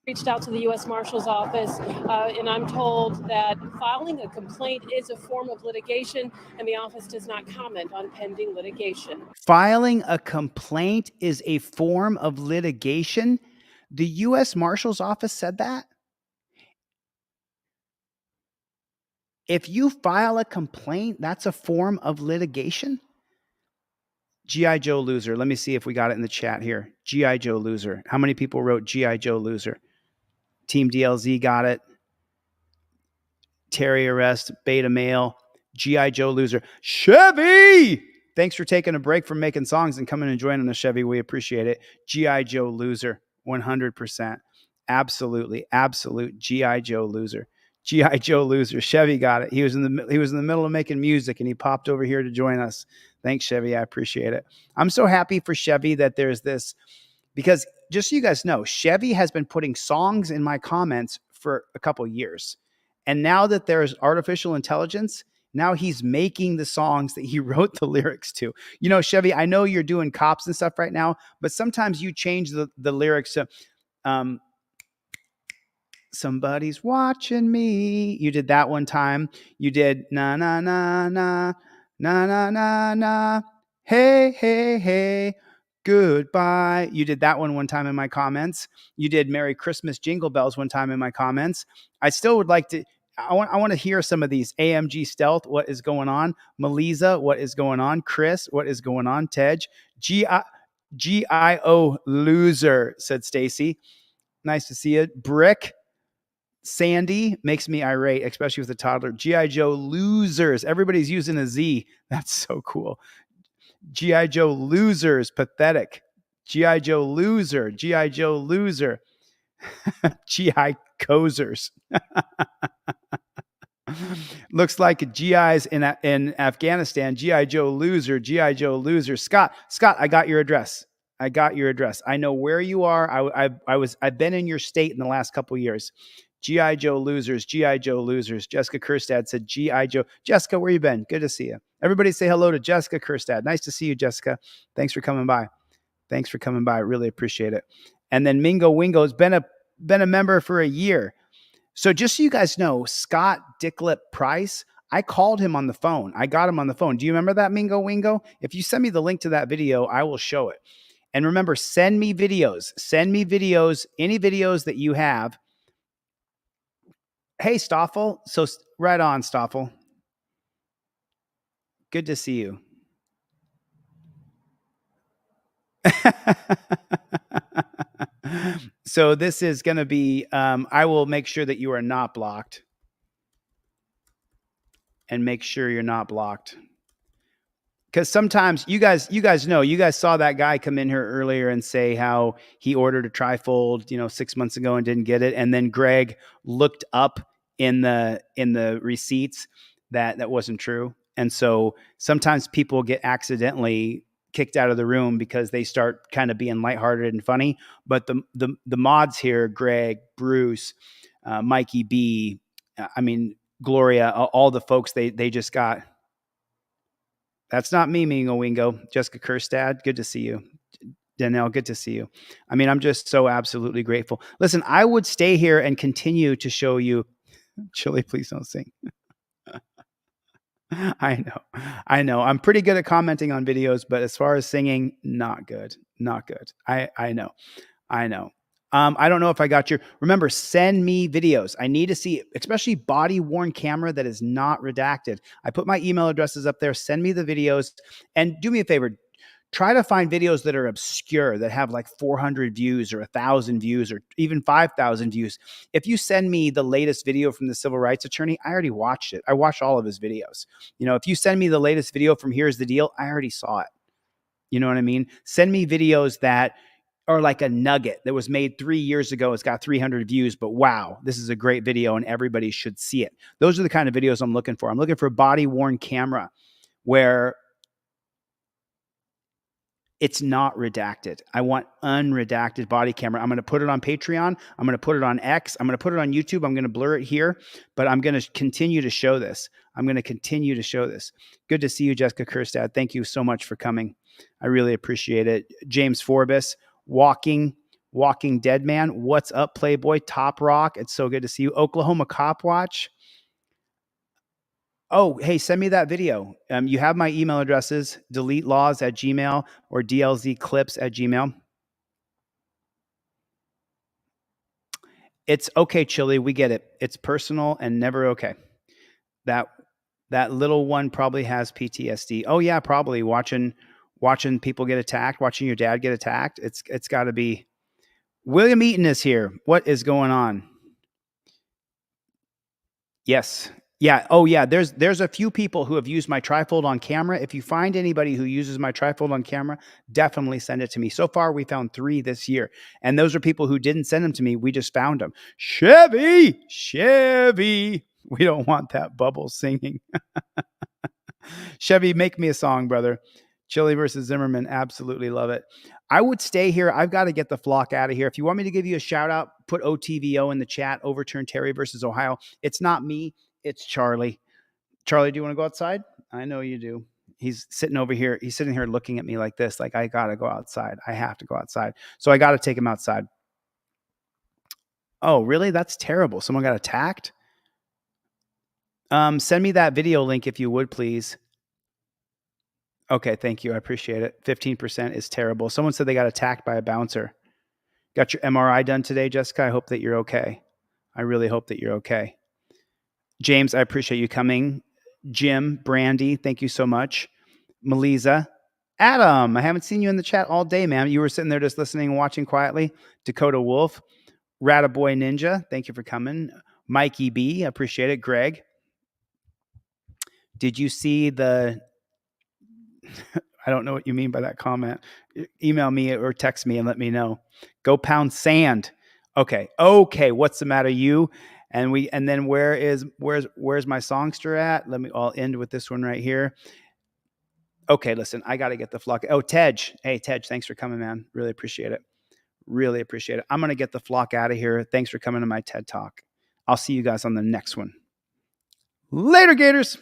Speaker 12: reached out to the U.S. Marshal's office, and I'm told that filing a complaint is a form of litigation, and the office does not comment on pending litigation.
Speaker 1: Filing a complaint is a form of litigation. The U.S. Marshal's office said that. If you file a complaint, that's a form of litigation. G.I. Joe loser. Let me see if we got it in the chat here. G.I. Joe loser. How many people wrote G.I. Joe loser? Team DLZ got it. Terry arrest, beta male, G.I. Joe loser. Chevy! Thanks for taking a break from making songs and coming and joining us, Chevy. We appreciate it. G.I. Joe loser. 100%. Absolutely. Absolute G.I. Joe loser. G.I. Joe loser. Chevy got it. He was in the middle of making music and he popped over here to join us. Thanks, Chevy. I appreciate it. I'm so happy for Chevy that there's this, because just so you guys know, Chevy has been putting songs in my comments for a couple of years. And now that there's artificial intelligence, now he's making the songs that he wrote the lyrics to. You know, Chevy, I know you're doing cops and stuff right now, but sometimes you change the lyrics to somebody's watching me. You did that one time. You did na na na na na na na na. Hey, hey, hey. Goodbye. You did that one time in my comments. You did Merry Christmas Jingle Bells one time in my comments. I still would like to, I want to hear some of these. AMG Stealth, what is going on? Melisa, what is going on? Chris, what is going on? Tej, GIO loser, said Stacy. Nice to see you. Brick, Sandy makes me irate, especially with a toddler. G.I. Joe losers. Everybody's using a Z. That's so cool. G.I. Joe losers. Pathetic. G.I. Joe loser. G.I. Joe loser. G.I. Cozers. Looks like GIs in Afghanistan. G.I. Joe loser. G.I. Joe loser. Scott, I got your address. I got your address. I know where you are. I've been in your state in the last couple of years. G.I. Joe losers. G.I. Joe losers. Jessica Kerstad said G.I. Joe. Jessica, where you been? Good to see you. Everybody say hello to Jessica Kerstad. Nice to see you, Jessica. Thanks for coming by. Thanks for coming by. Really appreciate it. And then Mingo Wingo's been a member for a year. So just so you guys know, Scott Dicklip Price, I called him on the phone. I got him on the phone. Do you remember that, Mingo Wingo? If you send me the link to that video, I will show it. And remember, send me videos. Send me videos, any videos that you have. Hey, Stoffel. So right on, Stoffel. Good to see you. So this is going to be, I will make sure that you are not blocked. And make sure you're not blocked. Because sometimes you guys know, you guys saw that guy come in here earlier and say how he ordered a trifold, 6 months ago and didn't get it. And then Greg looked up in the receipts that wasn't true. And so sometimes people get accidentally kicked out of the room because they start kind of being lighthearted and funny. But the mods here, Greg, Bruce, Mikey B, Gloria, all the folks, they just got. That's not me, Mingo Wingo. Jessica Kerstad, good to see you. Danelle, good to see you. I'm just so absolutely grateful. Listen, I would stay here and continue to show you. Chili, please don't sing. I know. I'm pretty good at commenting on videos, but as far as singing, not good. Not good. I know. I don't know if I got your, remember, send me videos. I need to see, especially body worn camera that is not redacted. I put my email addresses up there. Send me the videos and do me a favor. Try to find videos that are obscure, that have like 400 views or 1,000 views or even 5,000 views. If you send me the latest video from the civil rights attorney, I already watched it. I watched all of his videos. If you send me the latest video from Here's the Deal, I already saw it. You know what I mean? Send me videos that are like a nugget that was made 3 years ago. It's got 300 views, but wow, this is a great video and everybody should see it. Those are the kind of videos I'm looking for. I'm looking for body worn camera where It's not redacted. I want unredacted body camera. I'm going to put it on Patreon. I'm going to put it on X. I'm going to put it on YouTube. I'm going to blur it here, but I'm going to continue to show this. I'm going to continue to show this. Good to see you, Jessica Kerstad. Thank you so much for coming. I really appreciate it. James Forbes, Walking Dead Man. What's up, Playboy? Top Rock. It's so good to see you. Oklahoma Cop Watch. Oh, hey, send me that video. You have my email addresses, deletelaws@gmail or dlzclips@gmail. It's okay, Chili. We get it. It's personal and never okay. That little one probably has PTSD. Oh yeah, probably watching people get attacked, watching your dad get attacked. It's got to be. William Eaton is here. What is going on? Yes. Yeah. Oh, yeah. There's a few people who have used my trifold on camera. If you find anybody who uses my trifold on camera, definitely send it to me. So far, we found 3 this year. And those are people who didn't send them to me. We just found them. Chevy. We don't want that bubble singing. Chevy, make me a song, brother. Chili versus Zimmerman. Absolutely love it. I would stay here. I've got to get the flock out of here. If you want me to give you a shout out, put OTVO in the chat. Overturn Terry versus Ohio. It's not me. It's Charlie. Charlie, do you want to go outside? I know you do. He's sitting over here. He's sitting here looking at me like this. Like, I got to go outside. I have to go outside. So I got to take him outside. Oh, really? That's terrible. Someone got attacked? Send me that video link if you would, please. Okay, thank you. I appreciate it. 15% is terrible. Someone said they got attacked by a bouncer. Got your MRI done today, Jessica? I hope that you're okay. I really hope that you're okay. James, I appreciate you coming. Jim, Brandy, thank you so much. Melisa, Adam, I haven't seen you in the chat all day, man. You were sitting there just listening and watching quietly. Dakota Wolf, Rataboy Ninja, thank you for coming. Mikey B, I appreciate it. Greg, did you see the... I don't know what you mean by that comment. Email me or text me and let me know. Go pound sand. Okay. What's the matter, you? And then where's my songster at? I'll end with this one right here. Okay, listen, I got to get the flock. Oh, Tej. Hey, Tej, thanks for coming, man. Really appreciate it. Really appreciate it. I'm going to get the flock out of here. Thanks for coming to my TED Talk. I'll see you guys on the next one. Later, Gators.